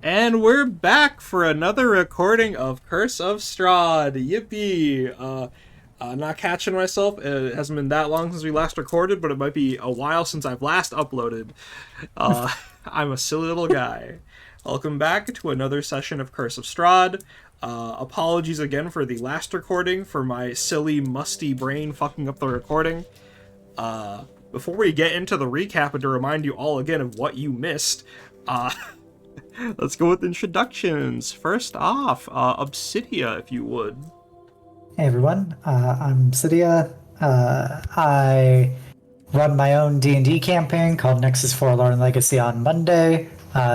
And we're back for another recording of Curse of Strahd. Yippee! Not catching myself. It hasn't been that long since we last recorded, but it might be a while since I've last uploaded. I'm a silly little guy. Welcome back to another session of Curse of Strahd. Apologies again for the last recording, for my silly, musty brain fucking up the recording. Before we get into the recap and to remind you all again of what you missed, let's go with introductions. First off, Obsidia, if you would. Hey everyone, I'm Obsidia. I run my own D&D campaign called Nexus Forlorn Legacy on Monday.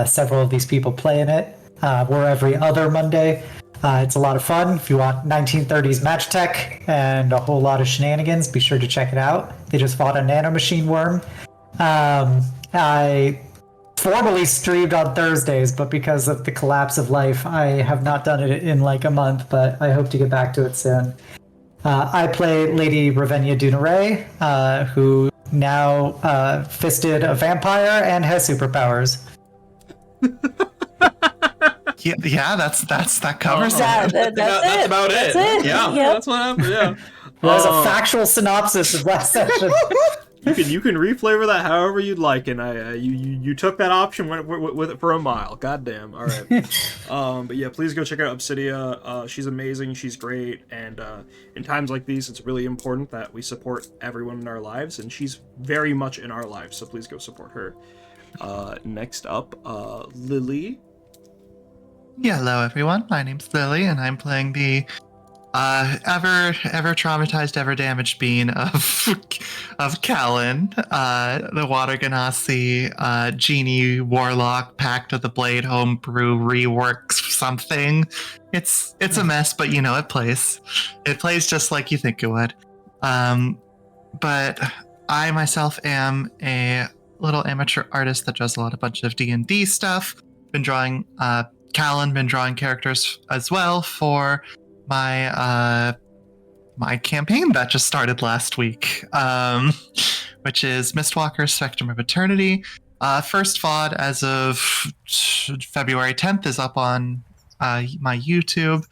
Several of these people play in it. We're every other Monday. It's a lot of fun. If you want 1930s match tech and a whole lot of shenanigans, be sure to check it out. They just fought a nanomachine worm. I formally streamed on Thursdays, but because of the collapse of life, I have not done it in like a month, but I hope to get back to it soon. I play Lady Ravenia Dunaray, who now fisted a vampire and has superpowers. Yeah, that covers it. That's about it. Yeah, yep. That's what happened. Yeah, There's a factual synopsis of last session. You can reflavor that however you'd like, and you took that option, went with it for a mile. Goddamn. All right. But yeah, please go check out Obsidia. She's amazing. She's great, and in times like these, it's really important that we support everyone in our lives, and she's very much in our lives. So please go support her. Next up, Lily. Yeah, hello everyone. My name's Lily, and I'm playing the ever traumatized, ever damaged being of Callan, the Water Ganassi genie warlock, Pact of the Blade homebrew rework something. It's a mess, but you know it plays just like you think it would. But I myself am a little amateur artist that does a bunch of D&D stuff. Been drawing Callan, been drawing characters as well for my my campaign that just started last week, which is Mistwalker's Spectrum of Eternity. First VOD as of February 10th is up on my YouTube.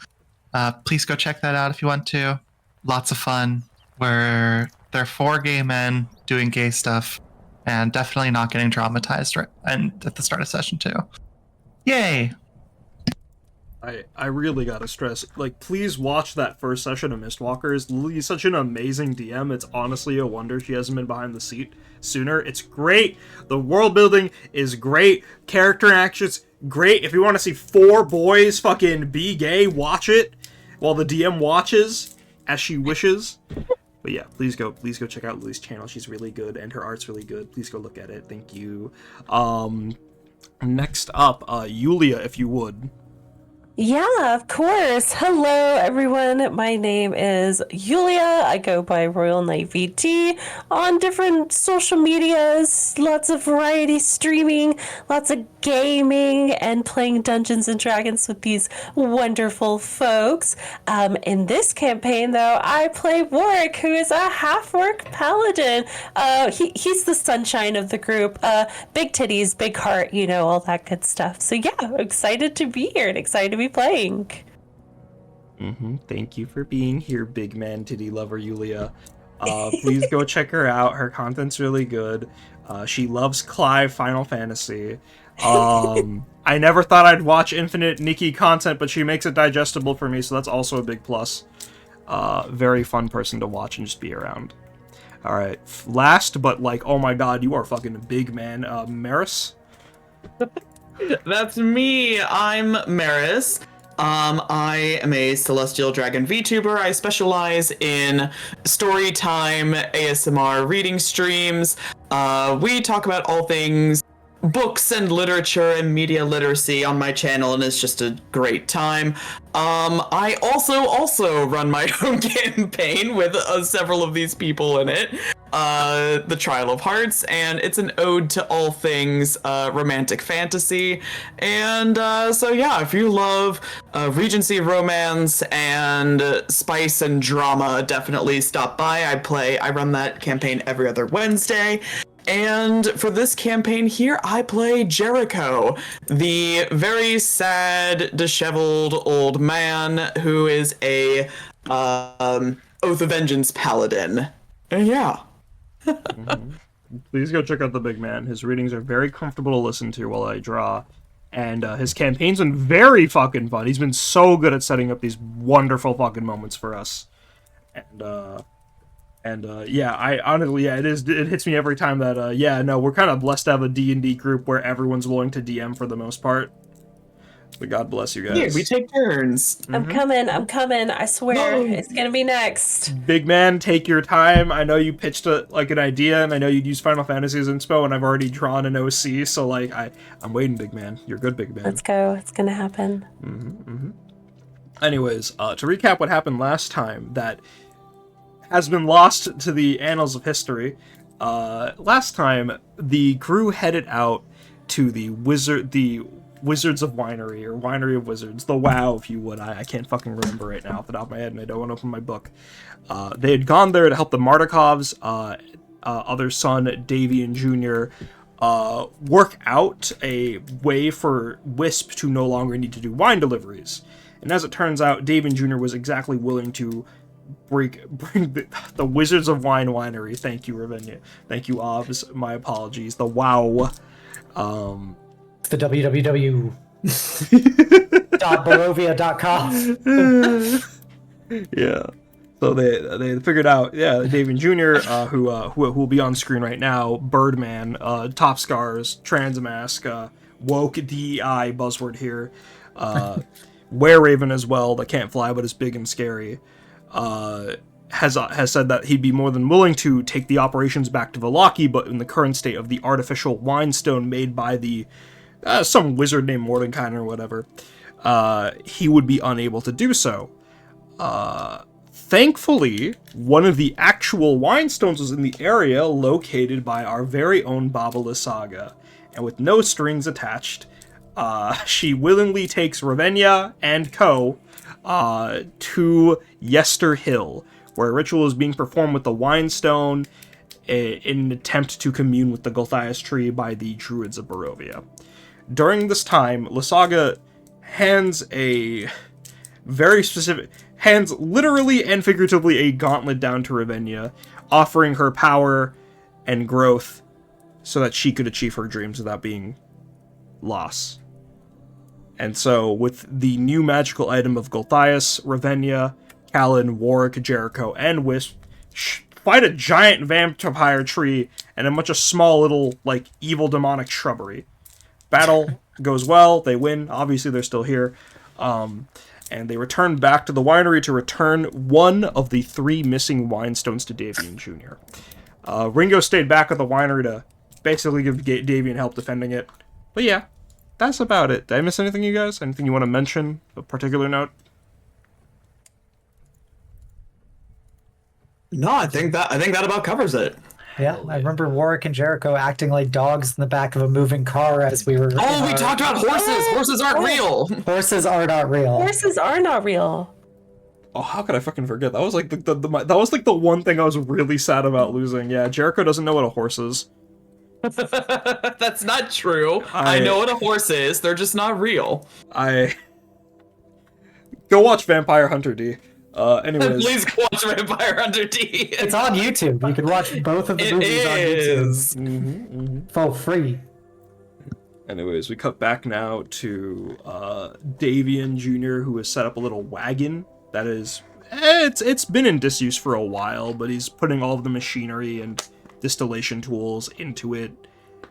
Please go check that out if you want to. Lots of fun. They're 4 gay men doing gay stuff, and definitely not getting traumatized and at the start of session 2. Yay! I really gotta stress, like, please watch that first session of Mistwalkers. Lily's such an amazing DM. It's honestly a wonder she hasn't been behind the seat sooner. It's great. The world building is great. Character actions, great. If you want to see 4 boys fucking be gay, watch it while the DM watches as she wishes. But yeah, please go check out Lily's channel. She's really good, and her art's really good. Please go look at it. Thank you. Next up, Yulia, if you would. Yeah, of course. Hello, everyone. My name is Yulia. I go by Royal Knight VT on different social medias. Lots of variety streaming, lots of gaming, and playing Dungeons and Dragons with these wonderful folks. In this campaign, though, I play Warwick, who is a half-orc paladin. He's the sunshine of the group. Big titties, big heart, you know, all that good stuff. So yeah, excited to be here and excited to be playing. Thank you for being here, big man titty lover Yulia. Please go check her out. Her content's really good. She loves Clive Final Fantasy. I never thought I'd watch Infinite Nikki content, but she makes it digestible for me, so that's also a big plus. Very fun person to watch and just be around. Alright, last but like, oh my god, you are fucking a big man, Maris? That's me. I'm Maris. I am a Celestial Dragon VTuber. I specialize in story time, ASMR reading streams. We talk about all things books and literature and media literacy on my channel, and it's just a great time. I also run my own campaign with several of these people in it. The Trial of Hearts, and it's an ode to all things romantic fantasy. And so yeah, if you love Regency romance and spice and drama, definitely stop by. I run that campaign every other Wednesday. And for this campaign here, I play Jericho, the very sad, disheveled old man who is a Oath of Vengeance paladin. And yeah. Please go check out the big man. His readings are very comfortable to listen to while I draw. And his campaign's been very fucking fun. He's been so good at setting up these wonderful fucking moments for us. And yeah, I honestly, yeah, it hits me every time that, yeah, no, we're kind of blessed to have a D&D group where everyone's willing to DM for the most part. But God bless you guys. Yeah, we take turns. I'm coming. I swear. It's going to be next. Big man, take your time. I know you pitched an idea, and I know you'd use Final Fantasy as inspo, and I've already drawn an OC, so like I'm waiting, big man. You're good, big man. Let's go. It's going to happen. Anyways, to recap what happened last time that has been lost to the annals of history. Last time the crew headed out to the Wizards of Winery, or Winery of Wizards, the WoW, if you would. I can't fucking remember right now off the top of my head, and I don't want to open my book. They had gone there to help the Martikovs, other son, Davian Jr., work out a way for Wisp to no longer need to do wine deliveries. And as it turns out, Davian Jr. was exactly willing to bring the Wizards of Winery. Thank you, Ravinia. Thank you, Obs. My apologies. The WoW. The www.barovia.com. Yeah. So they figured out, yeah, Davian Jr., who will be on screen right now, Birdman, Top Scars, Transmask, woke DEI buzzword here, Were Raven as well, that can't fly but is big and scary, has said that he'd be more than willing to take the operations back to Vallaki, but in the current state of the artificial wine stone made by the some wizard named Mordenkainen or whatever, he would be unable to do so. Thankfully, one of the actual wine stones was in the area located by our very own Baba Lysaga, and with no strings attached, she willingly takes Ravenna and co. To Yester Hill, where a ritual is being performed with the wine stone in an attempt to commune with the Gulthias tree by the Druids of Barovia. During this time, Lysaga hands literally and figuratively a gauntlet down to Ravenna, offering her power and growth so that she could achieve her dreams without being lost. And so, with the new magical item of Gulthias, Ravenna, Callan, Warwick, Jericho, and Wisp fight a giant vampire tree and a bunch of small little, like, evil demonic shrubbery. Battle goes well, they win, obviously they're still here, and they return back to the winery to return one of the 3 missing wine stones to Davian Jr. Ringo stayed back at the winery to basically give Davian help defending it. But yeah, that's about it. Did I miss anything, you guys? Anything you want to mention? A particular note? No, I think that about covers it. Yeah, I remember Warwick and Jericho acting like dogs in the back of a moving car as we were. Oh, we talked about horses. Horses aren't real. Horses are not real. Horses are not real. Oh, how could I fucking forget? That was like that was like the one thing I was really sad about losing. Yeah, Jericho doesn't know what a horse is. That's not true. I know what a horse is. They're just not real. Go watch Vampire Hunter D. Anyways. Please go watch Vampire Hunter D. It's on YouTube. You can watch both of the movies on YouTube. Mm-hmm. For free. Anyways, we cut back now to Davian Jr., who has set up a little wagon that is... It's been in disuse for a while, but he's putting all of the machinery and distillation tools into it,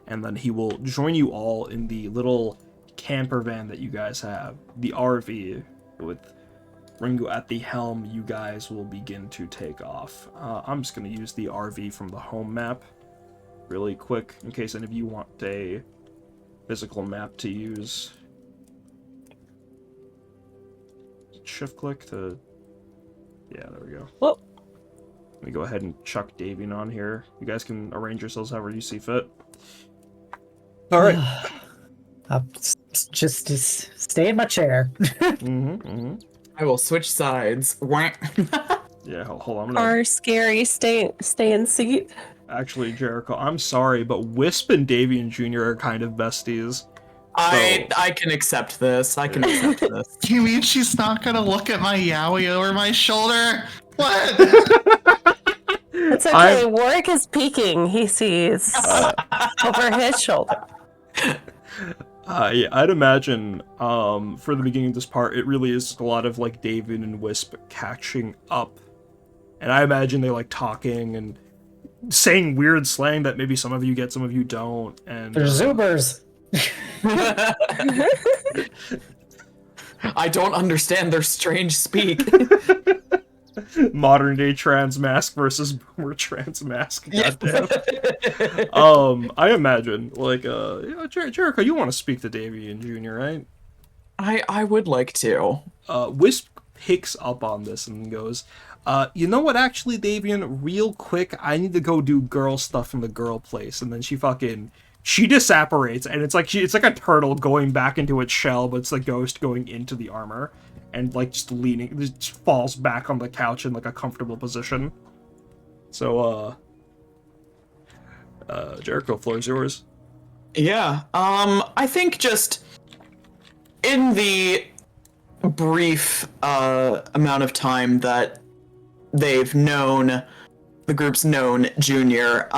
and then he will join you all in the little camper van that you guys have, the RV, with Ringo at the helm. You guys will begin to take off. I'm just going to use the RV from the home map really quick, in case any of you want a physical map to use. Shift click to... Yeah, there we go. Whoa. Let me go ahead and chuck Davian on here. You guys can arrange yourselves however you see fit. Alright. Just stay in my chair. I will switch sides. Yeah, hold on. Our scary stay in seat. Actually, Jericho, I'm sorry, but Wisp and Davian Jr. are kind of besties. I can accept this. I can accept this. You mean she's not gonna look at my yaoi over my shoulder? What? It's okay. Warwick is peeking. He sees over his shoulder. Yeah, I'd imagine for the beginning of this part, it really is a lot of like David and Wisp catching up, and I imagine they like talking and saying weird slang that maybe some of you get, some of you don't, and They're Zubers. I don't understand their strange speak. modern day trans mask versus boomer trans mask. Goddamn. I imagine like Jericho, you want to speak to Davian Jr., right? I would like to. Wisp picks up on this and goes, you know what, actually, Davian, real quick, I need to go do girl stuff in the girl place. And then she disapparates, and it's like a turtle going back into its shell, but it's the ghost going into the armor, and like just falls back on the couch in like a comfortable position. So, Jericho, floor's yours. Yeah. I think just in the brief amount of time that they've known, the group's known Junior,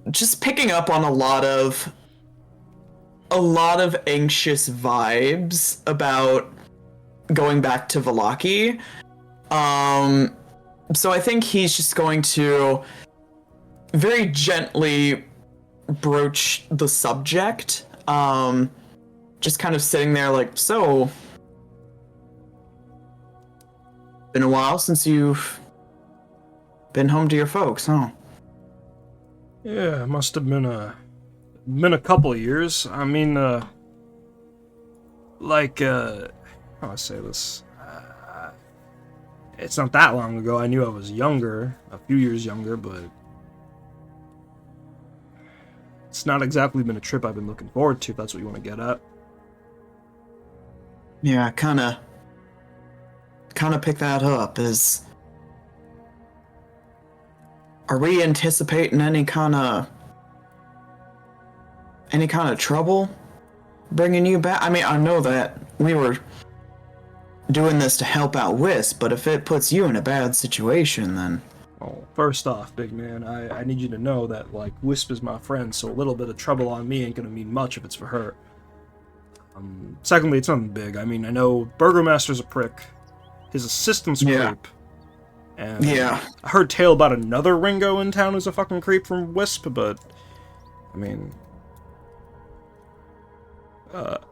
just picking up on a lot of anxious vibes about going back to Vallaki. So I think he's just going to very gently broach the subject. Just kind of sitting there like, so, been a while since you've been home to your folks, huh? Yeah, it must have been a couple of years. I mean, how do I say this? It's not that long ago. I knew I was younger, a few years younger, but it's not exactly been a trip I've been looking forward to, if that's what you want to get at. Yeah, kind of pick that up. Are we anticipating any kind of trouble bringing you back? I mean, I know that we were doing this to help out Wisp, but if it puts you in a bad situation, then... Oh, first off, big man, I need you to know that, like, Wisp is my friend, so a little bit of trouble on me ain't gonna mean much if it's for her. Secondly, it's nothing big. I mean, I know Burgomaster's a prick. His assistant's a creep. And yeah. I heard tale about another Ringo in town who's a fucking creep from Wisp, but... I mean, I'll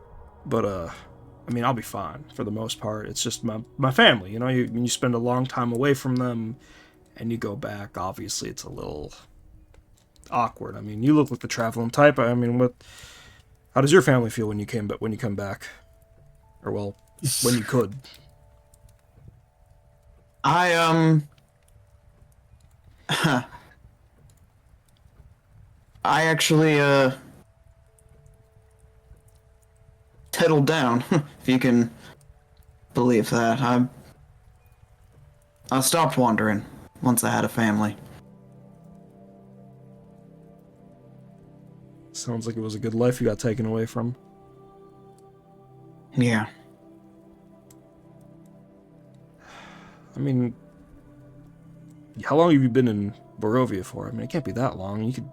be fine for the most part. It's just my family, you know? You spend a long time away from them, and you go back, obviously it's a little awkward. I mean, you look like the traveling type. I mean, how does your family feel when you come back? Or, well, when you could. I actually, settled down, if you can believe that. I stopped wandering once I had a family. Sounds like it was a good life you got taken away from. Yeah. I mean, how long have you been in Barovia for? I mean, it can't be that long. You could...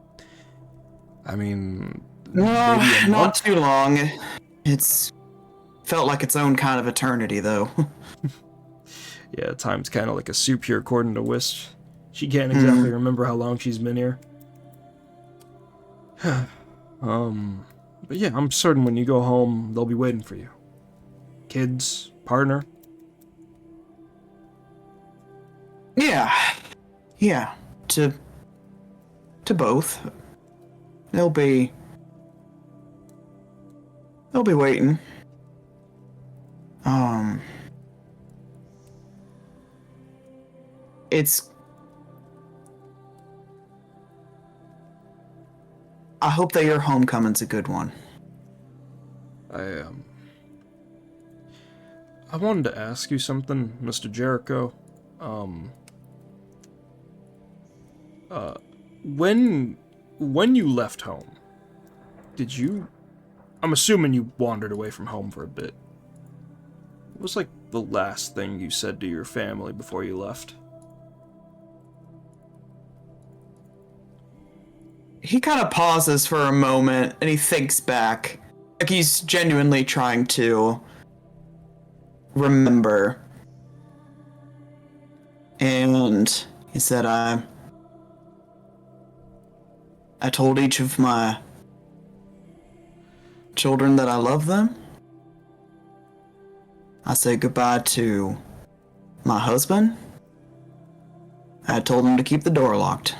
I mean... No, maybe not too long. It's felt like its own kind of eternity, though. Yeah, time's kind of like a soup here, according to Wisp. She can't exactly remember how long she's been here. But yeah, I'm certain when you go home, they'll be waiting for you. Kids, partner. Yeah. To both. They'll be waiting. I hope that your homecoming's a good one. I wanted to ask you something, Mr. Jericho. when you left home, did you? I'm assuming you wandered away from home for a bit. What was like the last thing you said to your family before you left? He kind of pauses for a moment and he thinks back. Like he's genuinely trying to remember. And he said, I told each of my children that I love them. I said goodbye to my husband. I told him to keep the door locked.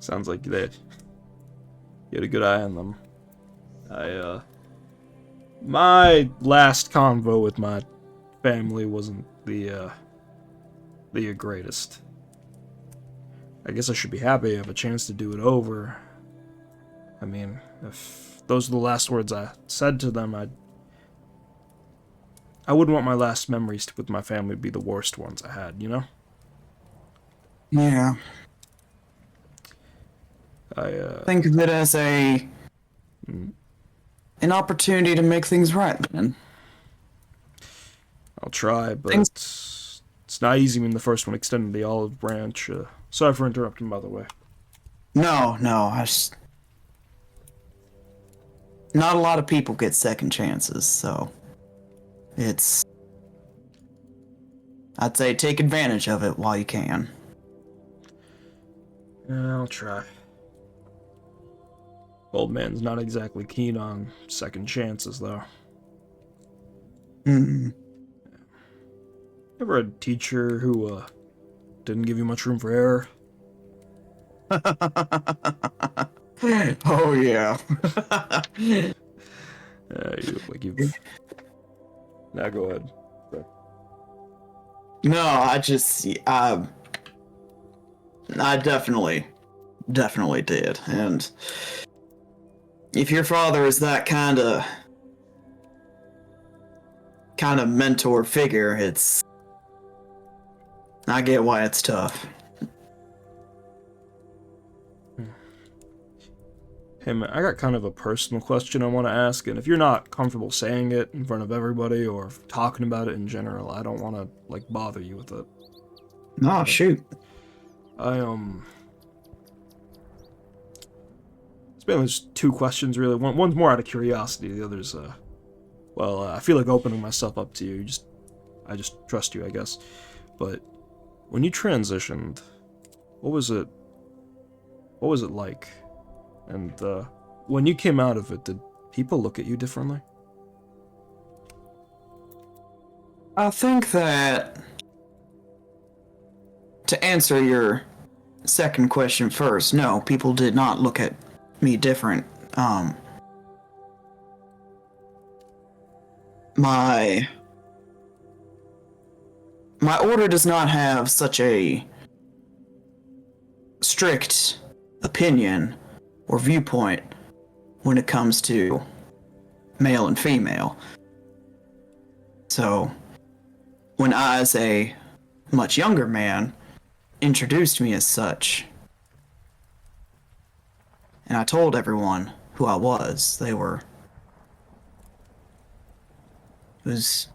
Sounds like you had a good eye on them. My last convo with my family wasn't the greatest. I guess I should be happy I have a chance to do it over. I mean, if those are the last words I said to them, I wouldn't want my last memories with my family to be the worst ones I had, you know? Yeah. Think of it as an opportunity to make things right, man. I'll try, but it's not easy when the first one extended the olive branch. Sorry for interrupting, by the way. No, not a lot of people get second chances, so I'd say take advantage of it while you can. Yeah, I'll try. Old man's not exactly keen on second chances, though. Ever a teacher who didn't give you much room for error? Oh yeah. You've. Now go ahead. No, I definitely did, and if your father is that kind of mentor figure, I get why it's tough. Hey man, I got kind of a personal question I want to ask, and if you're not comfortable saying it in front of everybody or talking about it in general, I don't want to bother you with it. No, shoot. It's mainly just two questions really. One's more out of curiosity, the other's I feel like opening myself up to you. I just trust you, I guess. But when you transitioned, what was it like? And when you came out of it, did people look at you differently? I think that to answer your second question first, no, people did not look at me different. My order does not have such a strict opinion or viewpoint when it comes to male and female. So, when I, as a much younger man, introduced me as such, and I told everyone who I was, it was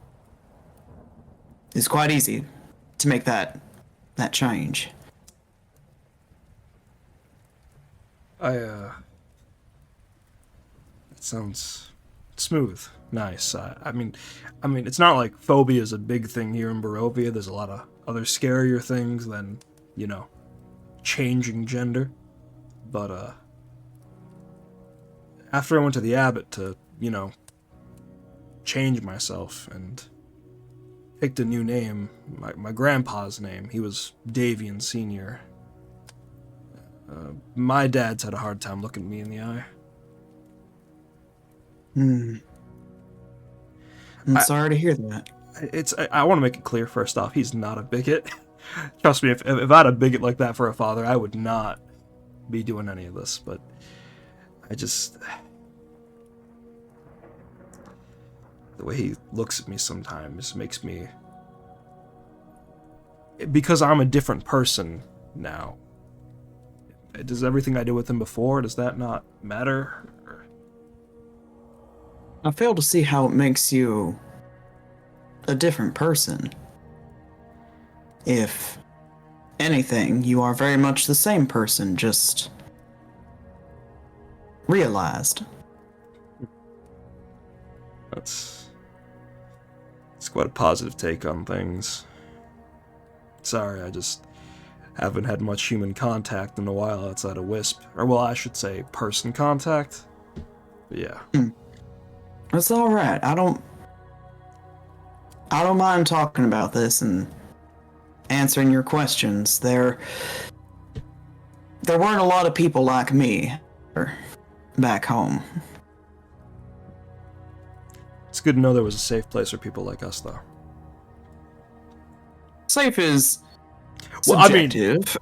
quite easy to make that change. It sounds smooth, nice. I mean, it's not like phobia is a big thing here in Barovia. There's a lot of other scarier things than, changing gender. But after I went to the abbot to, change myself and picked a new name, my grandpa's name. He was Davian Sr. My dad's had a hard time looking me in the eye. I'm sorry to hear that. I want to make it clear first off, he's not a bigot. Trust me, if I had a bigot like that for a father, I would not be doing any of this. But the way he looks at me sometimes makes me, because I'm a different person, now. Does everything I did with him before, does that not matter? I fail to see how it makes you a different person. If anything, you are very much the same person, just realized. It's quite a positive take on things. Sorry, I just haven't had much human contact in a while outside of Wisp. Or, well, I should say person contact. But yeah. It's alright. I don't mind talking about this and answering your questions. There weren't a lot of people like me back home. It's good to know there was a safe place for people like us, though. Safe is Well, subjective.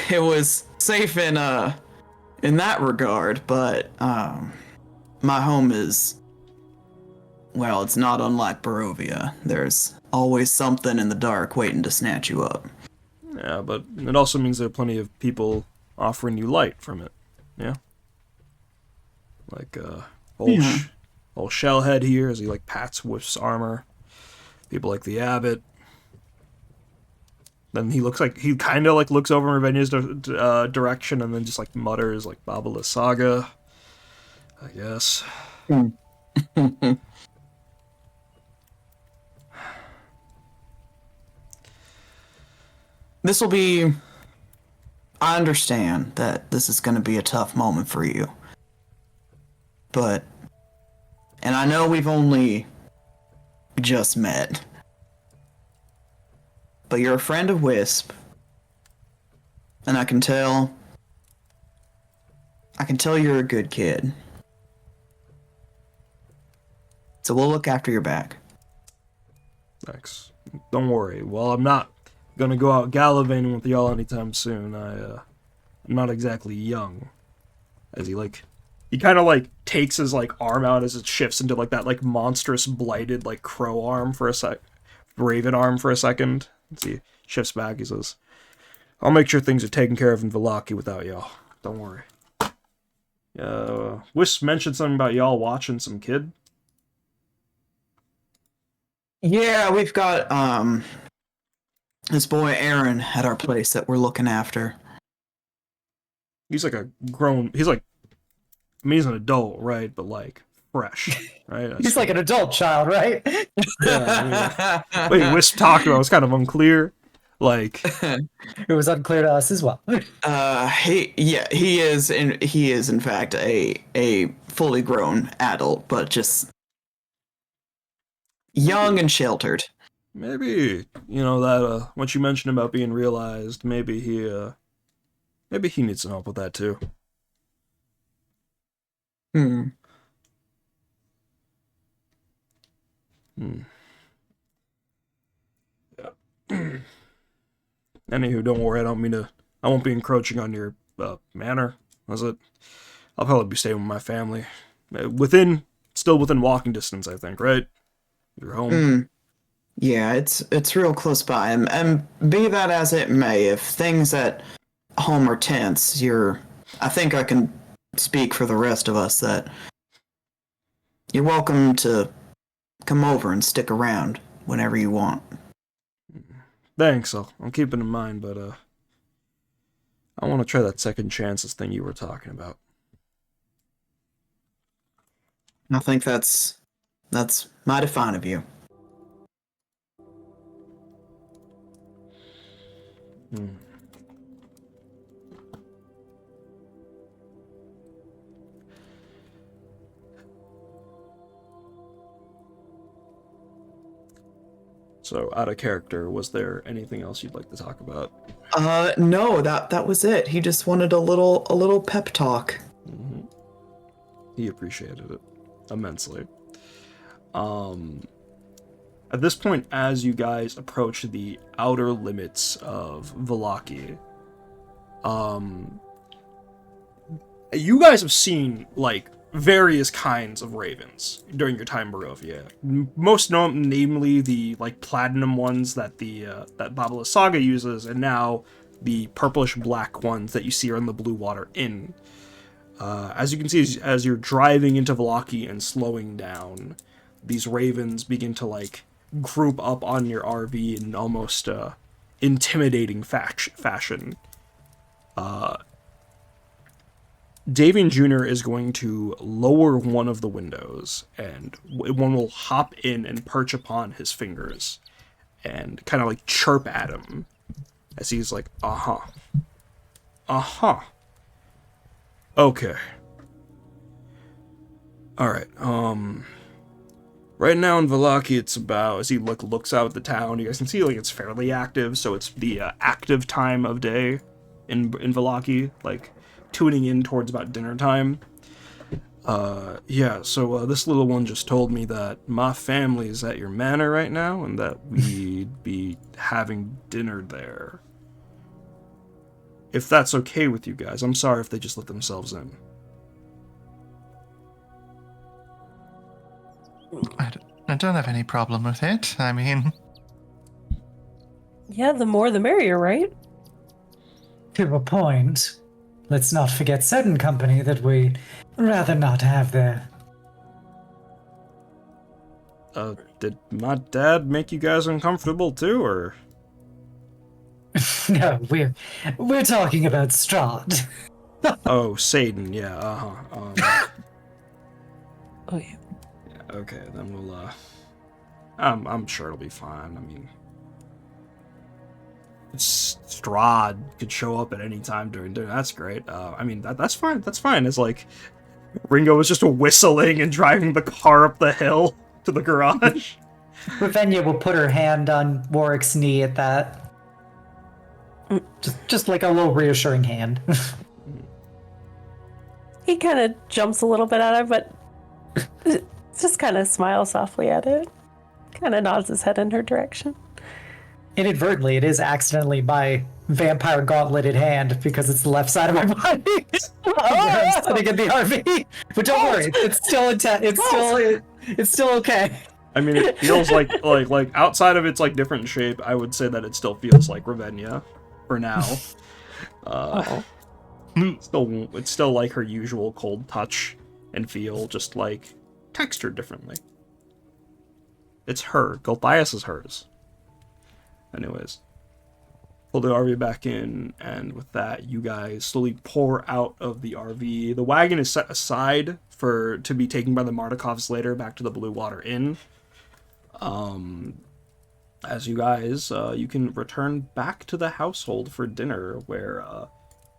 It was safe in that regard, but my home is, well, it's not unlike Barovia. There's always something in the dark waiting to snatch you up. Yeah, but it also means there are plenty of people offering you light from it. Yeah? Like, old Shellhead here, as he, like, pats Whiff's armor. People like the Abbot. Then he kind of, like, looks over in Ravenya's direction and then just, like, mutters, like, Baba La Saga, I guess. This will be... I understand that this is going to be a tough moment for you. But... And I know we've only just met. But you're a friend of Wisp. And I can tell you're a good kid. So we'll look after your back. Thanks. Don't worry. Well, I'm not gonna go out gallivanting with y'all anytime soon. I'm not exactly young. As he kind of, like, takes his, like, arm out as it shifts into, like, that, like, monstrous blighted, like, crow arm for a raven arm for a second. As he shifts back, he says, I'll make sure things are taken care of in Vallaki without y'all. Don't worry. Wisp mentioned something about y'all watching some kid. Yeah, we've got, this boy Aaron at our place that we're looking after. He's like a grown... He's like... I mean, he's an adult, right? But, like, fresh, right? He's like an adult child, right? Yeah, I mean, wait, Wisp talked about was kind of unclear. Like... It was unclear to us as well. He is in fact a fully grown adult, but just young and sheltered. Maybe, that, what you mentioned about being realized, maybe he needs some help with that, too. Yeah. Anywho, don't worry, I won't be encroaching on your, manor, was it? I'll probably be staying with my family. Still within walking distance, I think, right? Your home? Yeah, it's real close by, and be that as it may, if things at home are tense, I think I can speak for the rest of us that you're welcome to come over and stick around whenever you want. Thanks, I'll keep it in mind, but, I want to try that second chances thing you were talking about. I think that's mighty fine of you. So, out of character, was there anything else you'd like to talk about? No, that was it. He just wanted a little pep talk. Mm-hmm. He appreciated it immensely. At this point, as you guys approach the outer limits of Vallaki, you guys have seen, like, various kinds of ravens during your time in Barovia. Most namely the like platinum ones that that Babala Saga uses, and now the purplish black ones that you see are in the Blue Water Inn. As you can see, as you're driving into Vallaki and slowing down, these ravens begin to like group up on your RV in almost intimidating fashion. Davian Jr. is going to lower one of the windows, and one will hop in and perch upon his fingers and kind of like chirp at him as he's like, uh-huh. Uh-huh. Okay. Alright, right now in Vallaki, it's about, as he looks out at the town, you guys can see like it's fairly active, so it's the active time of day in Vallaki, like tuning in towards about dinner time. Yeah, so this little one just told me that my family is at your manor right now, and that we'd be having dinner there. If that's okay with you guys, I'm sorry if they just let themselves in. I don't have any problem with it. I mean... Yeah, the more the merrier, right? To a point. Let's not forget certain company that we'd rather not have there. Did my dad make you guys uncomfortable too, or...? No, we're talking about Strahd. Oh, Satan, yeah, uh-huh. Oh yeah. Yeah, okay, then we'll, I'm sure it'll be fine, I mean... Strahd could show up at any time during dinner, that's great. I mean, that's fine, It's like, Ringo was just whistling and driving the car up the hill to the garage. Ravenia will put her hand on Warwick's knee at that. Just like a little reassuring hand. He kind of jumps a little bit at her, but just kind of smiles softly at it. Kind of nods his head in her direction. Inadvertently, it is accidentally my vampire gauntleted hand because it's the left side of my body. I'm sitting in the RV. But don't worry, it's still it's still okay. I mean, it feels like outside of its like different shape, I would say that it still feels like Ravenia for now. It's still like her usual cold touch and feel, just like textured differently. It's her. Gulthias is hers. Anyways, pull the RV back in, and with that, you guys slowly pour out of the RV. The wagon is set aside to be taken by the Martikovs later back to the Blue Water Inn. As you guys, you can return back to the household for dinner, where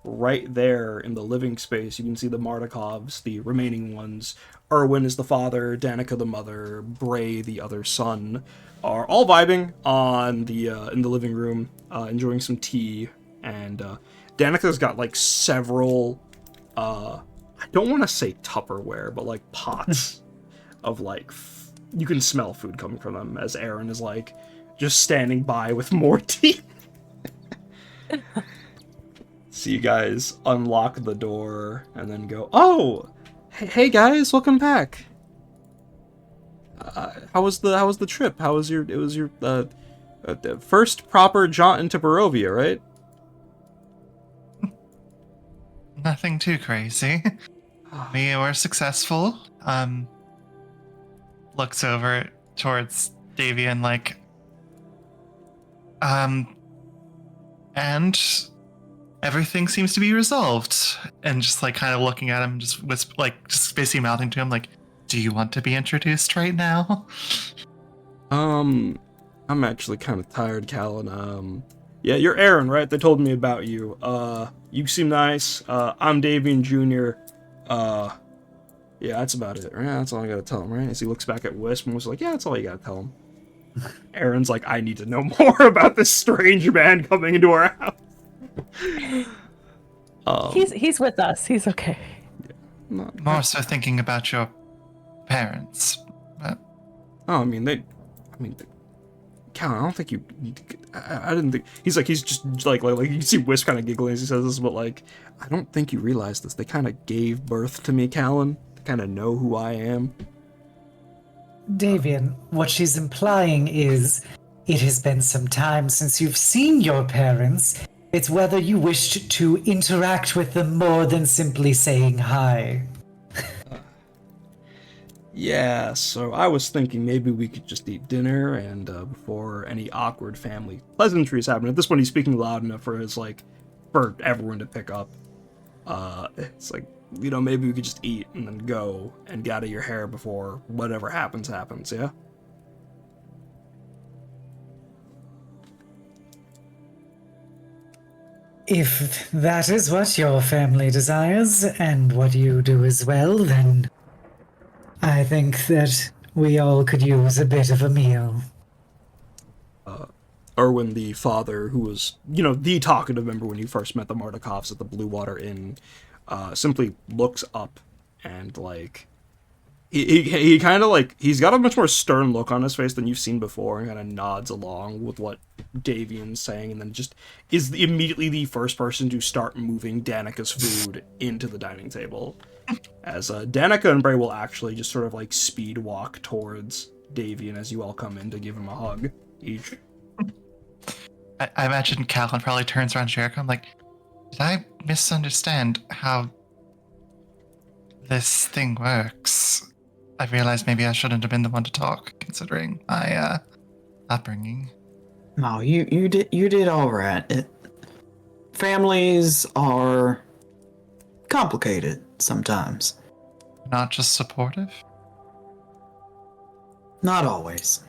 right there in the living space, you can see the Martikovs, the remaining ones. Erwin is the father, Danica the mother, Bray the other son, are all vibing on the in the living room, enjoying some tea, and Danica's got like several, I don't want to say Tupperware, but like pots of like, you can smell food coming from them, as Aaron is like just standing by with more tea. So you guys unlock the door and then go, oh, hey guys, welcome back. How was the trip? It was your first proper jaunt into Barovia, right? Nothing too crazy. We were successful. Looks over towards Davian like, and everything seems to be resolved. And just like kind of looking at him, just just basically mouthing to him like, do you want to be introduced right now? I'm actually kind of tired, Callan. Yeah, you're Aaron, right? They told me about you. You seem nice. I'm Davian Jr. Yeah, that's about it, right? That's all I gotta tell him, right? As he looks back at Wisp and was like, yeah, that's all you gotta tell him. Aaron's like, I need to know more about this strange man coming into our house. He's with us. He's okay. Yeah, More so thinking about your parents. But... Oh, I mean, Callan, I don't think you. I didn't think. He's just like you can see Wisp kind of giggling as he says this, but like, I don't think you realize this. They kind of gave birth to me, Callan. They kind of know who I am. Davian, what she's implying is it has been some time since you've seen your parents. It's whether you wished to interact with them more than simply saying hi. Yeah, so I was thinking maybe we could just eat dinner and before any awkward family pleasantries happen. At this point, he's speaking loud enough for everyone to pick up. It's like, maybe we could just eat and then go and get out of your hair before whatever happens, yeah? If that is what your family desires, and what you do as well, then I think that we all could use a bit of a meal. Erwin, the father, who was, the talkative member when you first met the Martikovs at the Blue Water Inn, simply looks up and, like, he kind of, like, he's got a much more stern look on his face than you've seen before, and kind of nods along with what Davian's saying, and then just is immediately the first person to start moving Danica's food into the dining table. As Danica and Bray will actually just sort of, like, speed walk towards Davian as you all come in to give him a hug each. I imagine Callan probably turns around to Jericho. I'm like, did I misunderstand how this thing works? I realized maybe I shouldn't have been the one to talk, considering my upbringing. No, you did all right. Families are complicated sometimes. Not just supportive? Not always.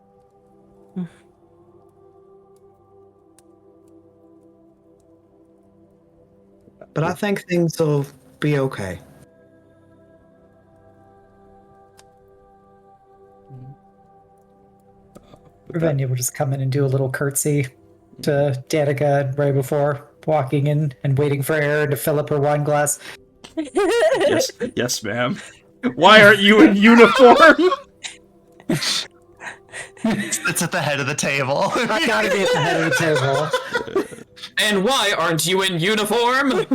But I think things will be okay. Ravenia will just come in and do a little curtsy to Danica and Ray before walking in and waiting for Aaron to fill up her wine glass. Yes, ma'am. Why aren't you in uniform? It's at the head of the table. I gotta be at the head of the table. And why aren't you in uniform?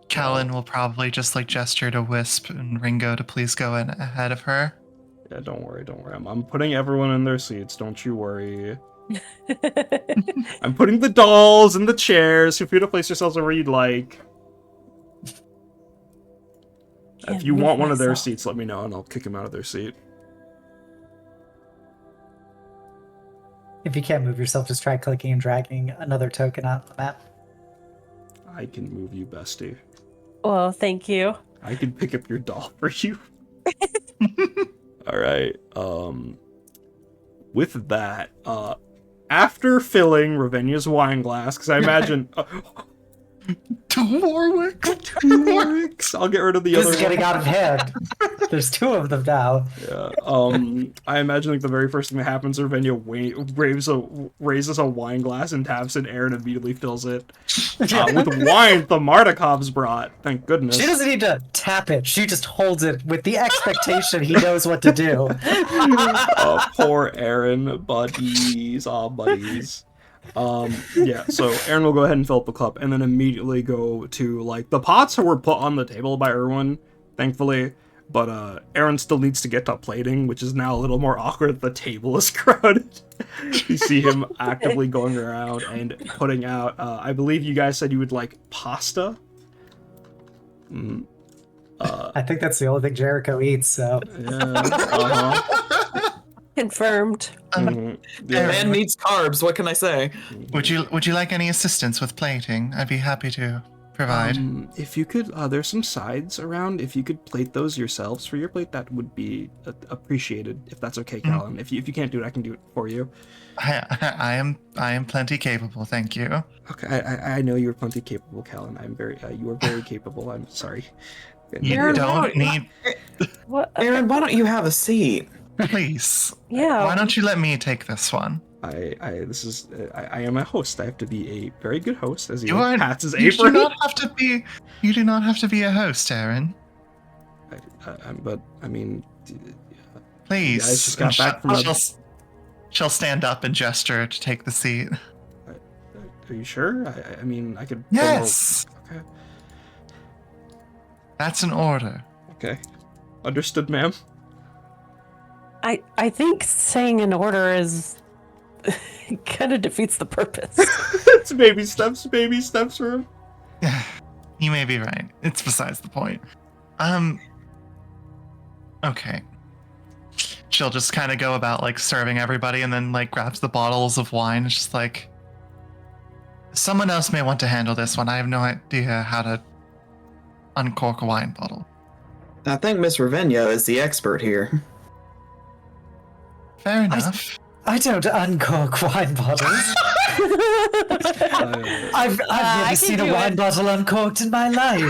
Callan will probably just like gesture to Wisp and Ringo to please go in ahead of her. Yeah, don't worry. I'm putting everyone in their seats, don't you worry. I'm putting the dolls in the chairs. Feel free to place yourselves wherever you'd like. If you want one of their seats, let me know and I'll kick them out of their seat. If you can't move yourself, just try clicking and dragging another token out the map. I can move you, bestie. Well, thank you. I can pick up your doll for you. Alright, with that, after filling Ravenia's wine glass, because I imagine... Two Warwicks! I'll get rid of the This other is getting one. out of hand. There's two of them now. Yeah, I imagine like the very first thing that happens, Ravenia raises a wine glass and taps in air and immediately fills it with wine the Martikovs brought. Thank goodness. She doesn't need to tap it. She just holds it with the expectation he knows what to do. Poor Aaron, buddies, all buddies. Yeah, so Aaron will go ahead and fill up the cup and then immediately go to, like, the pots were put on the table by Erwin, thankfully, but Aaron still needs to get to plating, which is now a little more awkward. The table is crowded. You see him actively going around and putting out, I believe you guys said you would like pasta? I think that's the only thing Jericho eats, so... Yeah, Confirmed. Mhm. The man needs carbs, what can I say? Would you like any assistance with plating? I'd be happy to provide. If you could, there's some sides around. If you could plate those yourselves for your plate, that would be appreciated. If that's okay, Callan. If you can't do it, I can do it for you. I am plenty capable, thank you. Okay, I know you're plenty capable, Callan. You are very capable. I'm sorry. You Aaron, don't need. What? Aaron, why don't you have a seat? Please. Yeah. Why don't you let me take this one? I am a host. I have to be a very good host, as he You are. pats his You do apron. not have to be. You do not have to be a host, Aaron. But I mean, Please. guys just got And back from a- she'll stand up and gesture to take the seat. Are you sure? I mean, I could. Yes! Okay. That's an order. Okay. Understood, ma'am. I think saying an order is kind of defeats the purpose. It's baby steps for him. You may be right. It's besides the point. Okay. She'll just kind of go about like serving everybody and then like grabs the bottles of wine. It's just like, someone else may want to handle this one. I have no idea how to uncork a wine bottle. I think Miss Ravenna is the expert here. Fair enough. I don't uncork wine bottles. I've I never can seen a do wine it. bottle uncorked in my life.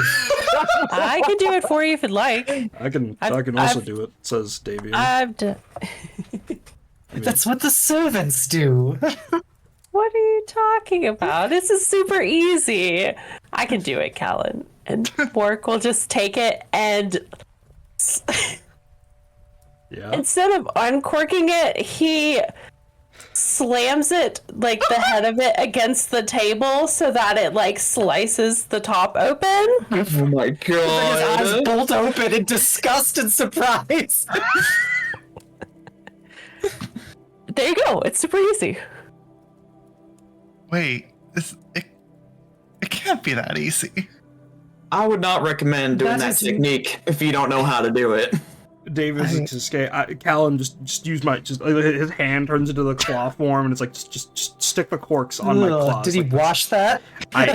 I can do it for you if you'd like. I can also I've- do it, says Davian. I've done. That's what the servants do. What are you talking about? This is super easy. I can do it, Callan. And Bork will just take it and Yeah. instead of uncorking it, he slams it, like the head of it, against the table so that it like slices the top open. Oh my His eyes god. bolt open in disgust and surprise. There you go. It's super easy. Wait, it can't be that easy. I would not recommend doing That that is- technique if you don't know how to do it. David's escape. Callan just use his hand turns into the claw form, and it's like just stick the corks on my Ugh, claws. did he like, wash that? I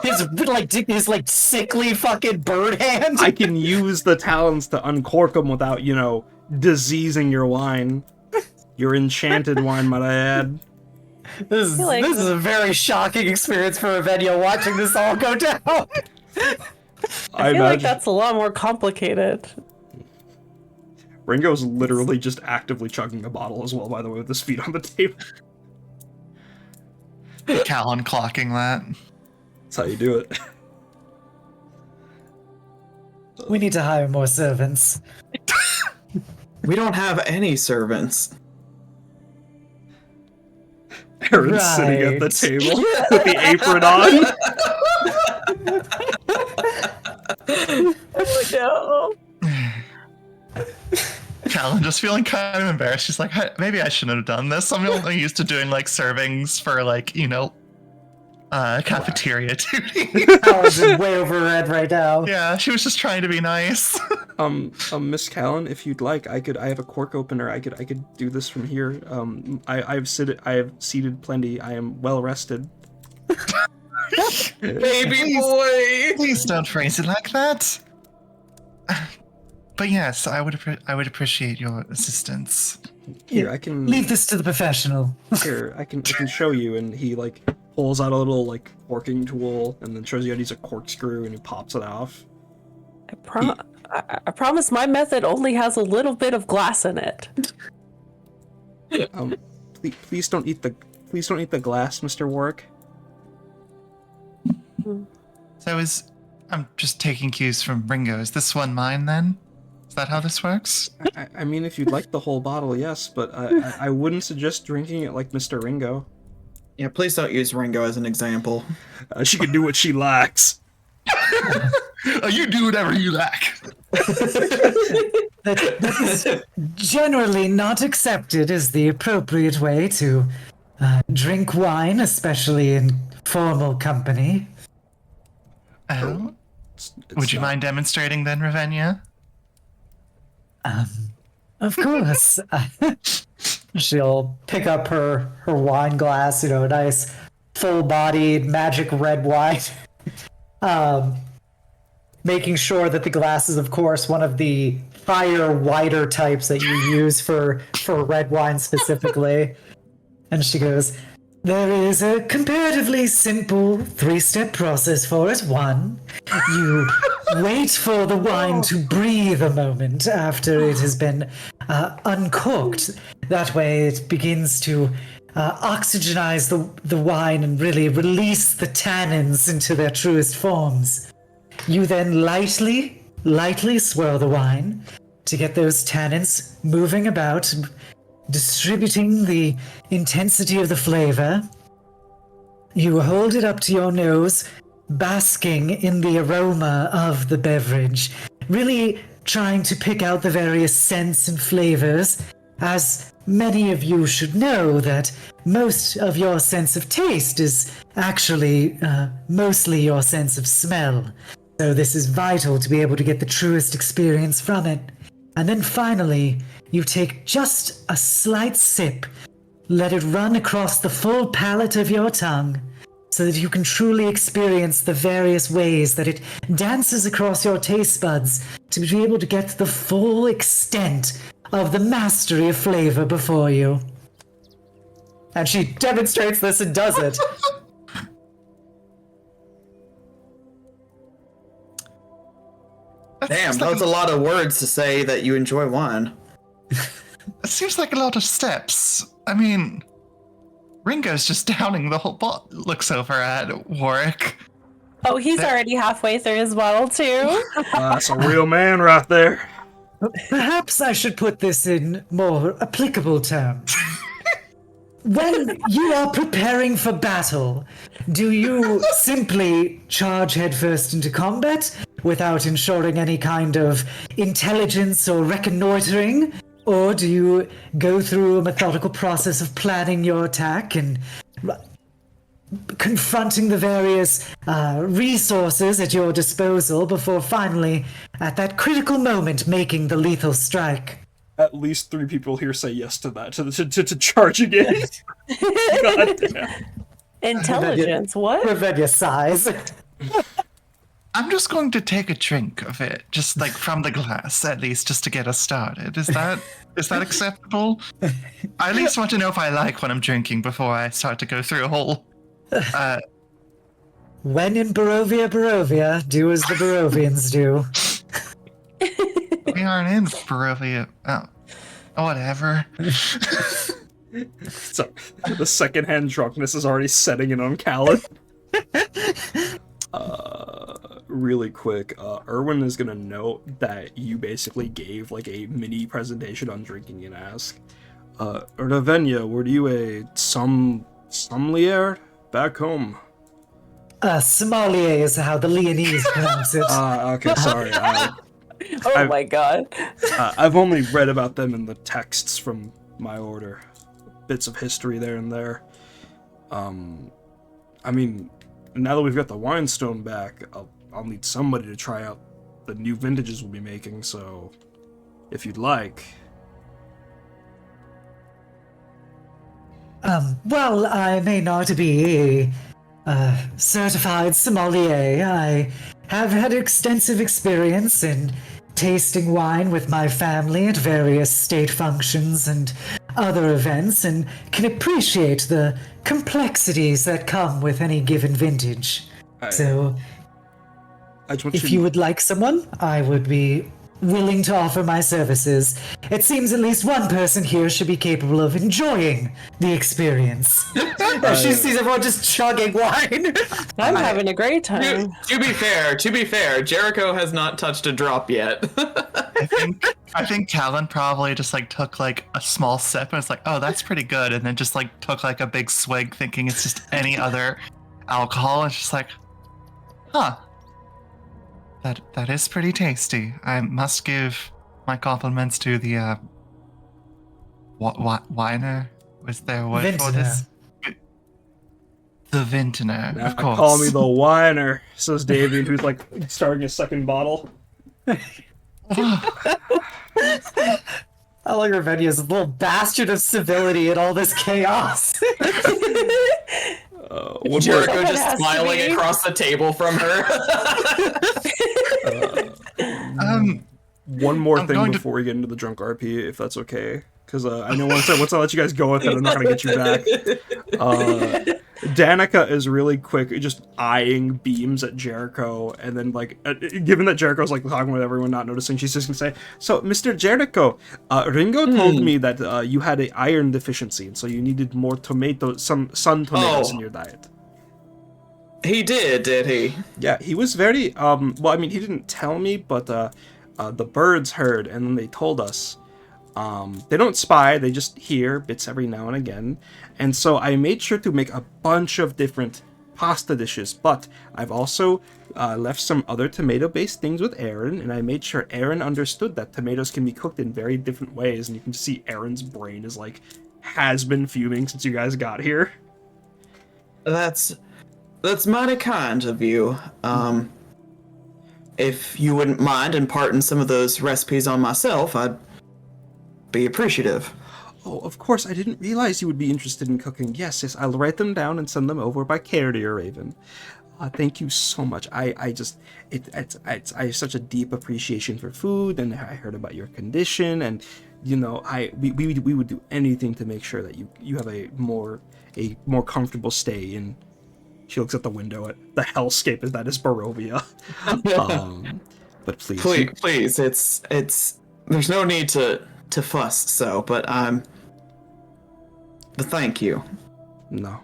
His sickly fucking bird hand. I can use the talons to uncork them without diseasing your wine. Your enchanted wine, might I add. This is, feel like this is a very shocking experience for Ravenna watching this all go down. I I feel like imagine that's a lot more complicated. Ringo's literally just actively chugging a bottle as well. By the way, with his feet on the table. Callan clocking that. That's how you do it. We need to hire more servants. We don't have any servants. Aaron's sitting at the Right. table with the apron on. Oh no. Callan just feeling kind of embarrassed. She's like, maybe I shouldn't have done this. I'm only used to doing like servings for like, cafeteria duty. Paul's way over her head right now. Yeah, she was just trying to be nice. Miss Callan, if you'd like, I have a cork opener. I could do this from here. I have seated plenty. I am well rested. Baby boy! Please don't phrase it like that. But yes, I would appreciate your assistance. Here, I can Leave this to the professional. Here, I can show you. And he like pulls out a little like corking tool, and then shows you how to use a corkscrew, and he pops it off. I promise my method only has a little bit of glass in it. Please don't eat the glass, Mr. Warwick. So I'm just taking cues from Ringo. Is this one mine then? Is that how this works? I mean, if you'd like the whole bottle, yes, but I wouldn't suggest drinking it like Mr. Ringo. Yeah, please don't use Ringo as an example. She can do what she likes. You do whatever you like. That is generally not accepted as the appropriate way to drink wine, especially in formal company. Oh, It's would you not- mind demonstrating then, Ravenna? Of course. She'll pick up her wine glass, a nice full-bodied magic red wine. Making sure that the glass is, of course, one of the fire whiter types that you use for red wine specifically. And she goes, there is a comparatively simple 3-step process for it. 1, you wait for the wine to breathe a moment after it has been uncorked. That way it begins to oxygenize the wine and really release the tannins into their truest forms. You then lightly swirl the wine to get those tannins moving about, distributing the intensity of the flavor. you hold it up to your nose, basking in the aroma of the beverage, really trying to pick out the various scents and flavors, as many of you should know that most of your sense of taste is actually mostly your sense of smell. So this is vital to be able to get the truest experience from it. And then finally, you take just a slight sip, let it run across the full palate of your tongue, so that you can truly experience the various ways that it dances across your taste buds to be able to get the full extent of the mastery of flavor before you. And she demonstrates this and does it. Damn, that was a lot of words to say that you enjoy wine. It seems like a lot of steps. I mean, Ringo's just downing the whole bottle. Looks over at Warwick. Oh, he's already halfway through his bottle too. That's a real man right there. Perhaps I should put this in more applicable terms. When you are preparing for battle, do you simply charge headfirst into combat without ensuring any kind of intelligence or reconnoitering? Or do you go through a methodical process of planning your attack and confronting the various resources at your disposal before finally, at that critical moment, making the lethal strike? At least 3 people here say yes to that, to charge again. God damn. Intelligence, what? Ravenna sighs. I'm just going to take a drink of it, just like from the glass, at least, just to get us started. Is that acceptable? I at least want to know if I like what I'm drinking before I start to go through a whole. When in Barovia, do as the Barovians do. We aren't in Barovia. Oh, whatever. So, the secondhand drunkenness is already setting in on Callan. Really quick, Erwin is gonna note that you basically gave like a mini presentation on drinking and ask, Ravenna, were you a sommelier back home? Sommelier is how the Leonese pronounce it. Okay, sorry. My god. I've only read about them in the texts from my order. Bits of history there and there. I mean, now that we've got the wine stone back, I'll need somebody to try out the new vintages we'll be making, so if you'd like. Well, I may not be a certified sommelier. I have had extensive experience in tasting wine with my family at various state functions and other events, and can appreciate the complexities that come with any given vintage. So, if you would like someone, I would be willing to offer my services. It seems at least one person here should be capable of enjoying the experience. She sees everyone just chugging wine. I'm having a great time. To be fair, Jericho has not touched a drop yet. I think Callan probably just like took like a small sip and was like, oh, that's pretty good, and then just like took like a big swig thinking it's just any other alcohol, and just like, huh. That is pretty tasty. I must give my compliments to the winer. Was there a word for this? The vintner, Now, of course. Call me the whiner, says Davian, who's like starting a second bottle. I like Ravenna's little bastard of civility in all this chaos. Jericho just smiling across the table from her. One more thing before we get into the drunk RP, if that's okay, because I know once I let you guys go with it, I'm not gonna get you back. Danica is really quick, just eyeing beams at Jericho, and then like, given that Jericho's like talking with everyone, not noticing, she's just gonna say, "So, Mr. Jericho, Ringo told me that you had an iron deficiency, and so you needed more tomatoes, some sun tomatoes in your diet." He did he? Yeah, he was very, well, I mean, he didn't tell me, but the birds heard, and then they told us. They don't spy, they just hear bits every now and again. And so I made sure to make a bunch of different pasta dishes, but I've also left some other tomato-based things with Aaron, and I made sure Aaron understood that tomatoes can be cooked in very different ways, and you can just see Aaron's brain is like, has been fuming since you guys got here. That's mighty kind of you. If you wouldn't mind imparting some of those recipes on myself, I'd be appreciative. Oh, of course, I didn't realize you would be interested in cooking. Yes, I'll write them down and send them over by carrier, Raven. Thank you so much. I have such a deep appreciation for food, and I heard about your condition, and we would do anything to make sure that you have a more comfortable stay in. She looks at the window at the hellscape that is Barovia. But please, it's there's no need to fuss. But thank you. No,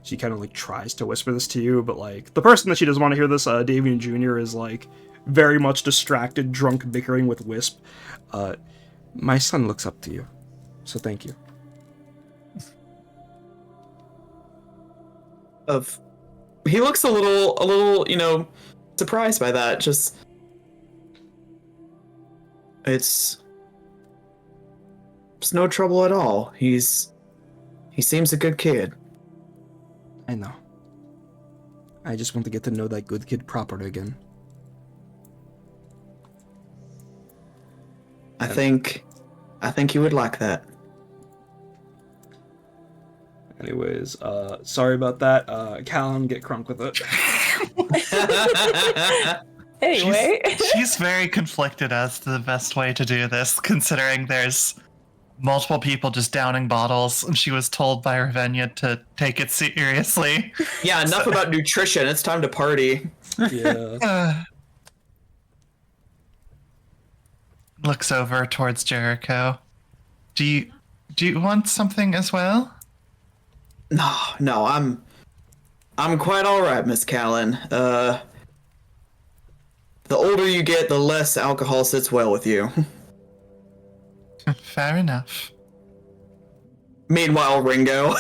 she kind of like tries to whisper this to you, but like the person that she doesn't want to hear this, Davian Jr. is like very much distracted, drunk, bickering with Wisp. My son looks up to you, so thank you. He looks a little, surprised by that. Just it's no trouble at all. He seems a good kid. I know. I just want to get to know that good kid proper again. I think you would like that. Anyways, sorry about that. Callum, get crunk with it. Anyway. She's very conflicted as to the best way to do this, considering there's multiple people just downing bottles, and she was told by Ravenia to take it seriously. Yeah, enough about nutrition. It's time to party. Yeah. Looks over towards Jericho. Do you want something as well? No, I'm quite all right, Miss Callan. The older you get, the less alcohol sits well with you. Fair enough. Meanwhile, Ringo.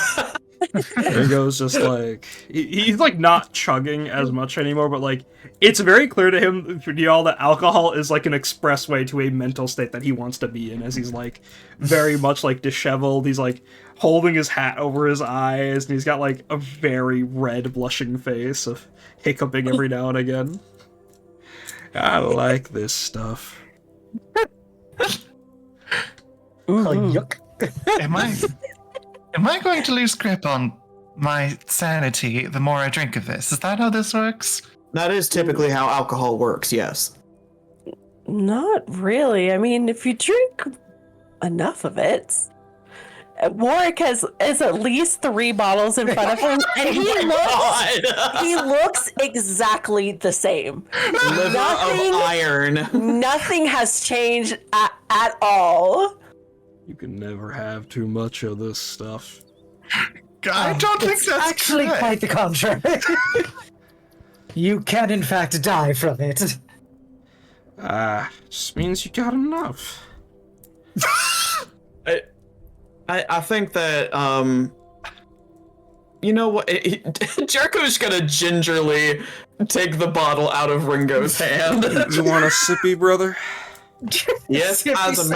Ringo's just like he's like not chugging as much anymore, but like it's very clear to him, for y'all, that alcohol is like an expressway to a mental state that he wants to be in, as he's like very much like disheveled. He's like holding his hat over his eyes, and he's got like a very red blushing face of hiccuping every now and again. I like this stuff. Yuck. Am I going to lose grip on my sanity the more I drink of this? Is that how this works? That is typically how alcohol works, yes. Not really. I mean, if you drink enough of it. Warwick has at least 3 bottles in front of him, and he looks exactly the same. Liver of iron. Nothing has changed at all. You can never have too much of this stuff. I don't think It's that's actually correct. quite the contrary. You can, in fact, die from it. Just means you got enough. I think that, you know what? Jericho's gonna gingerly take the bottle out of Ringo's hand. You want a sippy, brother? Yes, as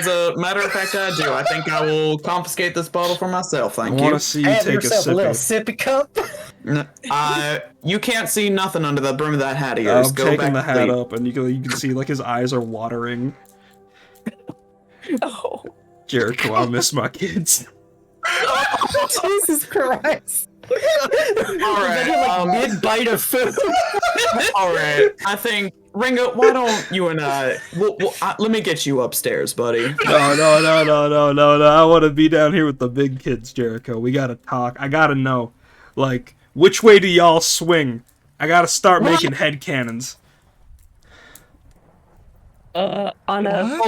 a matter of fact, I do. I think I will confiscate this bottle for myself. Thank I you. want to see you Have take a yourself a little sippy. sippy cup. You can't see nothing under the brim of that hat of I'm yours. Go taking back the to hat sleep. up, and you can see like his eyes are watering. Oh. Jericho, I miss my kids. Jesus Christ. All right, Mid-bite of food. all right. I think Ringo, why don't you and I? Let me get you upstairs, buddy. No. I want to be down here with the big kids, Jericho. We gotta talk. I gotta know, like, which way do y'all swing? I gotta start making head cannons. On a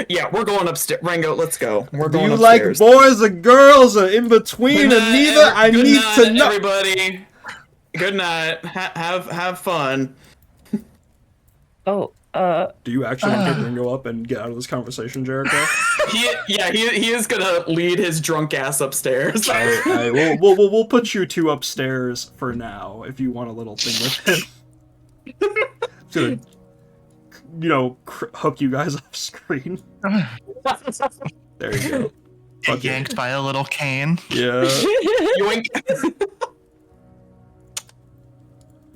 Yeah, we're going upstairs. Ringo, let's go. We're Do going you like upstairs. boys or girls or in between or neither? I Good need night, to know. everybody. Good night. Have fun. oh, Do you actually want to pick Ringo up and get out of this conversation, Jericho? He is gonna lead his drunk ass upstairs. We'll put you two upstairs for now if you want a little thing with him. Just gonna, hook you guys off screen. There you go. Get yanked by a little cane. Yeah. Yoink.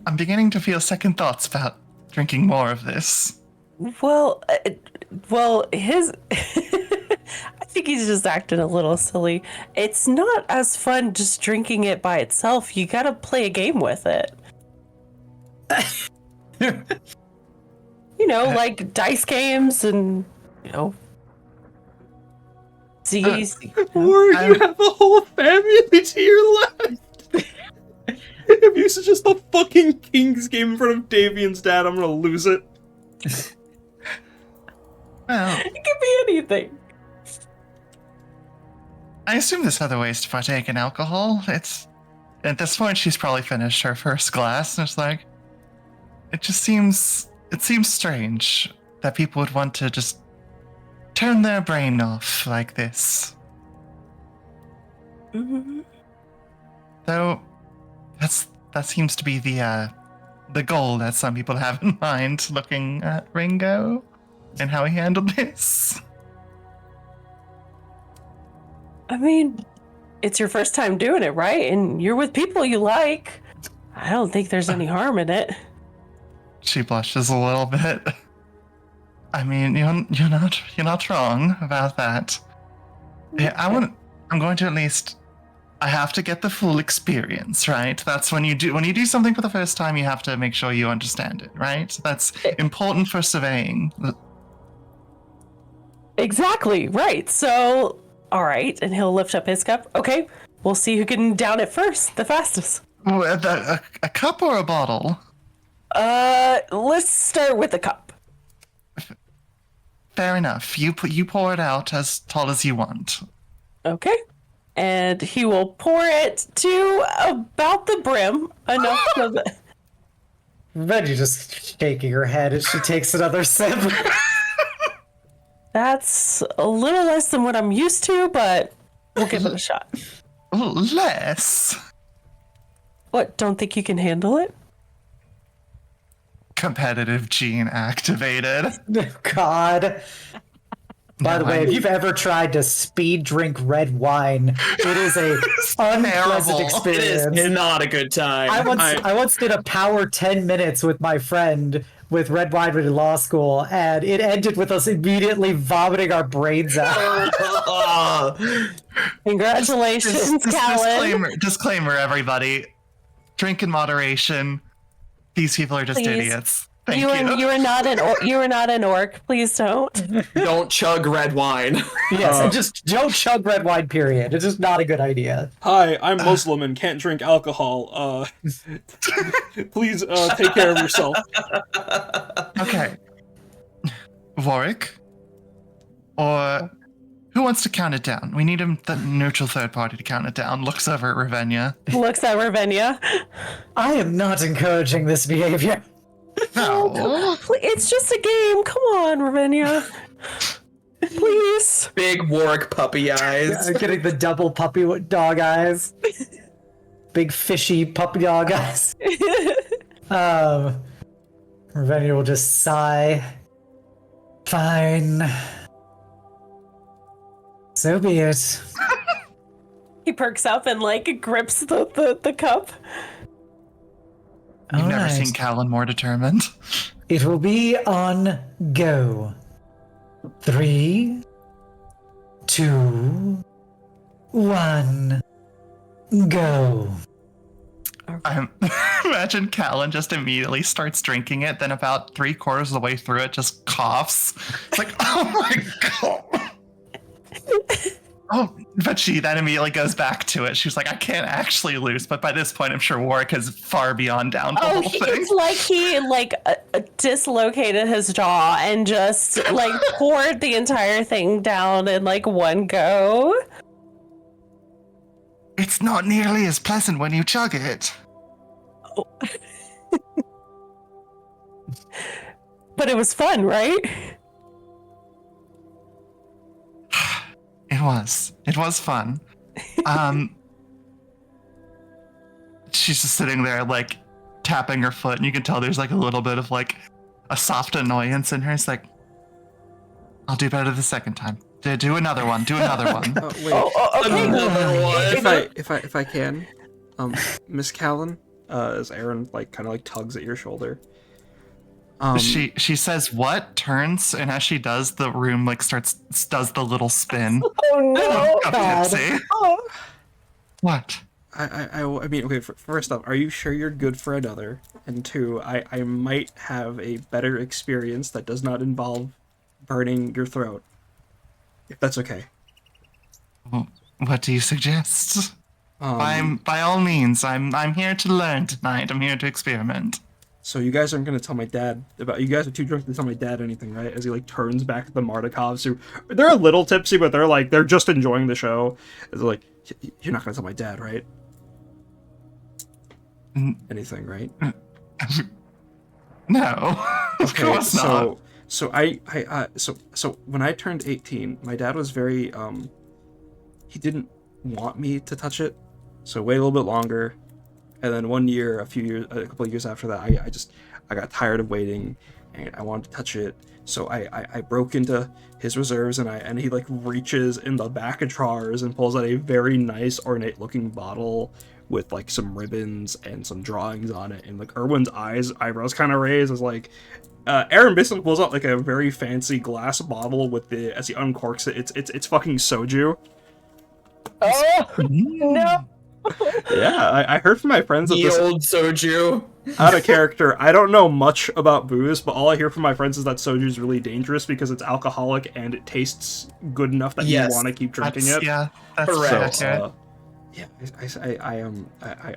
I'm beginning to feel second thoughts about drinking more of this. Well, his. I think he's just acting a little silly. It's not as fun just drinking it by itself. You gotta play a game with it. Like dice games and, Z's. Or you have a whole family to your left. If you suggest a fucking King's game in front of Davian's dad, I'm gonna lose it. Well, It could be anything. I assume there's other ways to partake in alcohol. It's at this point she's probably finished her first glass, and it's like it seems strange that people would want to just turn their brain off like this. Mm-hmm. Though that seems to be the goal that some people have in mind looking at Ringo and how he handled this. I mean, it's your first time doing it, right? And you're with people you like. I don't think there's any harm in it. She blushes a little bit. I mean, you're not wrong about that. Yeah, I'm going to at least. I have to get the full experience, right? That's when you do something for the first time, you have to make sure you understand it, right? That's important for surveying. Exactly, right. So, all right, and he'll lift up his cup. Okay, we'll see who can down it first, the fastest. A cup or a bottle? Let's start with the cup. Fair enough. You pour it out as tall as you want. Okay. And he will pour it to about the brim, enough so that... Reggie just shaking her head as she takes another sip. That's a little less than what I'm used to, but we'll give it a shot. Less? What, don't think you can handle it? Competitive gene activated. God. By the way, if you've ever tried to speed drink red wine, it is a unpleasant experience. It is not a good time. I once did a power 10 minutes with my friend with red wine in law school, and it ended with us immediately vomiting our brains out. Congratulations, Callan. Disclaimer, everybody. Drink in moderation. These people are just idiots. Thank you. You are not an orc. Please don't. Don't chug red wine. Yes, and just don't chug red wine, period. It's just not a good idea. Hi, I'm Muslim and can't drink alcohol. Please take care of yourself. Okay. Warwick? Or who wants to count it down? We need the neutral third party to count it down. Looks over at Ravenna. Looks at Ravenna. I am not encouraging this behavior. No. It's just a game. Come on, Ravenna. Please. Big Warwick puppy eyes. I'm getting the double puppy dog eyes. Big fishy puppy dog eyes. Ravenna will just sigh. Fine. So be it. He perks up and grips the cup. You've never Alright. seen Callan more determined. It will be on go. 3, 2, 1, go. Imagine Callan just immediately starts drinking it, then about 3/4 of the way through it just coughs. It's like, oh my god. Oh, but she then immediately goes back to it. She's like, I can't actually lose. But by this point, I'm sure Warwick is far beyond down the whole thing. It's like he dislocated his jaw and just poured the entire thing down in one go. It's not nearly as pleasant when you chug it. But it was fun, right? It was fun. She's just sitting there like tapping her foot, and you can tell there's like a little bit of like a soft annoyance in her. It's like, I'll do better the second time. Do another one. Do another one. Wait. Okay. Another one. If I can, Miss Callan, as Aaron like kind of like tugs at your shoulder. She says what, turns, and as she does, the room like does the little spin. Oh no! Of God. Tipsy. What? I mean, okay. First off, are you sure you're good for another? And two, I might have a better experience that does not involve burning your throat. If that's okay. What do you suggest? By all means, I'm here to learn tonight. I'm here to experiment. So you guys aren't gonna tell my dad about. You guys are too drunk to tell my dad anything, right? As he like turns back to the Martikovs, who they're a little tipsy, but they're just enjoying the show. It's like, you're not gonna tell my dad, right? Anything, right? No, of Okay, course not. so so when I turned 18, my dad was very he didn't want me to touch it, so wait a little bit longer, and then a couple of years after that, I got tired of waiting, and I wanted to touch it, so I broke into his reserves, and he like reaches in the back of drawers and pulls out a very nice ornate looking bottle with like some ribbons and some drawings on it, and like Erwin's eyebrows kind of raised as like Aaron basically pulls out like a very fancy glass bottle with as he uncorks it, it's fucking soju. Oh no! Yeah, I heard from my friends that The this old soju. out of character. I don't know much about booze, but all I hear from my friends is that soju is really dangerous because it's alcoholic and it tastes good enough that Yes, you want to keep drinking it. Yeah, that's Correct. accurate. Yeah,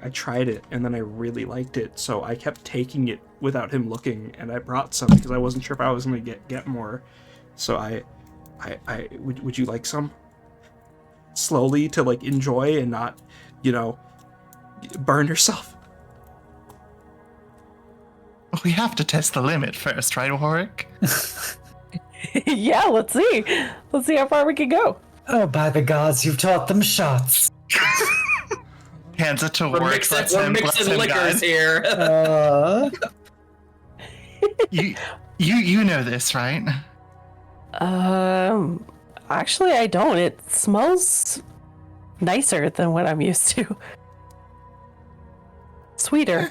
I tried it and then I really liked it, so I kept taking it without him looking, and I brought some because I wasn't sure if I was gonna get more. So would you like some? Slowly to like enjoy and not, burn yourself. We have to test the limit first, right, Warwick? Yeah, let's see. Let's see how far we can go. Oh, by the gods, you've taught them shots. Hands it to We're Warwick. mixing liquors guide. here. You know this, right? Actually, I don't. It smells nicer than what I'm used to. Sweeter.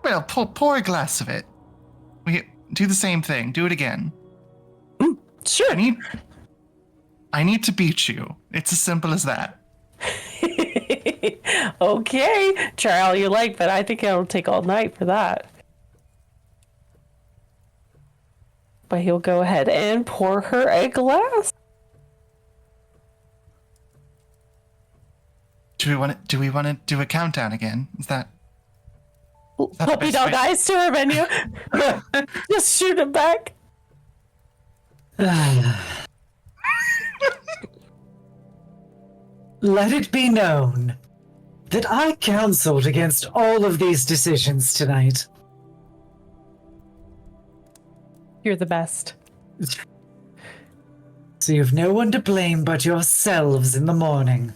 Well, pour a glass of it. We do the same thing. Do it again. Sure. I need to beat you. It's as simple as that. Okay. Try all you like, but I think it'll take all night for that. But he'll go ahead and pour her a glass. Do we want to do a countdown again? Is that the Puppy best dog way? eyes to her menu. Just shoot it back. Let it be known that I counseled against all of these decisions tonight. You're the best. So you've no one to blame but yourselves in the morning.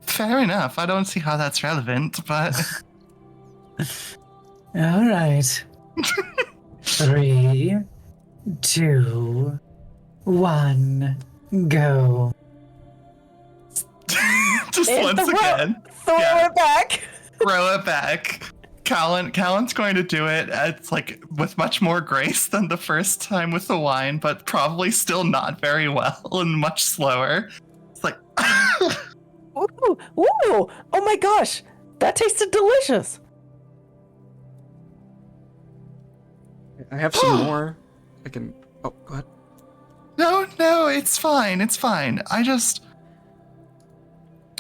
Fair enough. I don't see how that's relevant, but All right. 3, 2, 1, go. just And once again, Throw it back. throw it back. Callan's going to do it. It's like with much more grace than the first time with the wine, but probably still not very well and much slower. It's like, Ooh, ooh. Oh my gosh. That tasted delicious. I have some more. I can. Oh, go ahead. no, it's fine. It's fine. I just.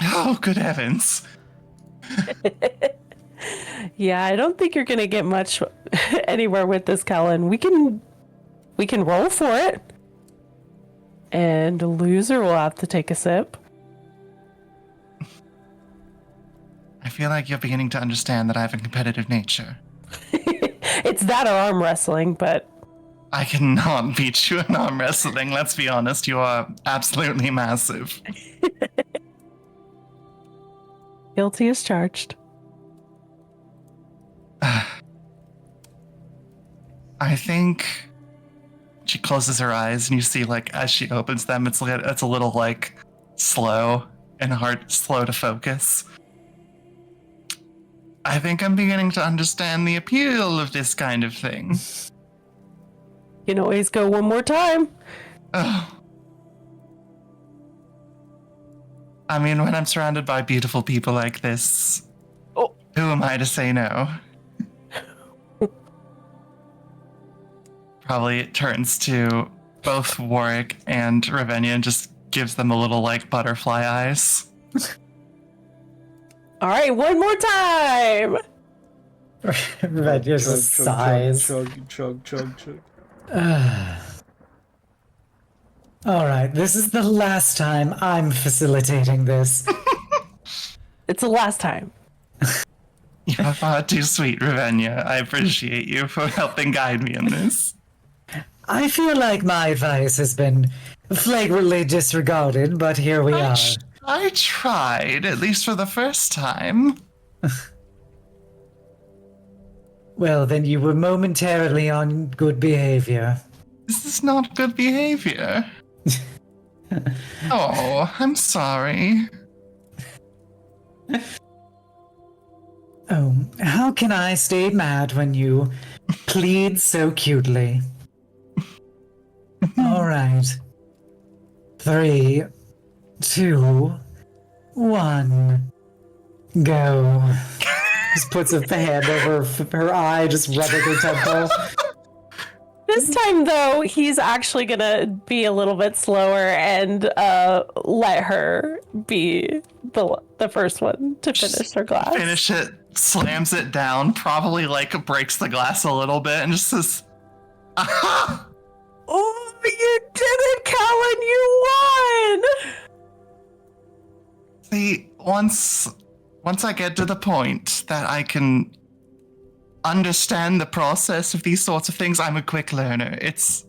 Oh, good heavens. Yeah, I don't think you're gonna get much anywhere with this, Callan. We can roll for it. And the loser will have to take a sip. I feel like you're beginning to understand that I have a competitive nature. It's that or arm wrestling, but I cannot beat you in arm wrestling, let's be honest. You are absolutely massive. guilty as charged. I think she closes her eyes, and you see, like, as she opens them, it's a little, like, slow and slow to focus. I think I'm beginning to understand the appeal of this kind of thing. You can always go one more time. Oh. I mean, when I'm surrounded by beautiful people like this, Oh. who am I to say no? Probably it turns to both Warwick and Ravenna and just gives them a little, like, butterfly eyes. All right, one more time. Red just sighs. Chug. All right, this is the last time I'm facilitating this. It's the last time. You are far too sweet, Ravenna. I appreciate you for helping guide me in this. I feel like my advice has been flagrantly disregarded, but here we are. I tried, at least for the first time. Well, then you were momentarily on good behavior. This is not good behavior. Oh, I'm sorry. Oh, how can I stay mad when you plead so cutely? All right. 3, 2, 1, go. Just puts a hand over her eye, just rubbing her temple. This time, though, he's actually gonna be a little bit slower and let her be the first one to finish her glass. Finish it, slams it down, probably, like, breaks the glass a little bit, and just says, aha! Oh, you did it, Callan! You won! See, once I get to the point that I can understand the process of these sorts of things, I'm a quick learner. It's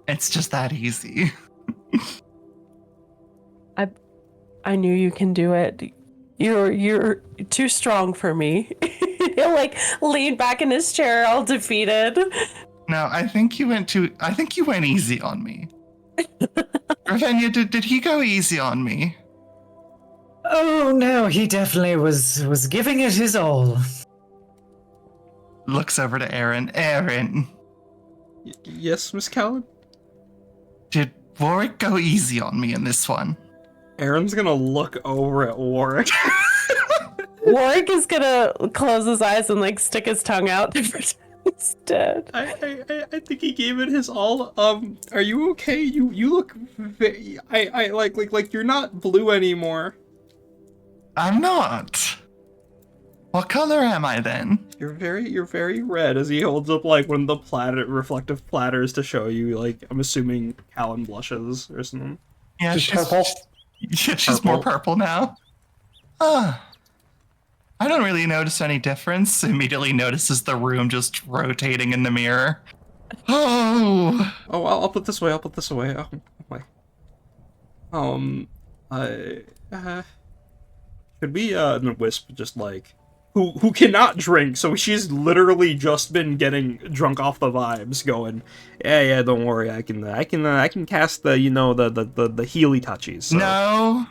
just that easy. I knew you can do it. You're too strong for me. He'll, like, lean back in his chair, all defeated. No, I think you went easy on me. Ravenna, did he go easy on me? Oh no, he definitely was giving it his all. Looks over to Aaron. Aaron, Yes, Miss Callan? did Warwick go easy on me in this one? Aaron's gonna look over at Warwick. Warwick is gonna close his eyes and, like, stick his tongue out instead. I think he gave it his all. Are you okay? You look like you're not blue anymore. I'm not. What color am I then? You're very red, as he holds up, like, one of the reflective platters to show you, like, I'm assuming Callan blushes or something. Yeah, She's purple. Yeah, she's more purple now. I don't really notice any difference. Immediately notices the room just rotating in the mirror. Oh, I'll put this away. Oh my. Could we Wisp just, like, who cannot drink, so she's literally just been getting drunk off the vibes, going, yeah, don't worry, I can cast the, you know, the Healy touchies. So. no.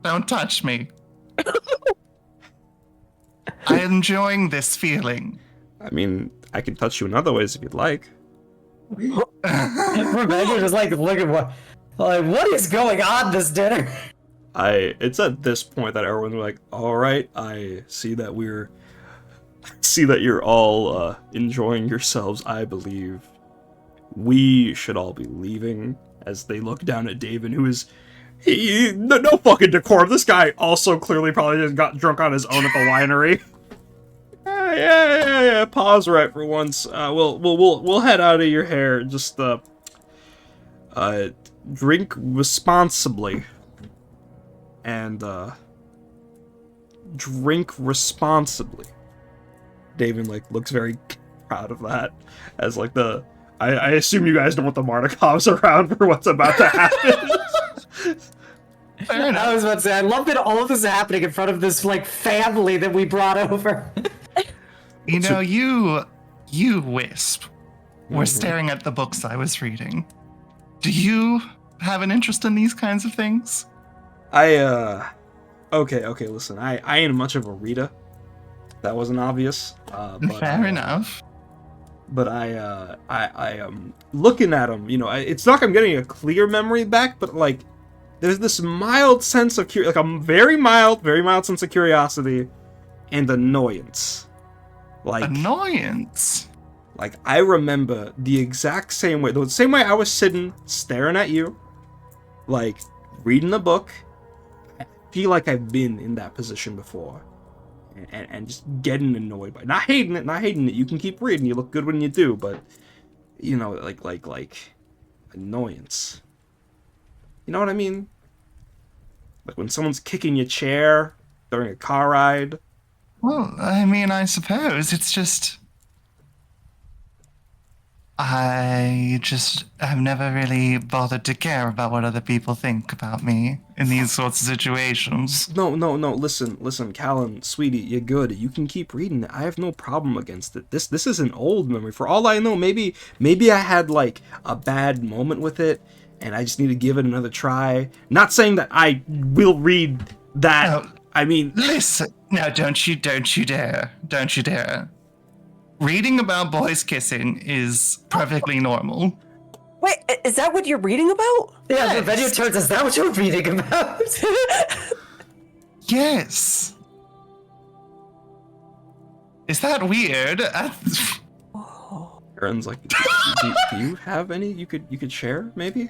Don't touch me. I'm enjoying this feeling. I mean, I can touch you in other ways if you'd like. Rebecca just like looking what is going on this dinner? It's at this point that everyone's like, all right, I see that you're all enjoying yourselves. I believe we should all be leaving. As they look down at David, who is no fucking decorum. This guy also clearly probably just got drunk on his own at the winery. Yeah. Pause right for once. We'll head out of your hair. Just drink responsibly. And drink responsibly. David like looks very proud of that. As like I assume you guys don't want the Martikovs around for what's about to happen. I was about to say, I love that all of this is happening in front of this like family that we brought over. You know, you Wisp, were staring at the books I was reading. Do you have an interest in these kinds of things? Okay, listen, I ain't much of a reader. That wasn't obvious. But Fair enough. But I am looking at them, you know, it's not like I'm getting a clear memory back, but like, there's this mild sense of like a very mild sense of curiosity and annoyance. Like Annoyance? Like, I remember the exact same way, the same way I was sitting, staring at you, like, reading a book. I feel like I've been in that position before. And just getting annoyed by it. Not hating it. You can keep reading, you look good when you do, but, you know, like, annoyance. You know what I mean? Like when someone's kicking your chair during a car ride. Well, I mean, I suppose it's just... I just have never really bothered to care about what other people think about me in these sorts of situations. No, listen, Callan, sweetie, you're good. You can keep reading it. I have no problem against it. This is an old memory. For all I know, maybe I had like a bad moment with it, and I just need to give it another try. Not saying that I will read that. No, I mean, listen. No, don't you dare. Don't you dare. Reading about boys kissing is perfectly normal. Wait, is that what you're reading about? Yeah, the video turns, is that what you're reading about? Yes. Is that weird? Aaron's like, do you have any you could share, maybe?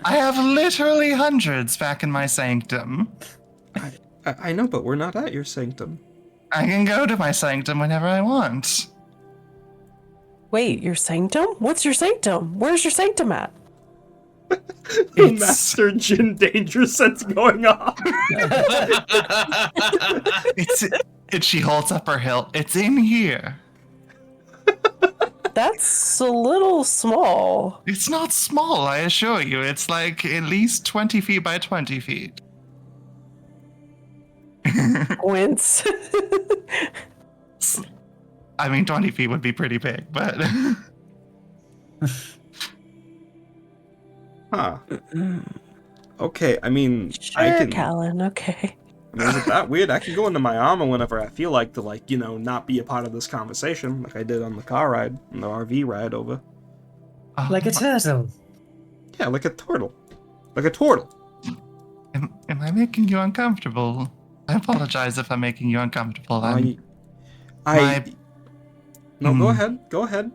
I have literally hundreds back in my sanctum. I know, but we're not at your sanctum. I can go to my sanctum whenever I want. Wait, your sanctum? What's your sanctum? Where's your sanctum at? The Master Jin danger sense going on. She holds up her hilt. It's in here. That's a little small. It's not small, I assure you. It's like at least 20 feet by 20 feet. Wince. I mean, 20 feet would be pretty big, but... Huh. Okay, I mean, Sure, I can... Callan, okay. I mean, is it that weird? I can go into my armor whenever I feel like to, like, you know, not be a part of this conversation, like I did on the car ride, on the RV ride over. Like a turtle. Yeah, like a turtle. Like a turtle. Am I making you uncomfortable? I apologize if I'm making you uncomfortable. No, go ahead.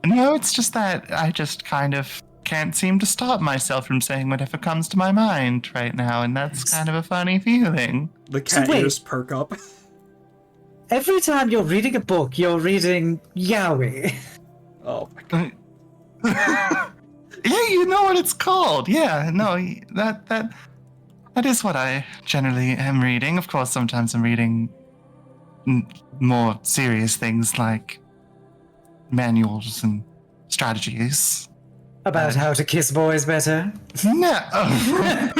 No, it's just that I just kind of can't seem to stop myself from saying whatever comes to my mind right now, and that's kind of a funny feeling. The cat ears perk up. Every time you're reading a book, you're reading yaoi. Oh my god. Yeah, you know what it's called. Yeah, no, that is what I generally am reading. Of course, sometimes I'm reading more serious things like manuals and strategies. About how to kiss boys better? No.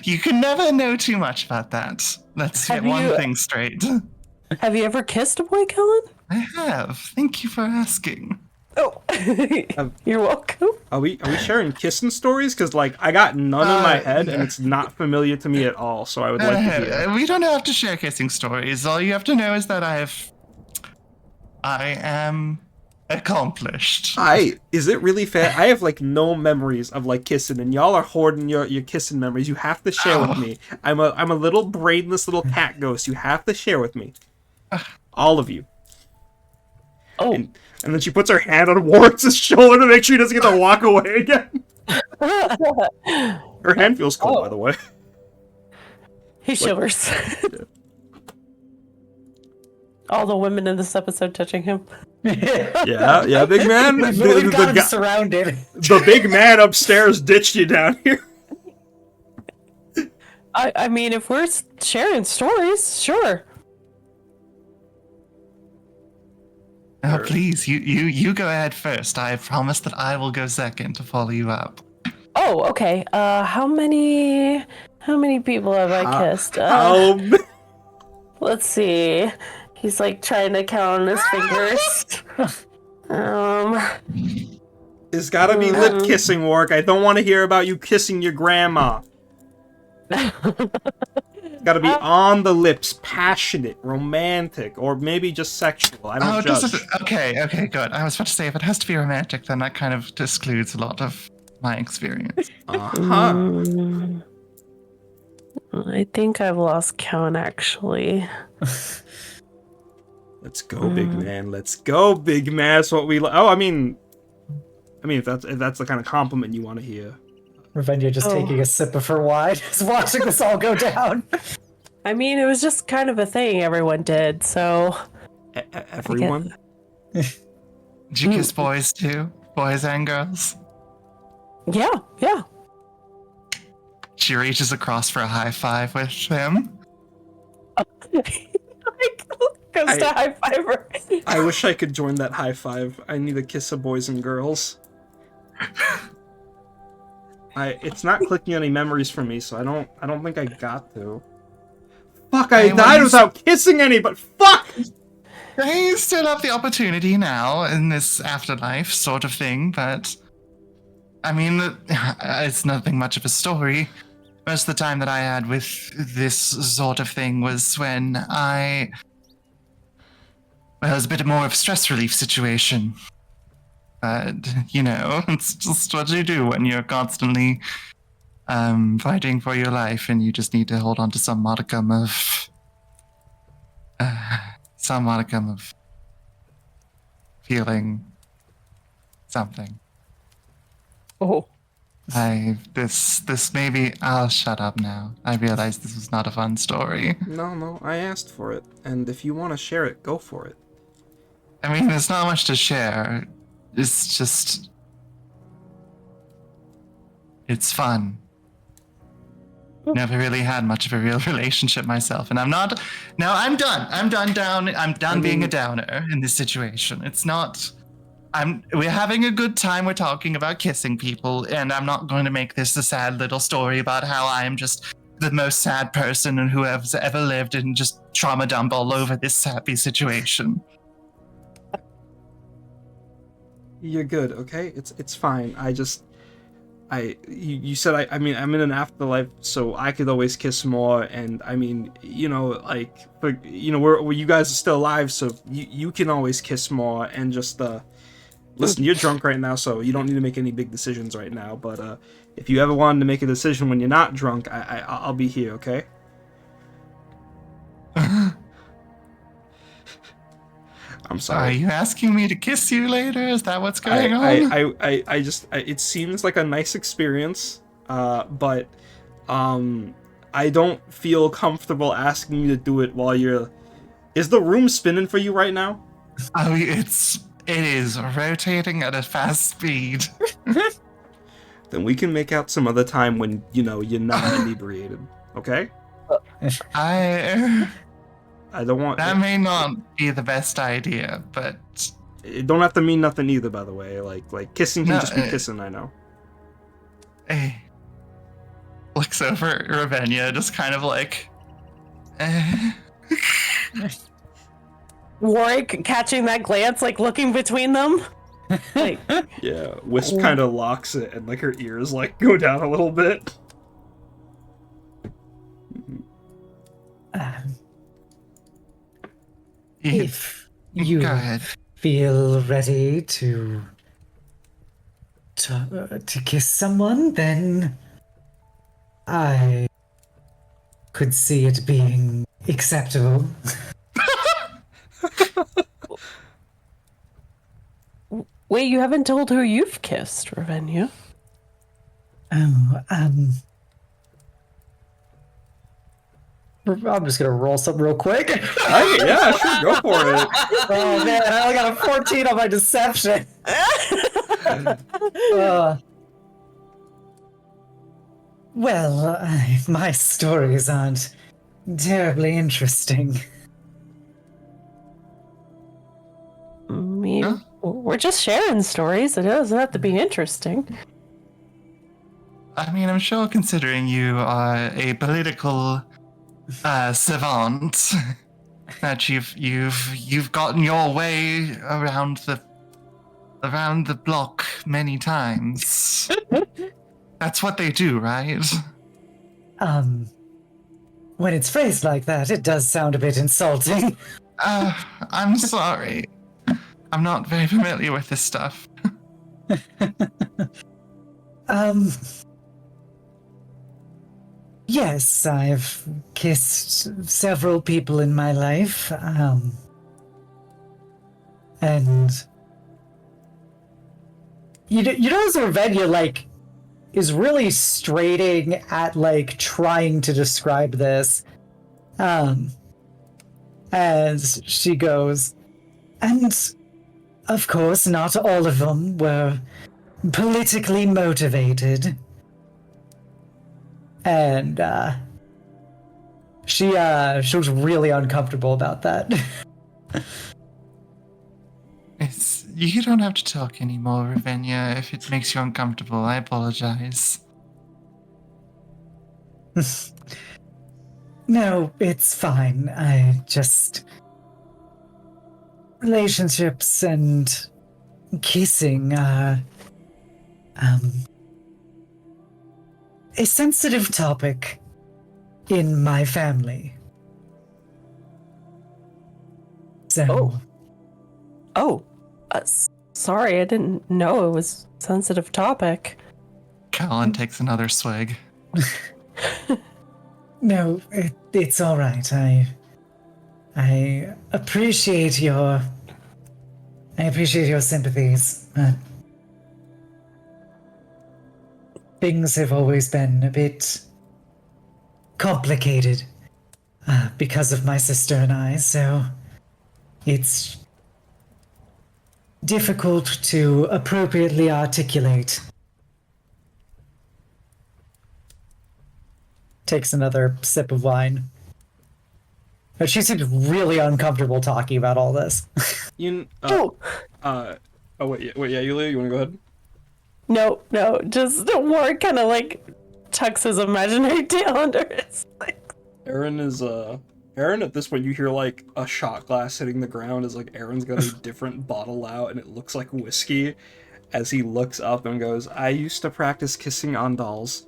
You can never know too much about that. Let's get one thing straight. Have you ever kissed a boy, Callan? I have. Thank you for asking. Oh, you're welcome. Are we sharing kissing stories? Because, like, I got none in my head, and it's not familiar to me at all, so I would like to hear. We don't have to share kissing stories. All you have to know is that I am accomplished. Is it really fair? I have, like, no memories of, like, kissing, and y'all are hoarding your kissing memories. You have to share with me. I'm a little brainless little cat ghost. You have to share with me. All of you. Oh. And then she puts her hand on Warren's shoulder to make sure he doesn't get to walk away again. Her hand feels cold, by the way. He shivers. Yeah. All the women in this episode touching him. Yeah, big man. We've got him surrounded. The big man upstairs ditched you down here. I mean, if we're sharing stories, sure. Oh, Sure. please, you go ahead first. I promise that I will go second to follow you up. Oh, okay. How many people have I How, kissed? how Let's see. He's like trying to count on his fingers. It's gotta be lip kissing work. I don't want to hear about you kissing your grandma. Gotta be on the lips, passionate, romantic, or maybe just sexual. I don't judge. Okay, good. I was about to say, if it has to be romantic, then that kind of excludes a lot of my experience. Uh-huh. I think I've lost count actually. Let's go, big man. Let's go, big man. That's what we. I mean, if that's the kind of compliment you want to hear. Ravenna just taking a sip of her wine, just watching this all go down. I mean, it was just kind of a thing everyone did, so. Everyone. Did you kiss boys too? Boys and girls? Yeah. She reaches across for a high five with him. Goes to high five her. I wish I could join that high five. I need a kiss of boys and girls. It's not clicking any memories for me, so I don't think I got to. Fuck, I died without kissing anybody. Fuck! You still have the opportunity now in this afterlife sort of thing, but I mean, it's nothing much of a story. Most of the time that I had with this sort of thing was when it was a bit more of a stress relief situation. But, it's just what you do when you're constantly fighting for your life and you just need to hold on to some modicum of feeling something. Oh. This maybe I'll shut up now. I realize this was not a fun story. No, I asked for it, and if you want to share it, go for it. I mean, there's not much to share. It's just it's fun. Never really had much of a real relationship myself, and I'm not. No, I'm done. I'm done being a downer in this situation. It's not. We're having a good time. We're talking about kissing people, and I'm not going to make this a sad little story about how I am just the most sad person and who has ever lived and just trauma dump all over this happy situation. You're good, okay? It's fine. You said I mean I'm in an afterlife, so I could always kiss more, and I mean where you guys are still alive, so you can always kiss more, and just listen, you're drunk right now, so you don't need to make any big decisions right now. But if you ever wanted to make a decision when you're not drunk, I'll be here, okay? I'm sorry. Are you asking me to kiss you later? Is that what's going on? It seems like a nice experience, but I don't feel comfortable asking you to do it while you're. Is the room spinning for you right now? Oh, it is rotating at a fast speed. Then we can make out some other time when you're not inebriated, okay? I don't want that may not be the best idea, but it don't have to mean nothing either. By the way, like kissing can just be kissing. I know. Hey, looks over at Ravenna, just kind of like. Warwick catching that glance, like looking between them. Like, yeah, Wisp kind of locks it, and like her ears like go down a little bit. If you Go ahead. feel ready to kiss someone, then I could see it being acceptable. wait, you haven't told who you've kissed, Ravenna. Oh, I'm just gonna roll something real quick. Yeah, sure, go for it. Oh man, I only got a 14 on my deception. My stories aren't terribly interesting. We're just sharing stories. It doesn't have to be interesting. I mean, I'm sure considering you are a political savant, that you've gotten your way around the block many times. That's what they do, right? When it's phrased like that, it does sound a bit insulting. I'm sorry. I'm not very familiar with this stuff. Yes, I've kissed several people in my life, and you know, Zervenia, like, is really straining at, like, trying to describe this, as she goes, and of course, not all of them were politically motivated. And she was really uncomfortable about that. You don't have to talk anymore, Ravenia, if it makes you uncomfortable. I apologize. No, it's fine. I just... relationships and kissing are a sensitive topic in my family. So... Oh, sorry, I didn't know it was a sensitive topic. Callan takes another swig. No, it's all right. I appreciate your sympathies. Things have always been a bit complicated because of my sister and I, so it's difficult to appropriately articulate. Takes another sip of wine. But she seems really uncomfortable talking about all this. Wait, yeah, Yulia, you want to go ahead? No, just Ward kind of like tucks his imaginary tail under his legs. Aaron, at this point, you hear, like, a shot glass hitting the ground as, like, Aaron's got a different bottle out, and it looks like whiskey, as he looks up and goes, I used to practice kissing on dolls.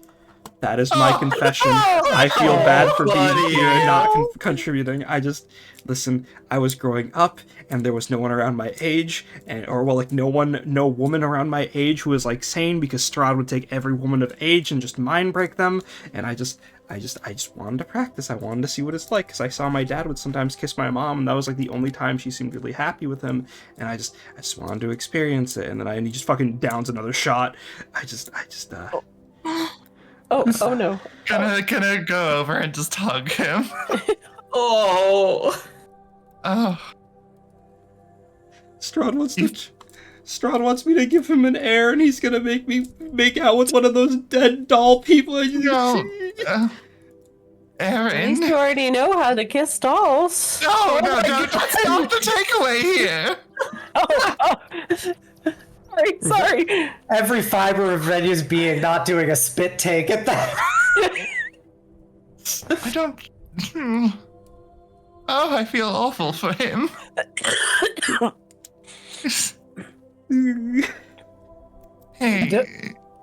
That is my confession. I feel bad for being here and not contributing. Listen, I was growing up, and there was no one around my age, no woman around my age who was, like, sane, because Strahd would take every woman of age and just mind break them, and I just wanted to practice. I wanted to see what it's like, because I saw my dad would sometimes kiss my mom, and that was, like, the only time she seemed really happy with him, and I just wanted to experience it, and then he just fucking downs another shot. Oh no. Gonna go over and just hug him. Oh. Strahd wants me to give him an heir, and he's gonna make me make out with one of those dead doll people. No. At Aaron. least you already know how to kiss dolls. No, that's not the takeaway here. Sorry. Every fiber of Renyu's being not doing a spit take at that. I don't... Oh, I feel awful for him. Hey.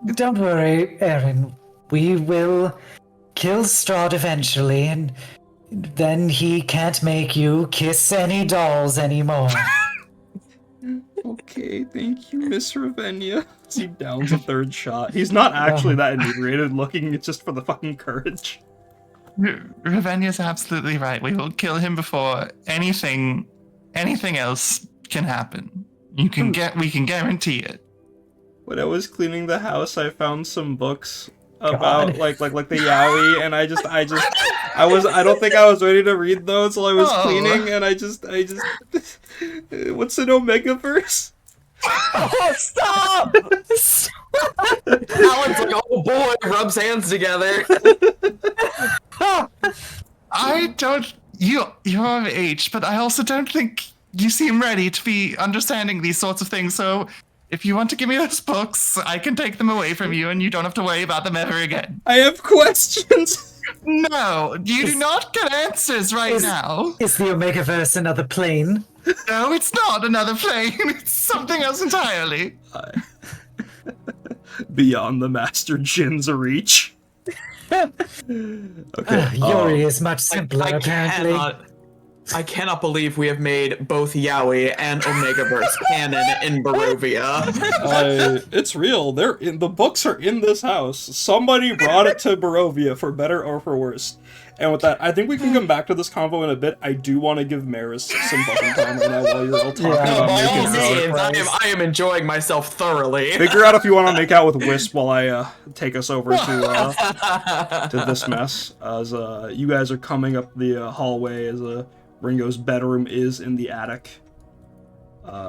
Don't worry, Aaron. We will kill Strahd eventually, and then he can't make you kiss any dolls anymore. Okay, thank you, Miss Ravenia. He downs a third shot. He's not actually that inebriated looking, it's just for the fucking courage. Ravenia's absolutely right. We will kill him before anything else can happen. We can guarantee it. When I was cleaning the house, I found some books about like the yaoi, and I don't think I was ready to read those while I was cleaning, and I just what's an Omegaverse? Oh, stop! Alan's like, oh boy, rubs hands together. I don't. You're of age, but I also don't think you seem ready to be understanding these sorts of things, so if you want to give me those books, I can take them away from you and you don't have to worry about them ever again. I have questions. No, you do not get answers right now. Is the Omegaverse another plane? No, it's not another plane. It's something else entirely. Beyond the Master Jin's reach. Okay. Yuri is much simpler, apparently. I cannot believe we have made both Yaoi and Omegaverse canon in Barovia. It's real. The books are in this house. Somebody brought it to Barovia for better or for worse. And with that, I think we can come back to this convo in a bit. I do want to give Maris some fucking time right now while you're all talking about By all making out. means, I am enjoying myself thoroughly. Figure out if you want to make out with Wisp while I take us over to this mess. As you guys are coming up the hallway as Ringo's bedroom is in the attic.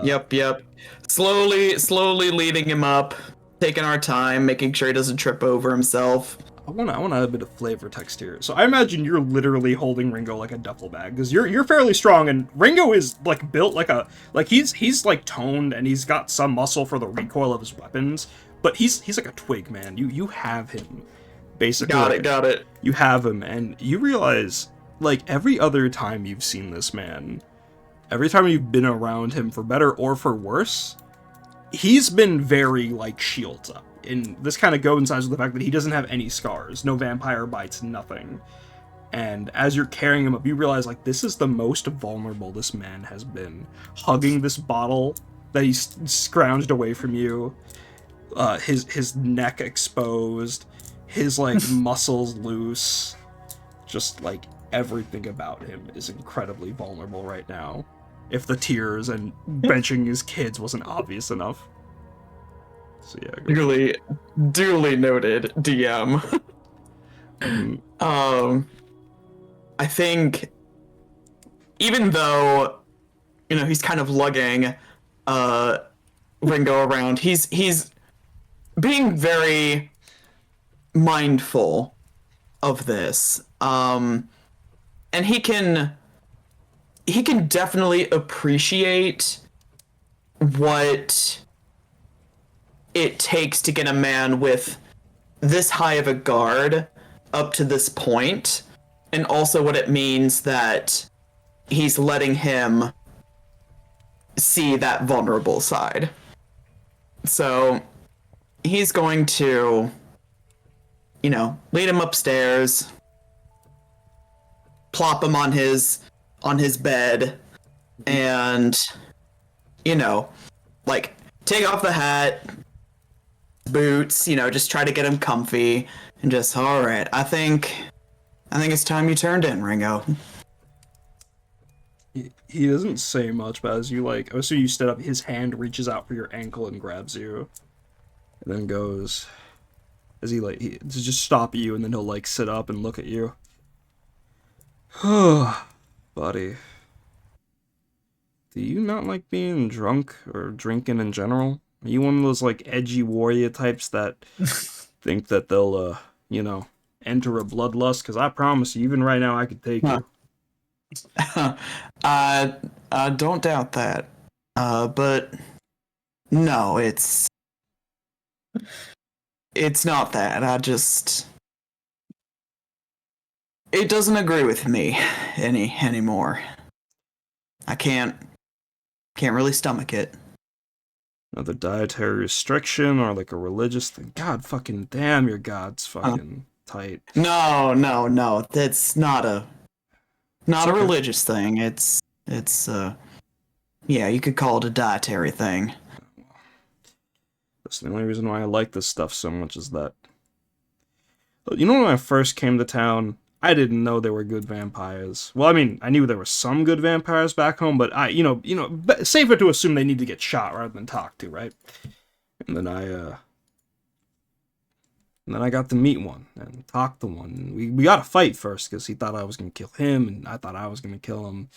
Yep. Slowly leading him up, taking our time, making sure he doesn't trip over himself. I want to add a bit of flavor text here. So I imagine you're literally holding Ringo like a duffel bag because you're fairly strong, and Ringo is like built like he's like toned and he's got some muscle for the recoil of his weapons, but he's like a twig, man. You have him basically. Got it. You have him, and you realize like every other time you've seen this man, every time you've been around him for better or for worse, he's been very like shields up. And this kind of coincides with the fact that he doesn't have any scars, no vampire bites, nothing. And as you're carrying him up, you realize like this is the most vulnerable this man has been. Hugging this bottle that he's scrounged away from you, his neck exposed, his like muscles loose, just like everything about him is incredibly vulnerable right now. If the tears and benching his kids wasn't obvious enough. So yeah, Duly noted, DM. I think even though, he's kind of lugging Ringo around, he's being very mindful of this. And he can definitely appreciate what it takes to get a man with this high of a guard up to this point, and also what it means that he's letting him see that vulnerable side. So he's going to, lead him upstairs, plop him on his bed, and like take off the hat, boots, just try to get him comfy, and just, all right, I think it's time you turned in, Ringo. He doesn't say much, but as you so you stand up, his hand reaches out for your ankle and grabs you, and then goes, as he to just stop you, and then he'll sit up and look at you. Buddy, do you not like being drunk or drinking in general? Are you one of those edgy warrior types that think that they'll enter a bloodlust? Because I promise you, even right now, I could take you. I don't doubt that. But no, it's not that. It doesn't agree with me anymore. I can't really stomach it. Another dietary restriction or a religious thing? God fucking damn, your God's fucking tight. No. That's not a religious thing. It's yeah, you could call it a dietary thing. That's the only reason why I like this stuff so much is that. When I first came to town, I didn't know there were good vampires. Well, I mean, I knew there were some good vampires back home, but safer to assume they need to get shot rather than talked to, right? And then I got to meet one and talk to one. We got a fight first because he thought I was gonna kill him, and I thought I was gonna kill him.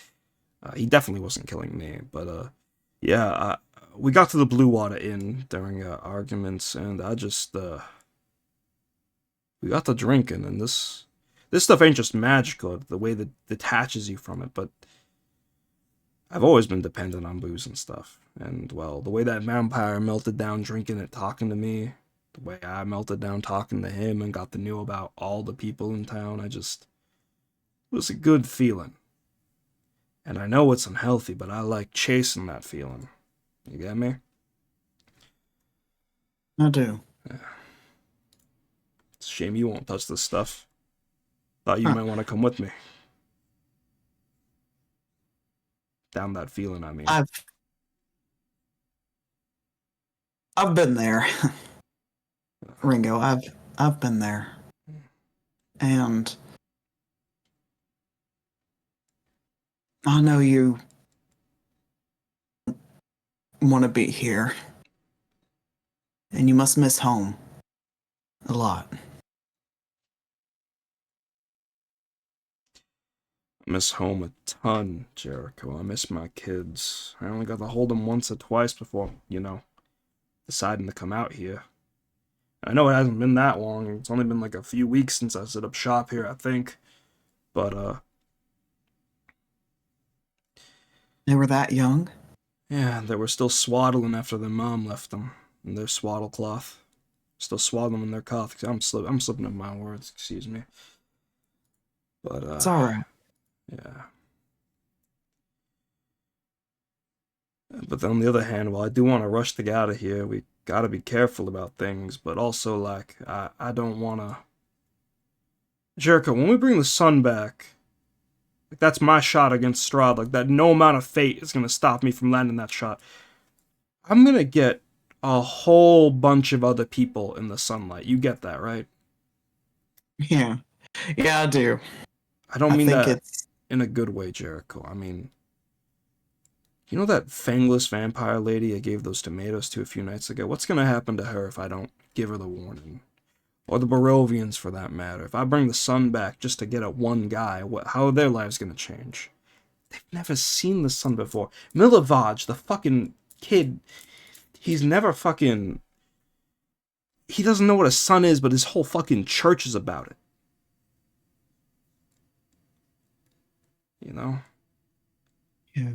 He definitely wasn't killing me, but we got to the Blue Water Inn during arguments, and we got to drinking, and this stuff ain't just magical, the way that detaches you from it, but I've always been dependent on booze and stuff. And, well, the way that vampire melted down drinking it, talking to me, the way I melted down talking to him and got to know about all the people in town, it was a good feeling. And I know it's unhealthy, but I like chasing that feeling. You get me? I do. It's a shame you won't touch this stuff. Thought you Huh. might want to come with me. Down that feeling, I mean. I've been there. Ringo, I've been there. And I know you want to be here. And you must miss home a lot. I miss home a ton, Jericho. I miss my kids. I only got to hold them once or twice before, deciding to come out here. I know it hasn't been that long. It's only been like a few weeks since I set up shop here, I think. But, They were that young? yeah, they were still swaddling after their mom left them in their swaddle cloth. Still swaddling in their cloth. I'm slipping up my words, excuse me. But, It's alright. yeah. But on the other hand, while I do want to rush to get out of here, we gotta be careful about things, but also, like, I don't wanna... Jericho, when we bring the sun back, like, that's my shot against Strahd, like, that no amount of fate is gonna stop me from landing that shot. I'm gonna get a whole bunch of other people in the sunlight. You get that, right? Yeah. Yeah, I do. I don't I mean think that it's in a good way, Jericho. I mean... You know that fangless vampire lady I gave those tomatoes to a few nights ago? What's gonna happen to her if I don't give her the warning? Or the Barovians, for that matter. If I bring the sun back just to get at one guy, how are their lives gonna change? They've never seen the sun before. Milivaj, the fucking kid, he's never fucking... He doesn't know what a sun is, but his whole fucking church is about it. You know? Yeah.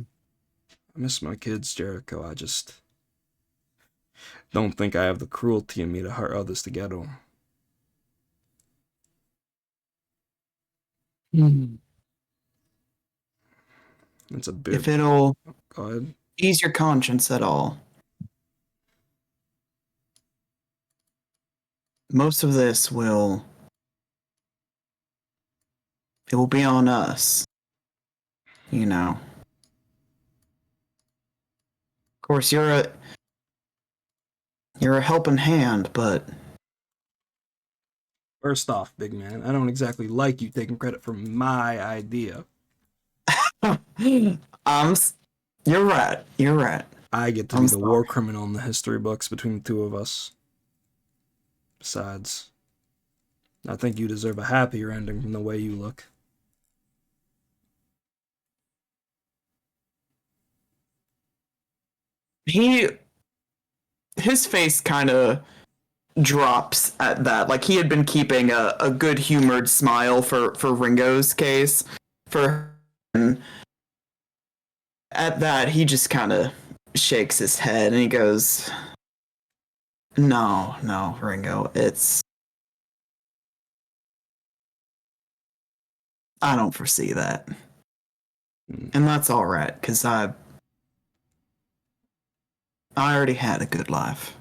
I miss my kids, Jericho. I just don't think I have the cruelty in me to hurt others to get them. It's a bit. If it'll Go ahead. ease your conscience at all, most of this will be on us. You know. Of course, you're a helping hand, but First off, big man, I don't exactly like you taking credit for my idea. you're right. You're right. I get to I'm be the war sorry. criminal in the history books between the two of us. Besides, I think you deserve a happier ending from the way you look. His face kind of drops at that. Like he had been keeping a good humored smile for Ringo's case. For him. At that, he just kind of shakes his head and he goes, No, Ringo, I don't foresee that. And that's alright, because I already had a good life.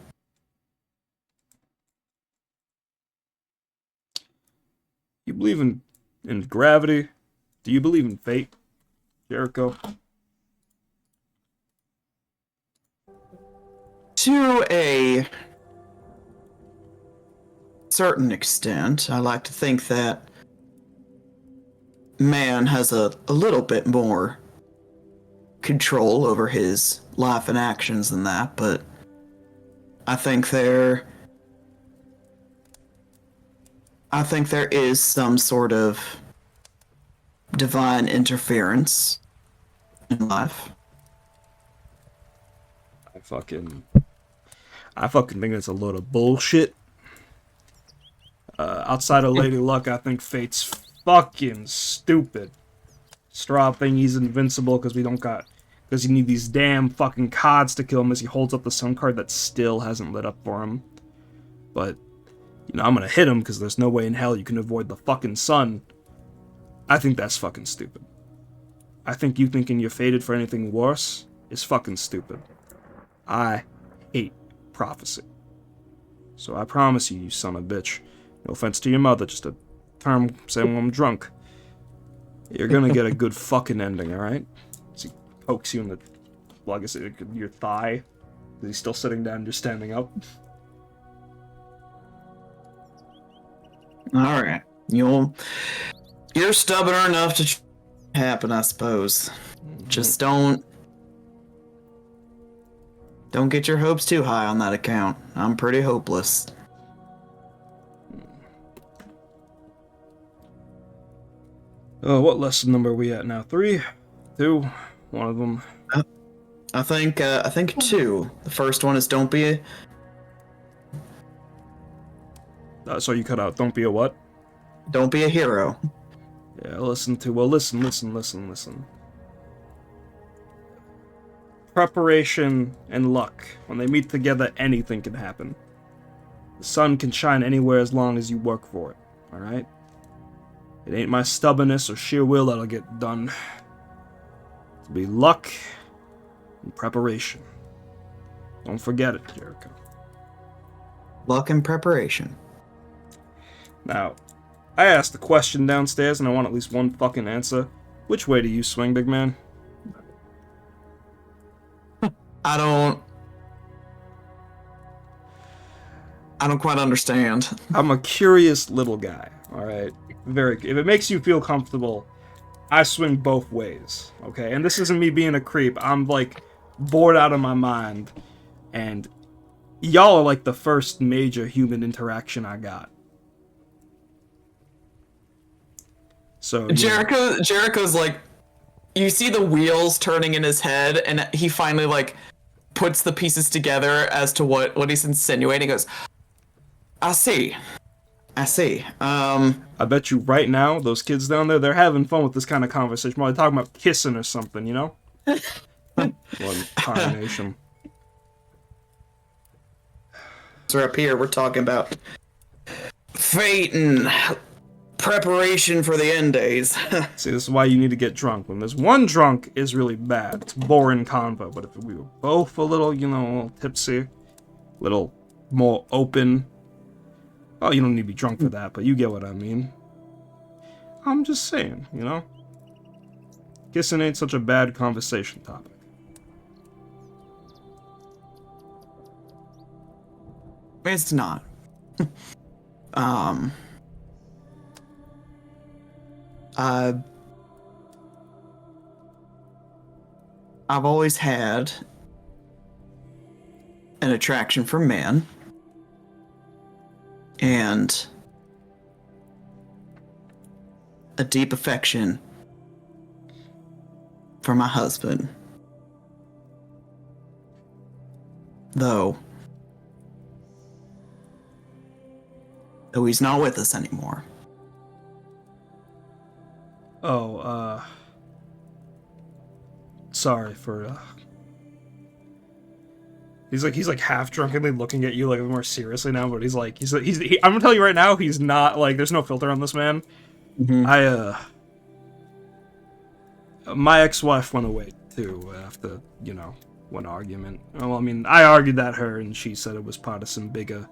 You believe in gravity? Do you believe in fate, Jericho? To a certain extent, I like to think that man has a little bit more control over his life and actions than that, but I think there is some sort of divine interference in life. I fucking think that's a load of bullshit. Outside of Lady Luck, I think fate's fucking stupid. Strahd thing, he's invincible because we don't got Because you need these damn fucking cards to kill him as he holds up the sun card that still hasn't lit up for him. But, you know, I'm gonna hit him because there's no way in hell you can avoid the fucking sun. I think that's fucking stupid. I think you thinking you're fated for anything worse is fucking stupid. I hate prophecy. So I promise you, you son of a bitch. No offense to your mother, just a term saying when I'm drunk. You're gonna get a good fucking ending, alright? So he pokes you in the, well, I guess your thigh. Is he still sitting down and you're standing up? Alright. You're stubborn enough to happen, I suppose. Just don't get your hopes too high on that account. I'm pretty hopeless. Oh, what lesson number are we at now? 3? 2? One of them. I think 2. The first one is don't be So you cut out, don't be a what? a hero. Yeah, listen. Preparation and luck. When they meet together, anything can happen. The sun can shine anywhere as long as you work for it, alright? It ain't my stubbornness or sheer will that'll get done. It'll be luck and preparation. Don't forget it, Jericho. Luck and preparation. Now, I asked the question downstairs and I want at least one fucking answer. Which way do you swing, big man? I don't quite understand. I'm a curious little guy, alright? If it makes you feel comfortable, I swing both ways, okay? And this isn't me being a creep. I'm, like, bored out of my mind. And y'all are, like, the first major human interaction I got. So, Jericho's like, you see the wheels turning in his head, and he finally, like, puts the pieces together as to what he's insinuating. He goes, I see. I bet you right now, those kids down there, they're having fun with this kind of conversation. Probably talking about kissing or something, you know? One combination. So up here, we're talking about fate and preparation for the end days. See, this is why you need to get drunk. When there's one drunk, is really bad. It's boring convo. But if we were both a little, you know, a little tipsy, a little more open. Oh, you don't need to be drunk for that, but you get what I mean. I'm just saying, you know? Kissing ain't such a bad conversation topic. It's not. I've always had an attraction for men and a deep affection for my husband. Though he's not with us anymore. Oh, sorry for, He's like half drunkenly looking at you like more seriously now, but I'm gonna tell you right now, he's not, like, there's no filter on this man. Mm-hmm. My ex-wife went away too after, you know, one argument. Well, I mean, I argued at her and she said it was part of some bigger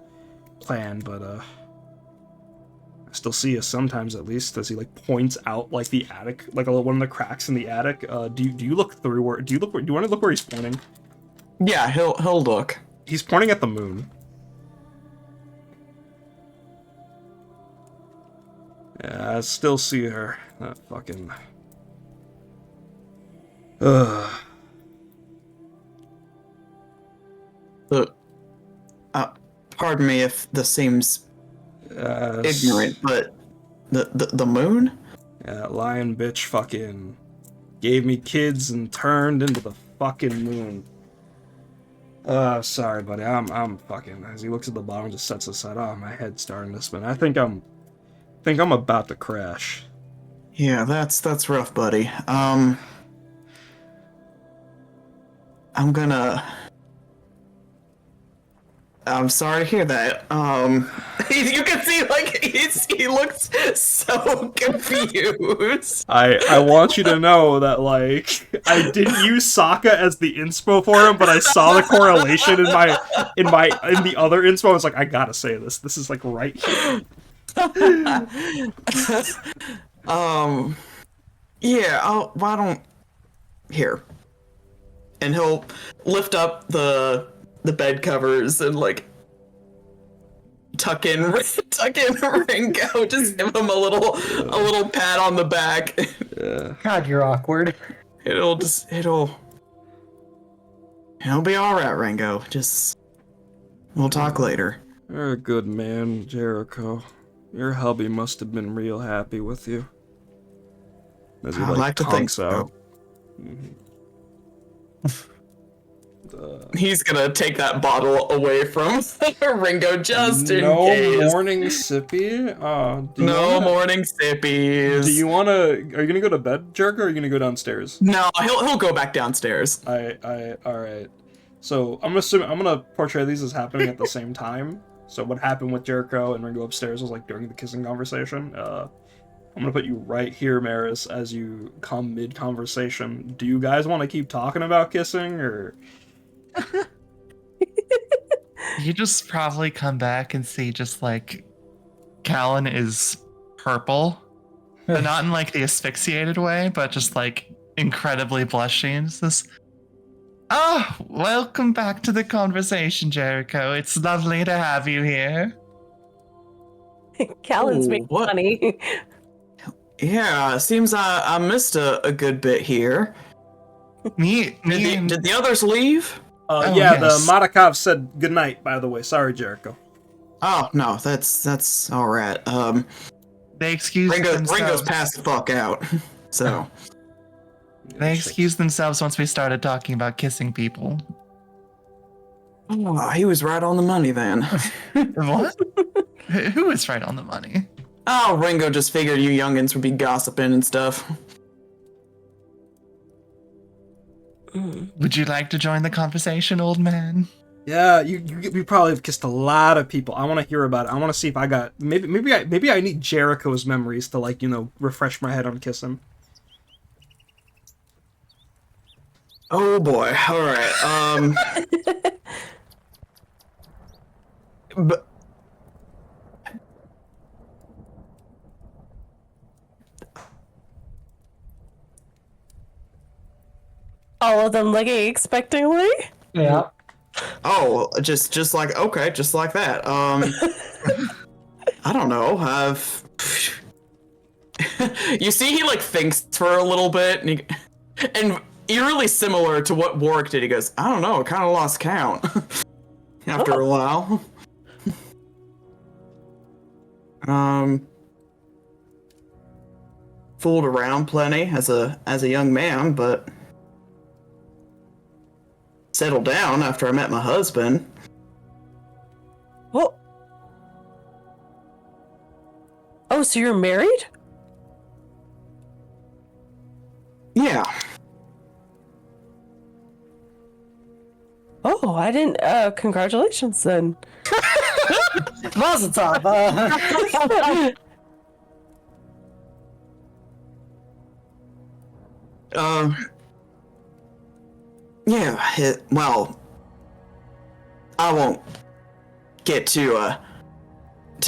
plan, but, I still see her sometimes, at least, as he, like, points out, like, the attic, like, one of the cracks in the attic. Do you look through where, do you want to look where he's pointing? Yeah, he'll look. He's pointing at the moon. Yeah, I still see her. That fucking... Pardon me if this seems ignorant, but the moon? Yeah, that lion bitch fucking gave me kids and turned into the fucking moon. Sorry, buddy. I'm fucking. As he looks at the bottom, just sets aside. Oh, my head's starting to spin. I think I'm about to crash. Yeah, that's rough, buddy. I'm sorry to hear that. You can see like he looks so confused. I want you to know that like I didn't use Sokka as the inspo for him, but I saw the correlation in the other inspo. I was like, I gotta say this. This is like right here. Yeah. Why don't here? And he'll lift up the bed covers and like tuck in Ringo. Just give him a little pat on the back. Yeah. God, you're awkward. It'll be all right, Ringo. Just we'll talk later. You're a good man, Jericho. Your hubby must have been real happy with you. As he, I'd like to think conks so. out. He's gonna take that bottle away from Ringo just in no case. morning sippy. Morning sippies. Do you wanna? Are you gonna go to bed, Jericho, or are you gonna go downstairs? No, he'll go back downstairs. All right. So I'm gonna portray these as happening at the same time. So what happened with Jericho and Ringo upstairs was like during the kissing conversation. I'm gonna put you right here, Maris, as you come mid-conversation. Do you guys want to keep talking about kissing, or? You just probably come back and see just like Callan is purple, but not in like the asphyxiated way, but just like incredibly blushing. It's this. Oh, welcome back to the conversation, Jericho. It's lovely to have you here. Callan's Ooh, being what? funny. Yeah, seems I missed a good bit here. Did Did the others leave? Oh, Yeah, yes. the Martikovs said goodnight, by the way. Sorry, Jericho. Oh no, that's all right. They excused Ringo's themselves. passed the fuck out. So They excused themselves once we started talking about kissing people. oh, he was right on the money then. What? Who is right on the money? Oh, Ringo just figured you youngins would be gossiping and stuff. Would you like to join the conversation, old man? Yeah, you probably have kissed a lot of people. I want to hear about it. I want to see if I got maybe I need Jericho's memories to like refresh my head on kissing. Oh boy. All right. But All of them looking expectantly. Yeah. oh, just like okay, just like that. I don't know. You see, he like thinks for a little bit, and eerily similar to what Warwick did. He goes, I don't know. I kind of lost count after a while. Fooled around plenty as a young man, but settled down after I met my husband. Well, oh, so you're married? Yeah. Oh, I didn't. Congratulations then. Mazel tov. Yeah, well, I won't get too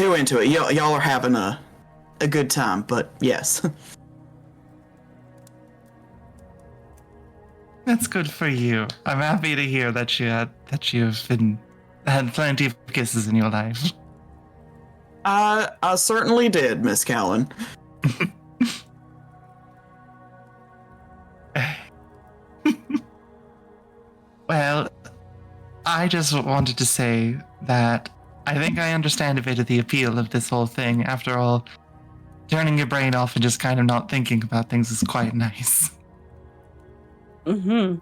into it. Y'all are having a good time, but yes. That's good for you. I'm happy to hear that you've had plenty of kisses in your life. I certainly did, Miss Callan. Well, I just wanted to say that I think I understand a bit of the appeal of this whole thing. After all, turning your brain off and just kind of not thinking about things is quite nice. Mm-hmm.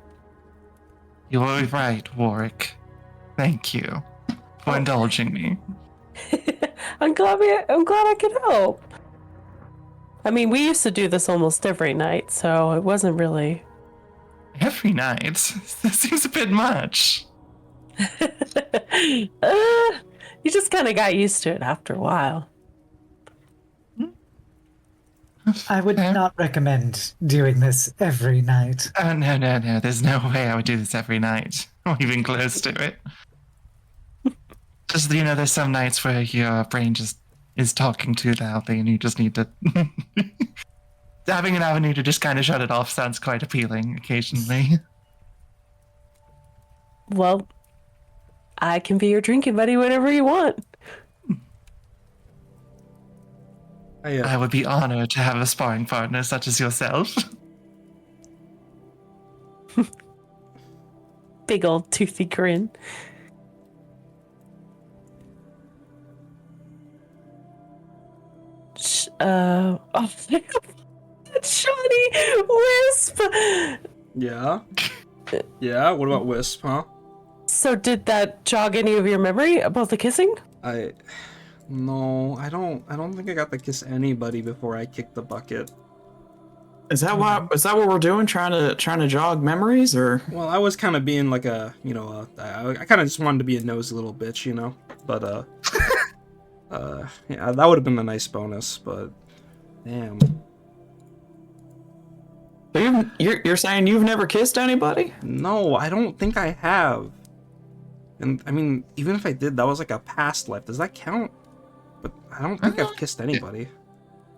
You were right, Warwick. Thank you for indulging me. I'm glad I could help. I mean, we used to do this almost every night, so it wasn't really. every night. That seems a bit much. You just kind of got used to it after a while. I would Fair. not recommend doing this every night. Oh, no. There's no way I would do this every night. Or even close to it. Just, there's some nights where your brain just is talking too loudly and you just need to... Having an avenue to just kind of shut it off sounds quite appealing occasionally. Well, I can be your drinking buddy whenever you want. I would be honored to have a sparring partner such as yourself. Big old toothy grin. Oh, Shawnee Wisp. Yeah. Yeah. What about Wisp? Huh? So did that jog any of your memory about the kissing? No, I don't think I got to kiss anybody before I kicked the bucket. Is that what we're doing? Trying to jog memories, or? Well, I was kind of being like I kind of just wanted to be a nosy little bitch, But yeah, that would have been a nice bonus. But damn. So you're saying you've never kissed anybody? No, I don't think I have. And I mean, even if I did, that was like a past life. Does that count? But I don't think I've kissed anybody.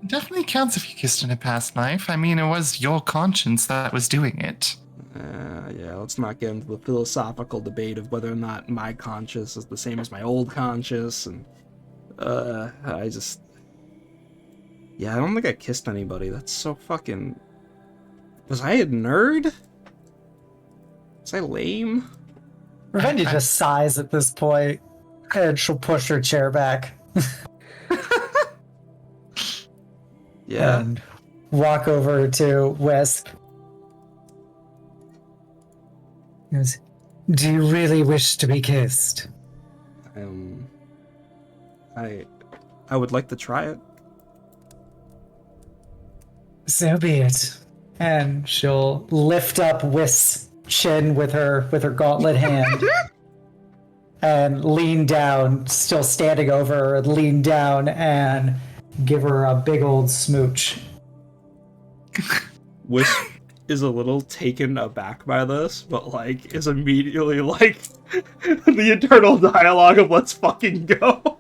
Definitely counts if you kissed in a past life. I mean, it was your conscience that was doing it. Yeah, let's not get into the philosophical debate of whether or not my conscience is the same as my old conscience, and I don't think I kissed anybody. That's so fucking... Was I a nerd? Was I lame? Ravenna just sighs at this point, and she'll push her chair back Yeah. and walk over to Wisp. He goes, "Do you really wish to be kissed?" I would like to try it. So be it. And she'll lift up Wisp's chin with her gauntlet hand and lean down, still standing over her, lean down and give her a big old smooch. Wisp is a little taken aback by this, but like is immediately like the eternal dialogue of "let's fucking go."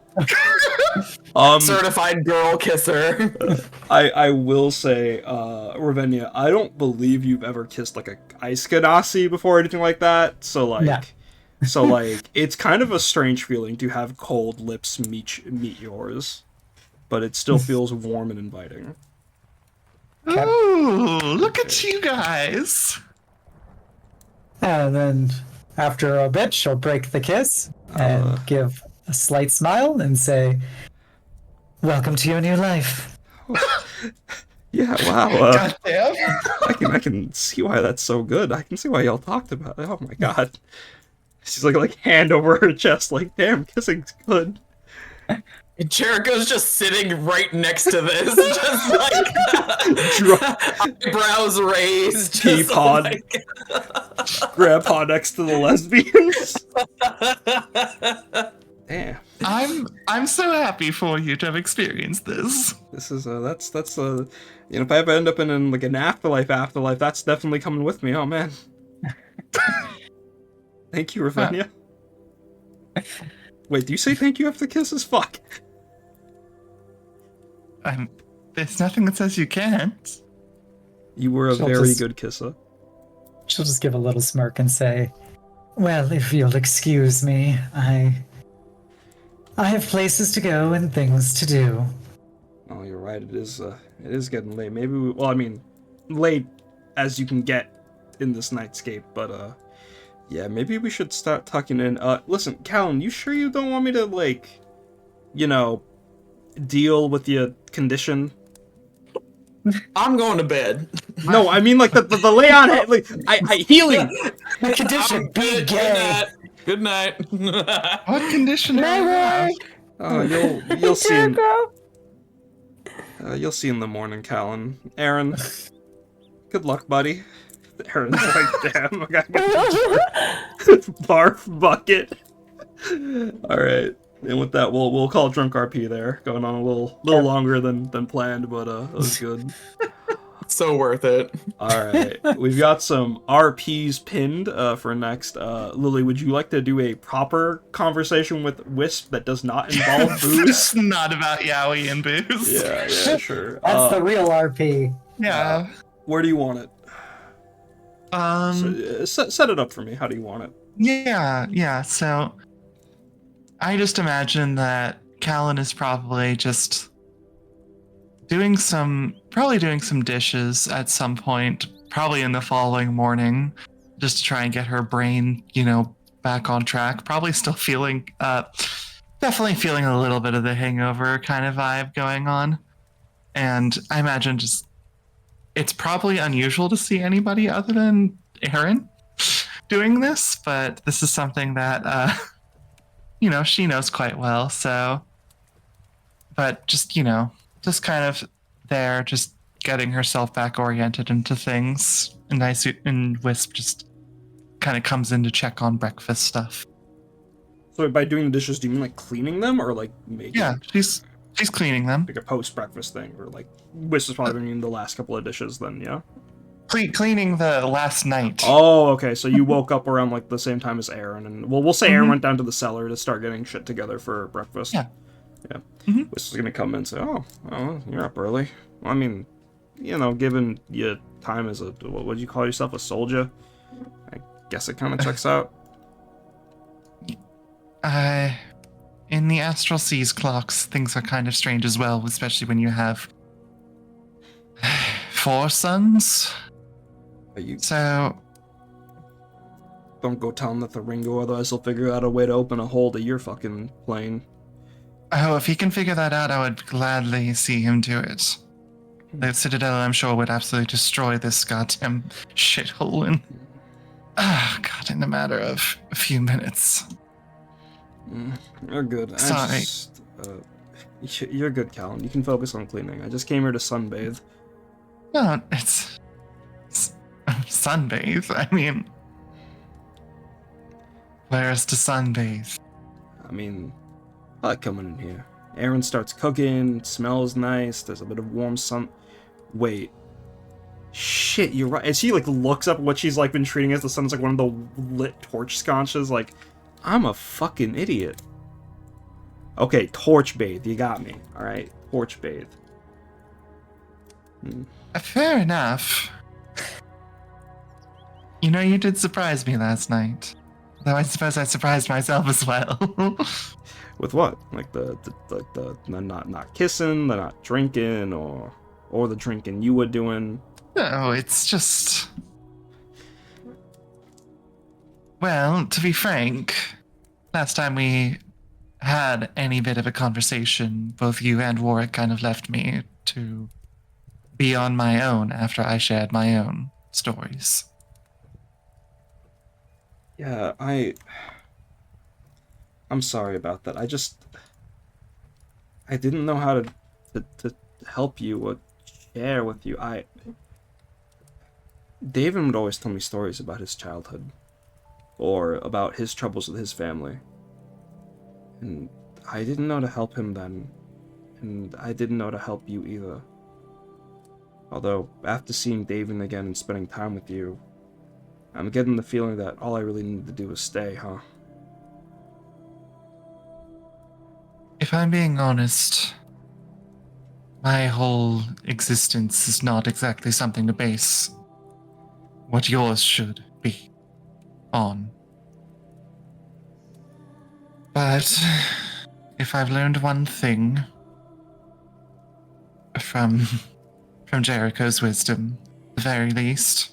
Certified girl kisser. I will say, Ravenna, I don't believe you've ever kissed like a ice ganassi before or anything like that. So like, Yeah. so like, it's kind of a strange feeling to have cold lips meet yours, but it still feels warm and inviting. Ooh, look at you guys. And then after a bit, she'll break the kiss and give a slight smile and say, "Welcome to your new life." Yeah, wow. Goddamn. I can see why that's so good. I can see why y'all talked about it. Oh my god. She's like hand over her chest, like, damn, kissing's good. Jericho's just sitting right next to this, just like eyebrows raised, just Teapot. like... Grandpa next to the lesbians. Damn. I'm so happy for you to have experienced this. This is that's if I ever end up in like an afterlife, that's definitely coming with me. Oh man. Thank you, Ravenna. Wait, do you say thank you after kisses? Fuck. There's nothing that says you can't. You were a She'll very just- good kisser. She'll just give a little smirk and say, "Well, if you'll excuse me, I have places to go and things to do." Oh, you're right. It is getting late. Maybe late as you can get in this nightscape, but yeah, maybe we should start tucking in. Listen, Callan, you sure you don't want me to like, deal with your condition? I'm going to bed. No, I mean like the lay on like I healing. The condition, be Good gay. night. Good night. What condition do you have? Oh, you'll see. You'll see in the morning, Callan. Aaron, good luck, buddy. Aaron's like, damn, I gotta get the barf bucket. All right. And with that, we'll call Drunk RP there. Going on a little longer than planned, but it was good. So worth it. All right, we've got some RPs pinned for next. Lily, would you like to do a proper conversation with Wisp that does not involve booze? It's not about yaoi and booze. Yeah, sure. That's the real RP. Yeah. Where do you want it? Um. Set it up for me. How do you want it? Yeah. So, I just imagine that Callan is probably just doing some dishes at some point, probably in the following morning, just to try and get her brain, back on track. Probably still feeling, definitely feeling a little bit of the hangover kind of vibe going on. And I imagine it's probably unusual to see anybody other than Aaron doing this, but this is something that, she knows quite well. So, but just kind of there, just getting herself back oriented into things. And Wisp just kind of comes in to check on breakfast stuff. So by doing the dishes, do you mean like cleaning them or like making? Yeah, she's cleaning them. Like a post-breakfast thing, or like Wisp is probably doing the last couple of dishes then, yeah? Cleaning the last night. Oh, okay. So you woke up around like the same time as Aaron, and we'll say Aaron went down to the cellar to start getting shit together for breakfast. Yeah. Wisp is gonna come in and say, "Oh, you're up early." Well, I mean, given your time as what would you call yourself, a soldier? I guess it kind of checks out. In the Astral Seas clocks, things are kind of strange as well, especially when you have 4 sons. So, don't go telling that the Ringo, otherwise he'll figure out a way to open a hole to your fucking plane. oh, if he can figure that out, I would gladly see him do it. The Citadel, I'm sure, would absolutely destroy this goddamn shithole in a matter of a few minutes. You're good. Sorry. You're good, Callan. You can focus on cleaning. I just came here to sunbathe. No, it's sunbathe. I mean, where's to sunbathe? I mean, I like coming in here. Aaron starts cooking, smells nice, there's a bit of warm sun. Wait. Shit, you're right. As he looks up what she's been treating as the sun's one of the lit torch sconces, I'm a fucking idiot. Okay, torch bathe, you got me. Alright, torch bathe. Fair enough. You did surprise me last night. Though I suppose I surprised myself as well. With what? The not kissing, the not drinking, or the drinking you were doing? No, it's just... Well, to be frank, last time we had any bit of a conversation, both you and Warwick kind of left me to be on my own after I shared my own stories. Yeah, I'm sorry about that. I didn't know how to help you or share with you. David would always tell me stories about his childhood or about his troubles with his family. And I didn't know to help him then, and I didn't know to help you either. Although, after seeing David again and spending time with you, I'm getting the feeling that all I really need to do is stay, huh? If I'm being honest, my whole existence is not exactly something to base what yours should be on. But if I've learned one thing from Jericho's wisdom, at the very least,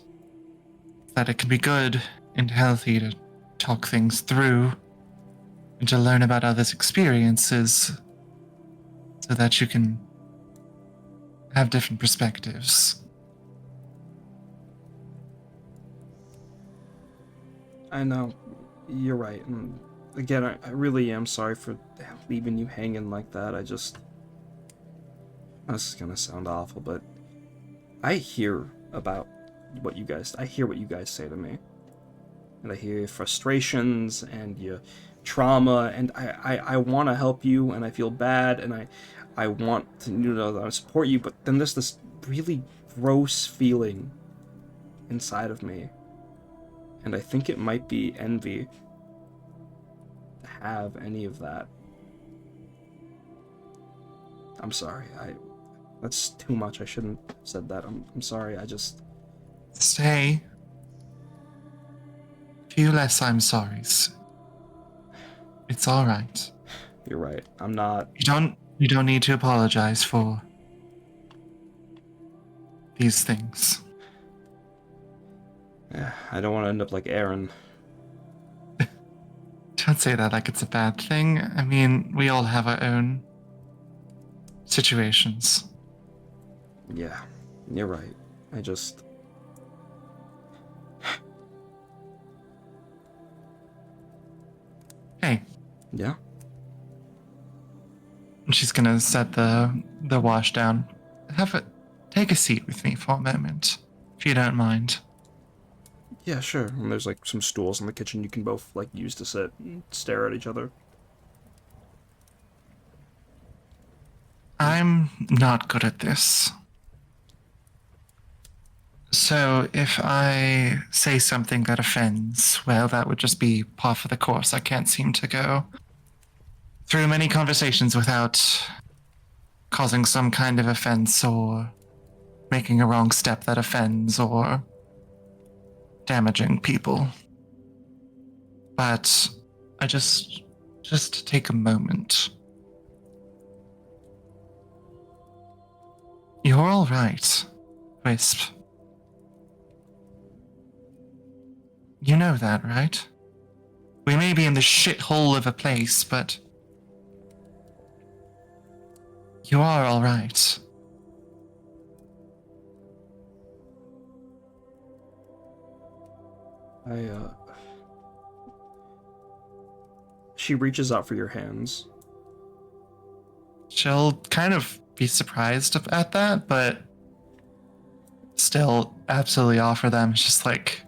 that it can be good and healthy to talk things through and to learn about others' experiences so that you can have different perspectives. I know, you're right, and again, I really am sorry for leaving you hanging like that. This is gonna sound awful, but I hear about I hear what you guys say to me. And I hear your frustrations and your trauma, and I want to help you, and I feel bad, and I want to support you, but then there's this really gross feeling inside of me, and I think it might be envy to have any of that. I'm sorry, that's too much. I shouldn't have said that. I'm sorry. Say few less I'm sorries. It's all right. You're right. I'm not. You don't need to apologize for these things. I don't want to end up like Aaron. Don't say that like it's a bad thing. I mean, we all have our own situations. Yeah, you're right. I just. Hey. Yeah? She's gonna set the wash down. Take a seat with me for a moment, if you don't mind. Yeah, sure. And there's like some stools in the kitchen you can both like use to sit and stare at each other. I'm not good at this. So if I say something that offends, well, that would just be par for the course. I can't seem to go through many conversations without causing some kind of offense or making a wrong step that offends or damaging people. But I just take a moment. You're all right, Wisp. You know that, right? We may be in the shithole of a place, but you are all right. She reaches out for your hands. She'll kind of be surprised at that, but still absolutely offer them. It's just like,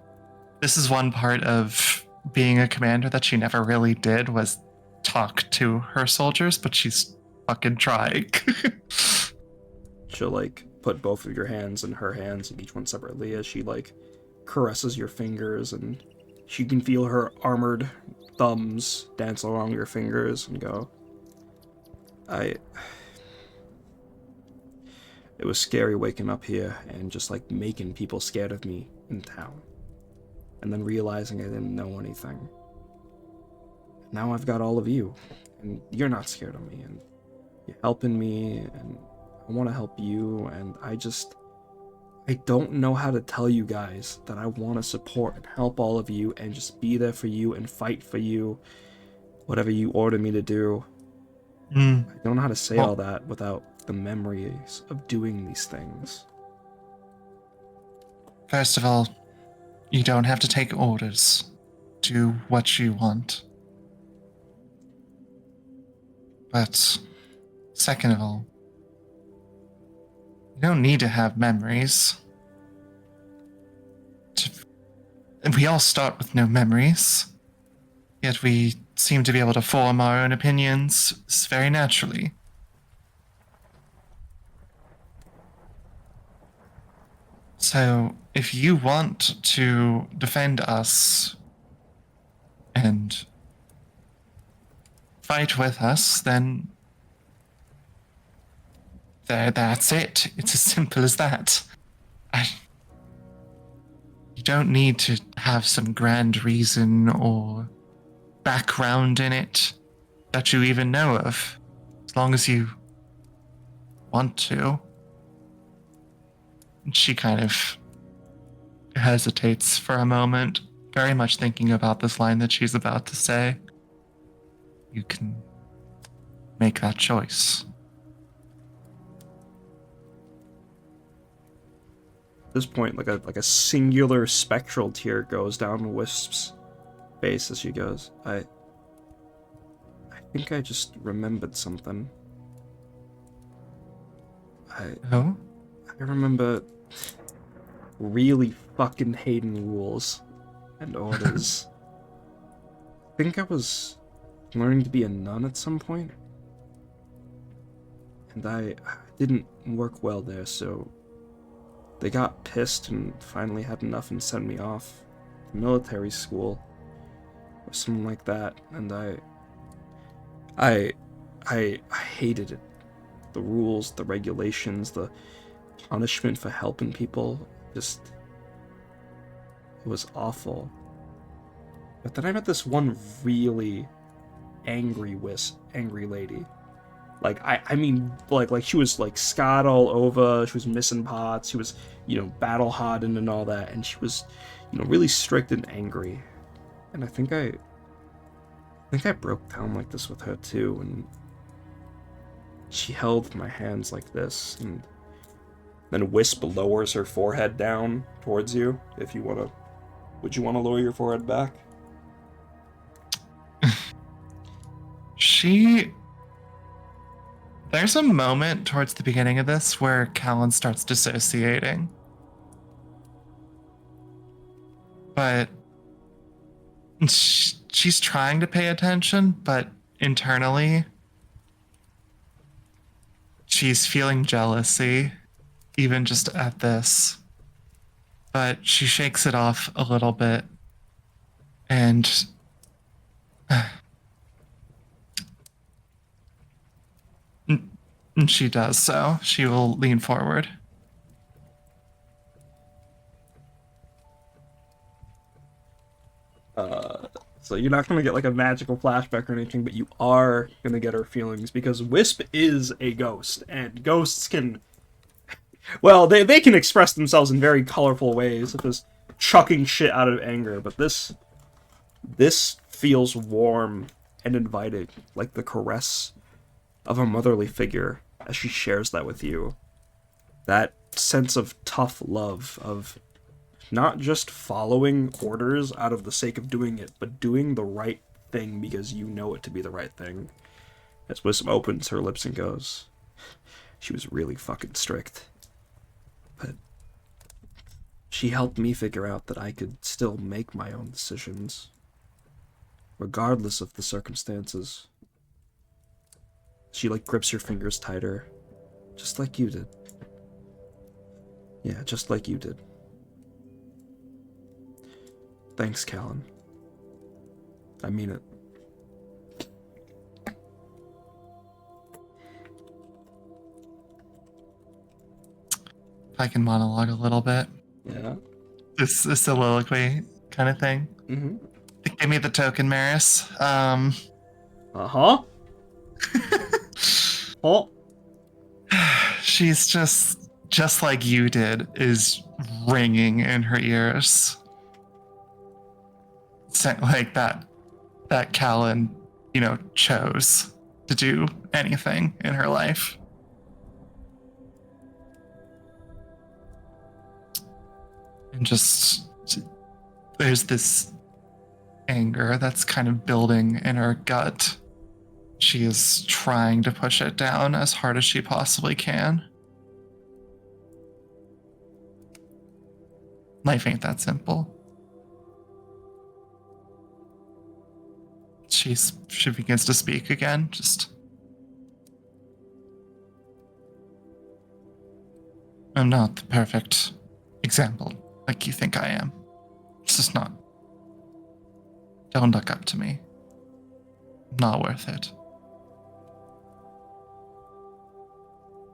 this is one part of being a commander that she never really did, was talk to her soldiers, but she's fucking trying. She'll like put both of your hands in her hands, and each one separately, as she like caresses your fingers, and she can feel her armored thumbs dance along your fingers and go, it was scary waking up here and just like making people scared of me in town. And then realizing I didn't know anything. Now I've got all of you, and you're not scared of me, and you're helping me, and I want to help you, and I don't know how to tell you guys that I want to support and help all of you and just be there for you and fight for you, whatever you order me to do. I don't know how to say all that without the memories of doing these things. First of all, you don't have to take orders. Do what you want. But second of all, you don't need to have memories. We all start with no memories, yet we seem to be able to form our own opinions very naturally. So, if you want to defend us and fight with us, then that's it. It's as simple as that. You don't need to have some grand reason or background in it that you even know of, as long as you want to. And she kind of hesitates for a moment, very much thinking about this line that she's about to say. You can make that choice. At this point, like a singular spectral tear goes down Wisp's face as she goes, I think I just remembered something. Oh? I remember really fucking hating rules and orders. I think I was learning to be a nun at some point, and I didn't work well there, so they got pissed and finally had enough and sent me off to military school or something like that, and I hated it. The rules, the regulations, the punishment for helping people, just, it was awful. But then I met this one really angry lady. Like, I mean, like she was like scarred all over, she was missing parts, she was, battle hardened and all that, and she was, really strict and angry. And I think I broke down like this with her too, and she held my hands like this, and then Wisp lowers her forehead down towards you. Would you want to lower your forehead back? There's a moment towards the beginning of this where Callan starts dissociating. But she's trying to pay attention, but internally, she's feeling jealousy, even just at this. But she shakes it off a little bit, and she does so. She will lean forward. So you're not going to get like a magical flashback or anything, but you are going to get her feelings, because Wisp is a ghost, and ghosts can, well, they can express themselves in very colorful ways, such as chucking shit out of anger, but this feels warm and inviting, like the caress of a motherly figure as she shares that with you. That sense of tough love, of not just following orders out of the sake of doing it, but doing the right thing because you know it to be the right thing. As Wisdom opens her lips and goes, she was really fucking strict. But she helped me figure out that I could still make my own decisions, regardless of the circumstances. She grips your fingers tighter, just like you did. Yeah, just like you did. Thanks, Callan. I mean it. If I can monologue a little bit. Yeah. This soliloquy kind of thing. Mm-hmm. Give me the token, Maris. Uh-huh. Oh. She's just like you did, is ringing in her ears. Like that Callan, chose to do anything in her life. And just, there's this anger that's kind of building in her gut. She is trying to push it down as hard as she possibly can. Life ain't that simple. She begins to speak again, I'm not the perfect example like you think I am. It's just not. Don't look up to me. Not worth it.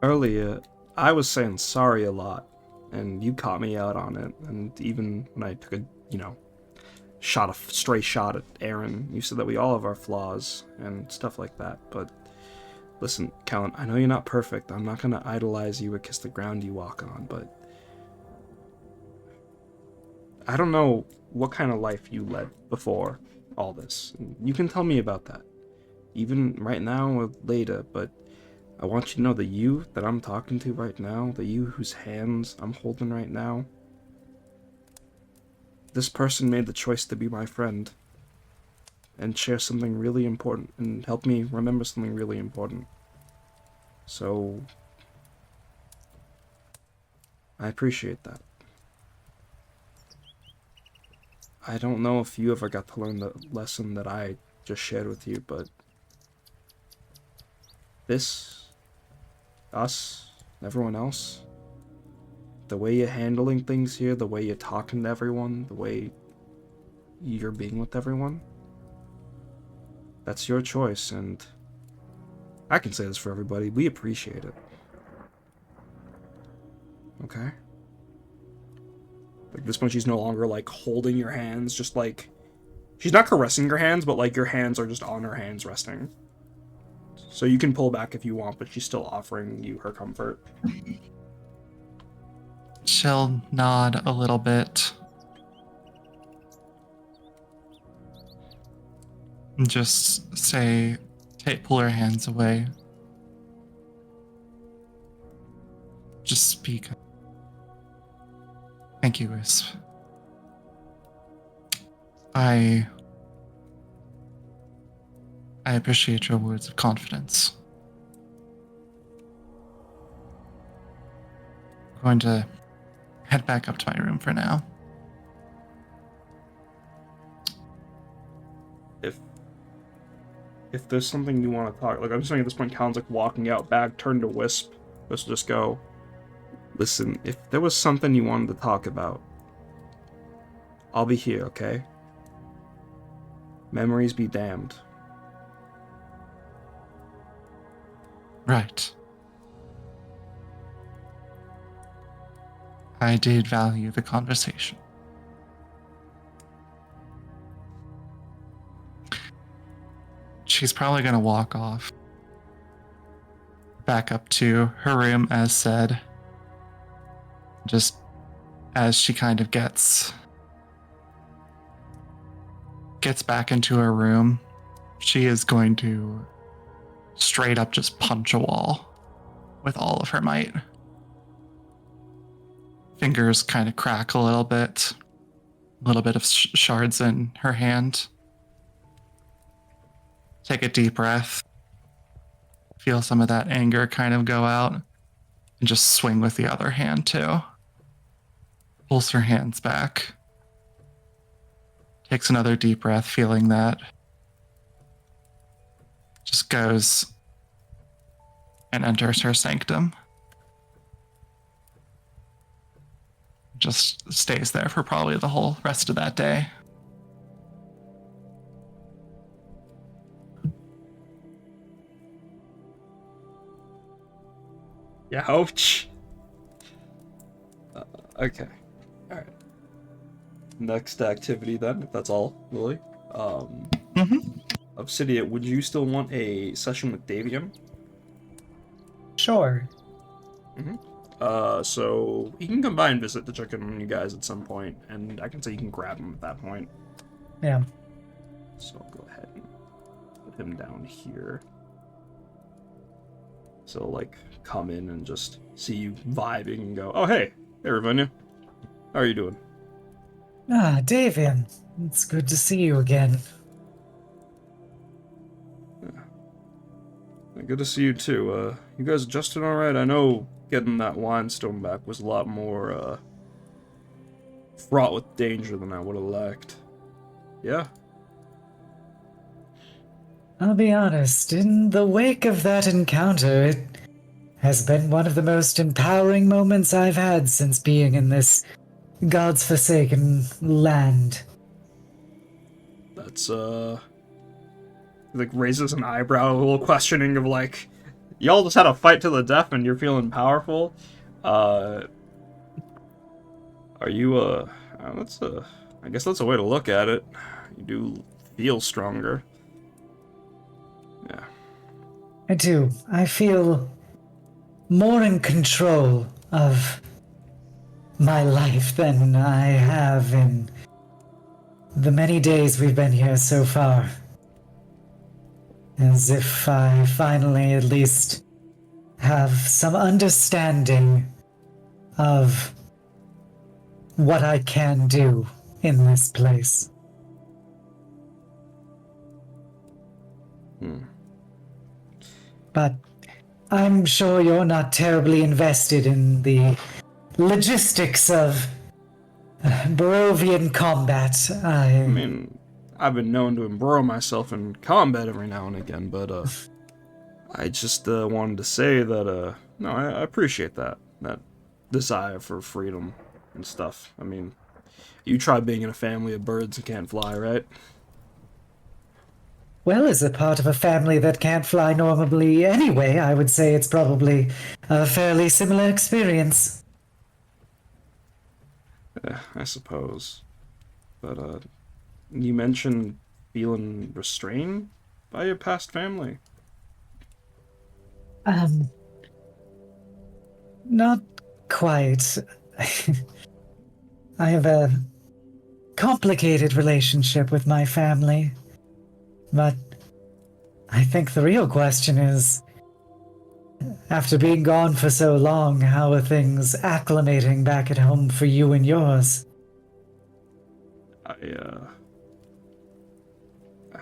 Earlier, I was saying sorry a lot, and you caught me out on it, and even when I took a, stray shot at Aaron, you said that we all have our flaws and stuff like that, but listen, Callan, I know you're not perfect. I'm not going to idolize you or kiss the ground you walk on, but I don't know what kind of life you led before all this. You can tell me about that, even right now or later, but I want you to know the you that I'm talking to right now, the you whose hands I'm holding right now, this person made the choice to be my friend and share something really important and help me remember something really important. So I appreciate that. I don't know if you ever got to learn the lesson that I just shared with you, but us, everyone else, the way you're handling things here, the way you're talking to everyone, the way you're being with everyone, that's your choice, and I can say this for everybody, we appreciate it. Okay? Like, at this point, she's no longer, like, holding your hands, just, like... She's not caressing your hands, but, like, your hands are just on her hands resting. So you can pull back if you want, but she's still offering you her comfort. She'll nod a little bit. And just say, pull her hands away. Just speak. Thank you, Wisp. I appreciate your words of confidence. I'm going to head back up to my room for now. If there's something you want to talk, like, I'm just saying at this point, Callan's like walking out, back, turn to Wisp. Wisp just go, listen, if there was something you wanted to talk about, I'll be here, okay? Memories be damned. Right. I did value the conversation. She's probably going to walk off back up to her room, as said. Just as she kind of gets back into her room, she is going to straight up just punch a wall with all of her might. Fingers kind of crack a little bit of shards in her hand. Take a deep breath. Feel some of that anger kind of go out. And just swing with the other hand too. Pulls her hands back. Takes another deep breath, feeling that. Just goes and enters her sanctum. Just stays there for probably the whole rest of that day. Yeah, ouch. Okay. Alright. Next activity then, if that's all, Lily. Obsidian, would you still want a session with Davian? Sure. So he can come by and visit to check in on you guys at some point, and I can say you can grab him at that point. Yeah. So I'll go ahead and put him down here. So, like, come in and just see you vibing and go, oh, hey, Ravinia. How are you doing? Ah, Davian. It's good to see you again. Yeah. Good to see you, too. You guys adjusted all right? I know getting that limestone back was a lot more, fraught with danger than I would have liked. Yeah? I'll be honest, in the wake of that encounter, it has been one of the most empowering moments I've had since being in this God's forsaken land. That's, like, raises an eyebrow, a little questioning of, like, y'all just had a fight to the death and you're feeling powerful? Are you, I guess that's a way to look at it. You do feel stronger. Yeah. I do. I feel more in control of my life than I have in the many days we've been here so far. As if I finally at least have some understanding of what I can do in this place. But I'm sure you're not terribly invested in the logistics of Barovian combat. I mean, I've been known to embroil myself in combat every now and again, but I just wanted to say that no, I appreciate that desire for freedom and stuff. I mean, you try being in a family of birds and can't fly, right? Well, as a part of a family that can't fly normally anyway, I would say it's probably a fairly similar experience. I suppose. But you mentioned feeling restrained by your past family. Not quite. I have a complicated relationship with my family. But I think the real question is, after being gone for so long, how are things acclimating back at home for you and yours?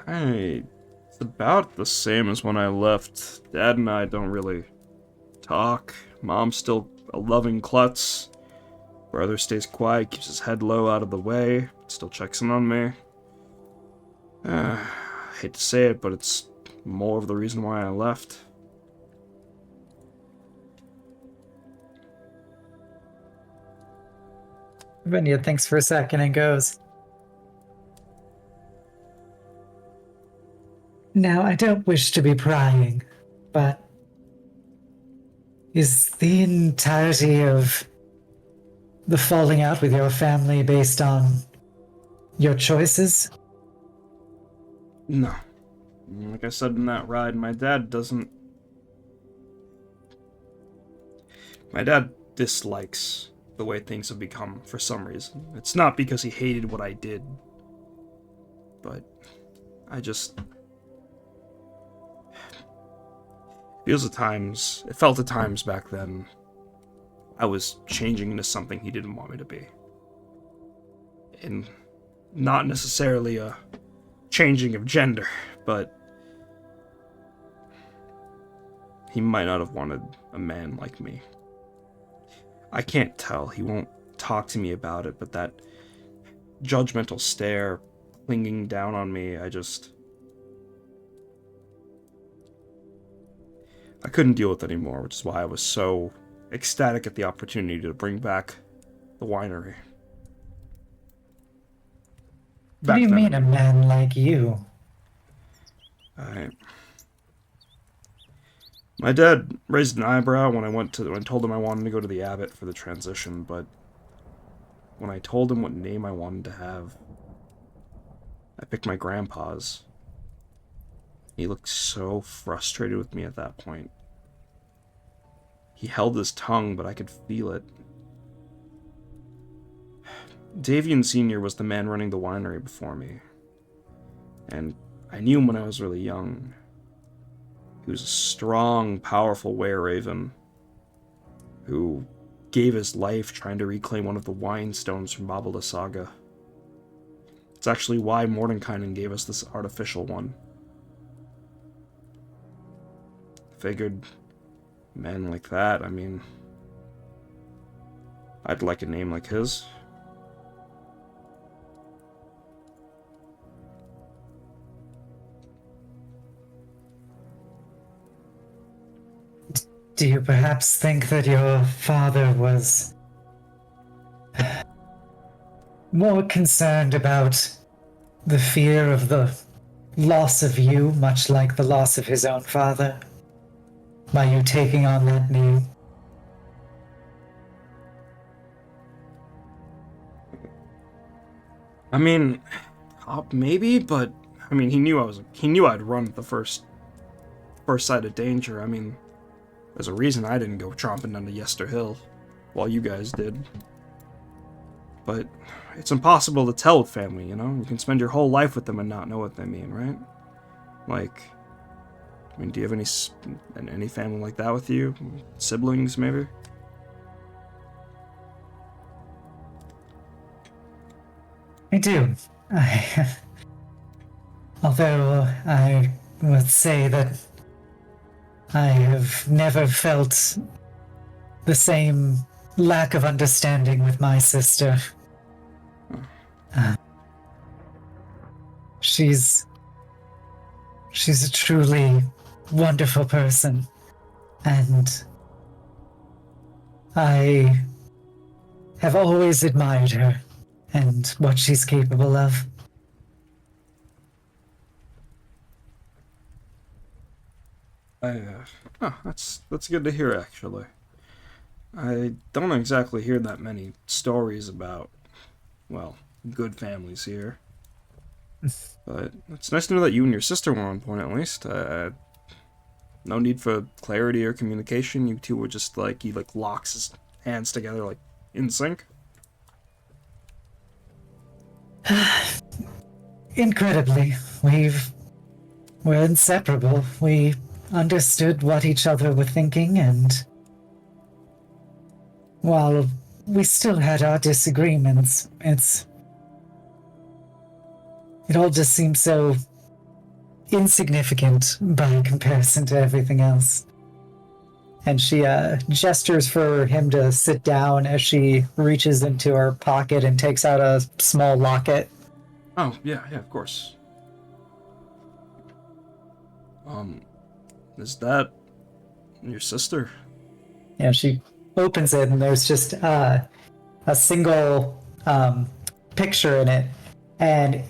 It's about the same as when I left. Dad and I don't really talk. Mom's still a loving klutz. Brother stays quiet, keeps his head low out of the way, still checks in on me. I hate to say it, but it's more of the reason why I left. Vinya thinks for a second and goes, "Now, I don't wish to be prying, but is the entirety of the falling out with your family based on your choices?" No. Like I said in that ride, my dad dislikes the way things have become for some reason. It's not because he hated what I did, but it felt at times back then I was changing into something he didn't want me to be. And not necessarily a changing of gender, but he might not have wanted a man like me. I can't tell. He won't talk to me about it, but that judgmental stare clinging down on me, I couldn't deal with it anymore, which is why I was so ecstatic at the opportunity to bring back the winery. What do you mean a man like you? My dad raised an eyebrow when I told him I wanted to go to the abbot for the transition, but when I told him what name I wanted to have, I picked my grandpa's. He looked so frustrated with me at that point. He held his tongue, but I could feel it. Davian Sr. was the man running the winery before me, and I knew him when I was really young. He was a strong, powerful were-raven who gave his life trying to reclaim one of the wine stones from Babala Saga. It's actually why Mordenkainen gave us this artificial one. Figured, men like that, I mean, I'd like a name like his. Do you perhaps think that your father was more concerned about the fear of the loss of you, much like the loss of his own father, by you taking on that name? I mean, maybe, but I mean, he knew I'd run at the first sight of danger. I mean, there's a reason I didn't go tromping down to Yester Hill, while you guys did. But it's impossible to tell with family, you know? You can spend your whole life with them and not know what they mean, right? Like, I mean, do you have any family like that with you? Siblings, maybe? I do. Although I would say that I have never felt the same lack of understanding with my sister. She's a truly wonderful person, and I have always admired her and what she's capable of. That's good to hear, actually. I don't exactly hear that many stories about, well, good families here. But it's nice to know that you and your sister were on point, at least. No need for clarity or communication. You two were just like, he like locks his hands together, like, in sync. Incredibly, we're inseparable. We understood what each other were thinking, and while we still had our disagreements, it all just seems so insignificant by comparison to everything else. And she gestures for him to sit down as she reaches into her pocket and takes out a small locket. Oh, yeah, of course. Is that your sister? Yeah, she opens it and there's just a single picture in it, and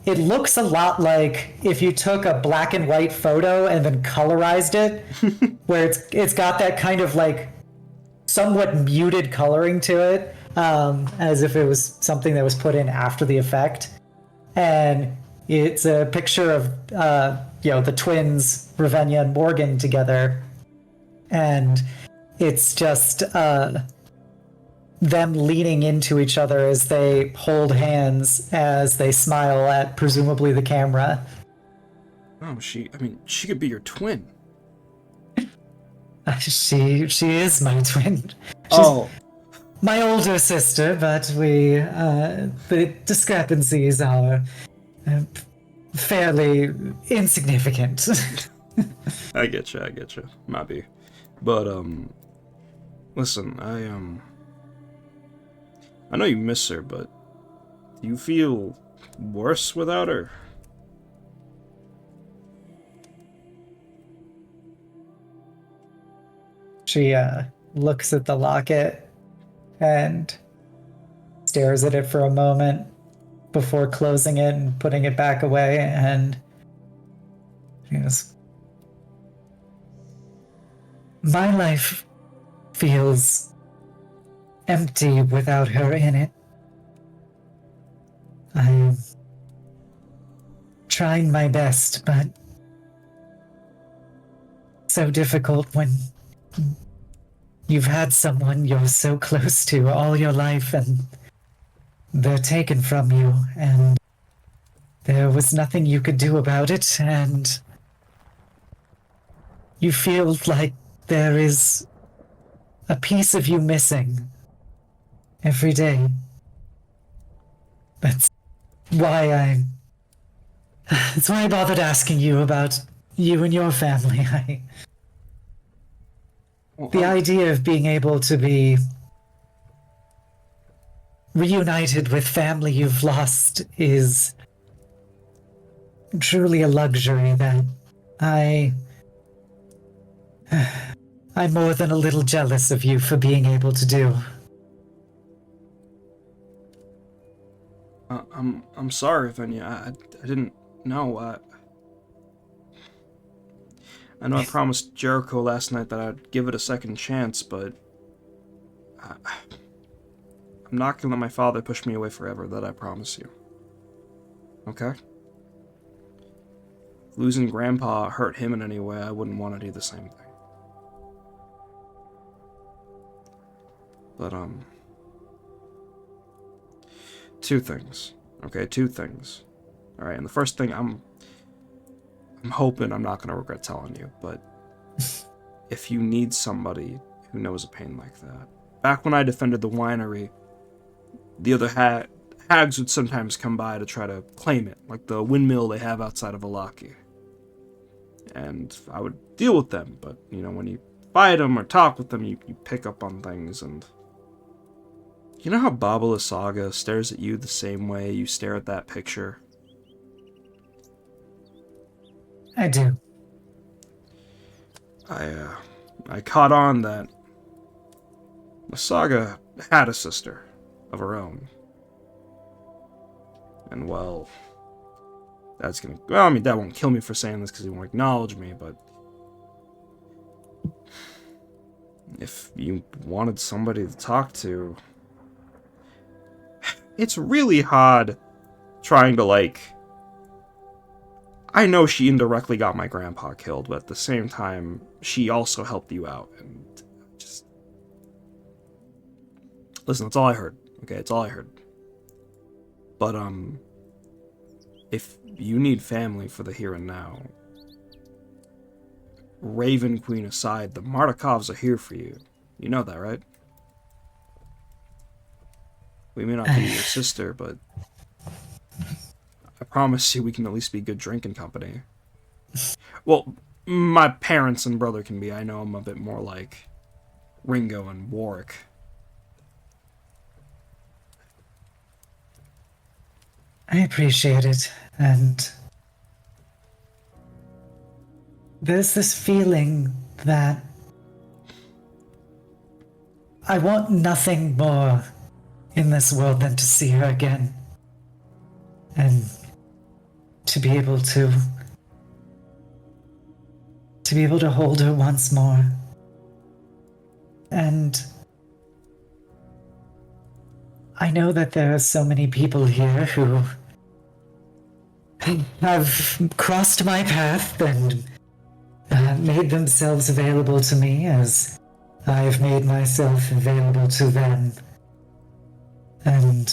it looks a lot like if you took a black and white photo and then colorized it, where it's got that kind of like somewhat muted coloring to it, as if it was something that was put in after the effect. And it's a picture of the twins Ravenna and Morgan together, and it's just them leaning into each other as they hold hands as they smile at presumably the camera. Oh, she could be your twin. She is my twin. Oh. My older sister, but the discrepancies are fairly insignificant. I get you. Might be. But, listen, I know you miss her, but do you feel worse without her? She looks at the locket and stares at it for a moment before closing it and putting it back away, and she goes, "My life feels empty without her in it. I'm trying my best, but so difficult when you've had someone you're so close to all your life and they're taken from you, and there was nothing you could do about it, and you feel like there is a piece of you missing every day. That's why I bothered asking you about you and your family. The idea of being able to be reunited with family you've lost is truly a luxury that I'm more than a little jealous of you for being able to do. I'm sorry, Venya. I didn't know. I know I promised Jericho last night that I'd give it a second chance, but I'm not gonna let my father push me away forever, that I promise you. Okay? If losing Grandpa hurt him in any way, I wouldn't want to do the same thing. But, two things. Okay, two things. Alright, and the first thing, I'm hoping I'm not going to regret telling you, but if you need somebody who knows a pain like that. Back when I defended the winery, the other hags would sometimes come by to try to claim it, like the windmill they have outside of Alaki. And I would deal with them, but, when you fight them or talk with them, you pick up on things, and You know how Baba Saga stares at you the same way you stare at that picture? I do. I caught on that Saga had a sister of her own. And well, that's gonna... Well, I mean, Dad won't kill me for saying this because he won't acknowledge me, but... If you wanted somebody to talk to... It's really hard trying to, like... I know she indirectly got my grandpa killed, but at the same time, she also helped you out, and just... Listen, that's all I heard. Okay, it's all I heard. But, if you need family for the here and now, Raven Queen aside, the Martikovs are here for you. You know that, right? We may not be your sister, but I promise you we can at least be good drinking company. Well, my parents and brother can be. I know I'm a bit more like Ringo and Warwick. I appreciate it, and there's this feeling that I want nothing more in this world than to see her again, and to be able to hold her once more. And I know that there are so many people here who have crossed my path and made themselves available to me as I've made myself available to them. And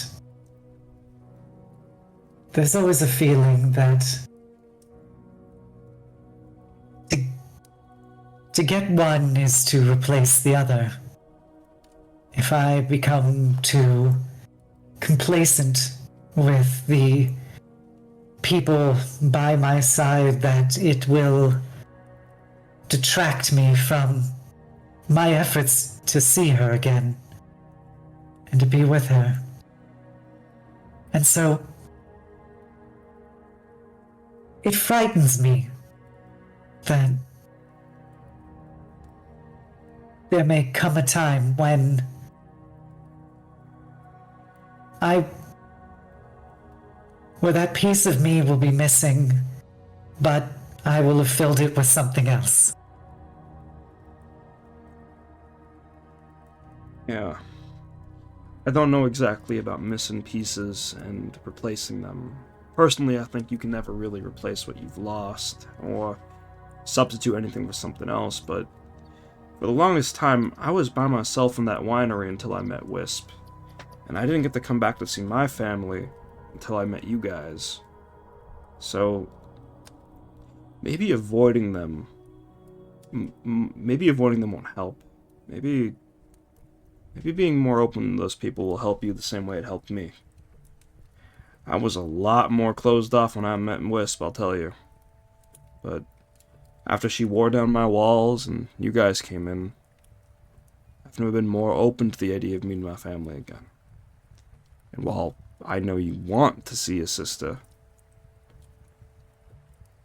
there's always a feeling that to get one is to replace the other. If I become too complacent with the people by my side, that it will detract me from my efforts to see her again and to be with her. And so it frightens me that there may come a time when where that piece of me will be missing, but I will have filled it with something else. Yeah. I don't know exactly about missing pieces and replacing them. Personally, I think you can never really replace what you've lost, or substitute anything for something else, but for the longest time, I was by myself in that winery until I met Wisp. And I didn't get to come back to see my family until I met you guys. So, maybe avoiding them... maybe avoiding them won't help. Maybe being more open to those people will help you the same way it helped me. I was a lot more closed off when I met Wisp, I'll tell you. But after she wore down my walls and you guys came in, I've never been more open to the idea of meeting my family again. And while I know you want to see a sister,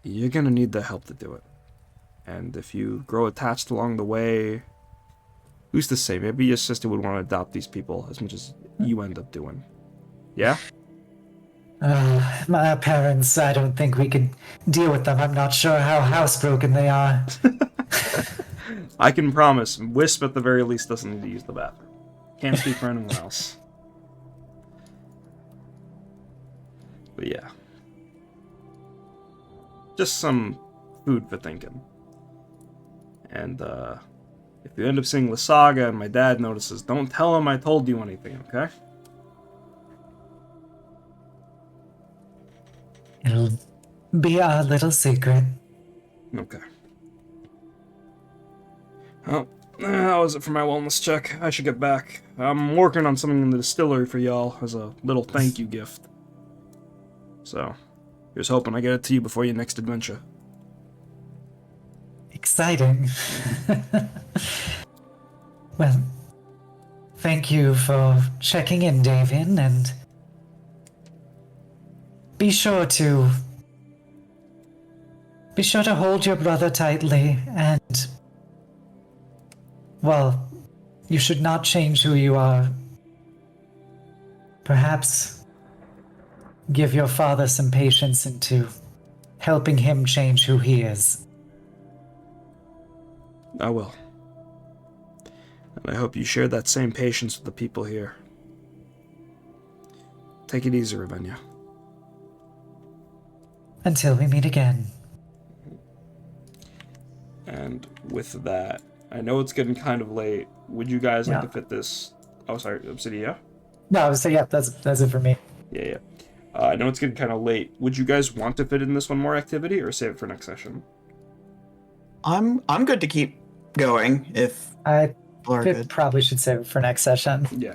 you're gonna need the help to do it. And if you grow attached along the way, who's to say, maybe your sister would want to adopt these people as much as you end up doing. Yeah? My parents, I don't think we could deal with them. I'm not sure how housebroken they are. I can promise, Wisp at the very least doesn't need to use the bathroom. Can't speak for anyone else. But yeah. Just some food for thinking. And, if you end up seeing La Saga and my dad notices, don't tell him I told you anything, okay? It'll be our little secret. Okay. Well, that was it for my wellness check. I should get back. I'm working on something in the distillery for y'all as a little thank you gift. So, here's hoping I get it to you before your next adventure. Exciting. Well, thank you for checking in, Davian, and be sure to hold your brother tightly, and well, you should not change who you are. Perhaps give your father some patience into helping him change who he is. I will. And I hope you share that same patience with the people here. Take it easy, Ravenia. Until we meet again. And with that, I know it's getting kind of late. Would you guys like Yeah. to fit this? Oh, sorry, Obsidia? No, so yeah, that's it for me. Yeah. I know it's getting kind of late. Would you guys want to fit in this one more activity or save it for next session? I'm good to keep going if I people are good. probably should save it for next session. Yeah.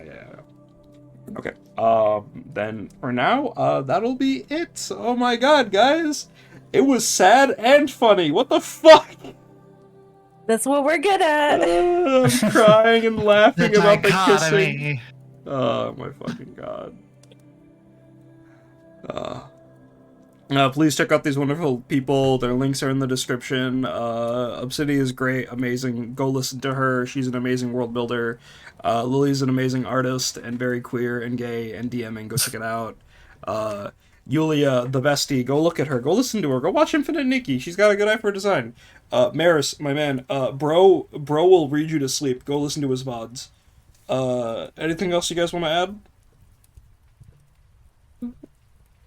Okay. Then for now, that'll be it. Oh my god, guys. It was sad and funny. What the fuck? That's what we're good at. I'm crying and laughing The about the kissing. dichotomy. Oh my fucking god. Please check out these wonderful people. Their links are in the description. Obsidian is great, amazing. Go listen to her. She's an amazing world builder. Lily's an amazing artist and very queer and gay and DMing. Go check it out. Yulia, the bestie, go look at her. Go listen to her. Go watch Infinite Nikki. She's got a good eye for design. Maris, my man, bro will read you to sleep. Go listen to his VODs. Anything else you guys want to add?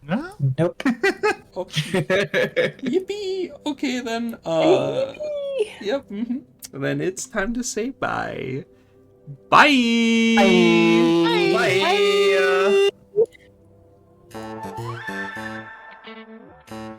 No? Nope. Okay. Yippee! Okay then. Yep. Then it's time to say bye. Bye. Bye. Bye.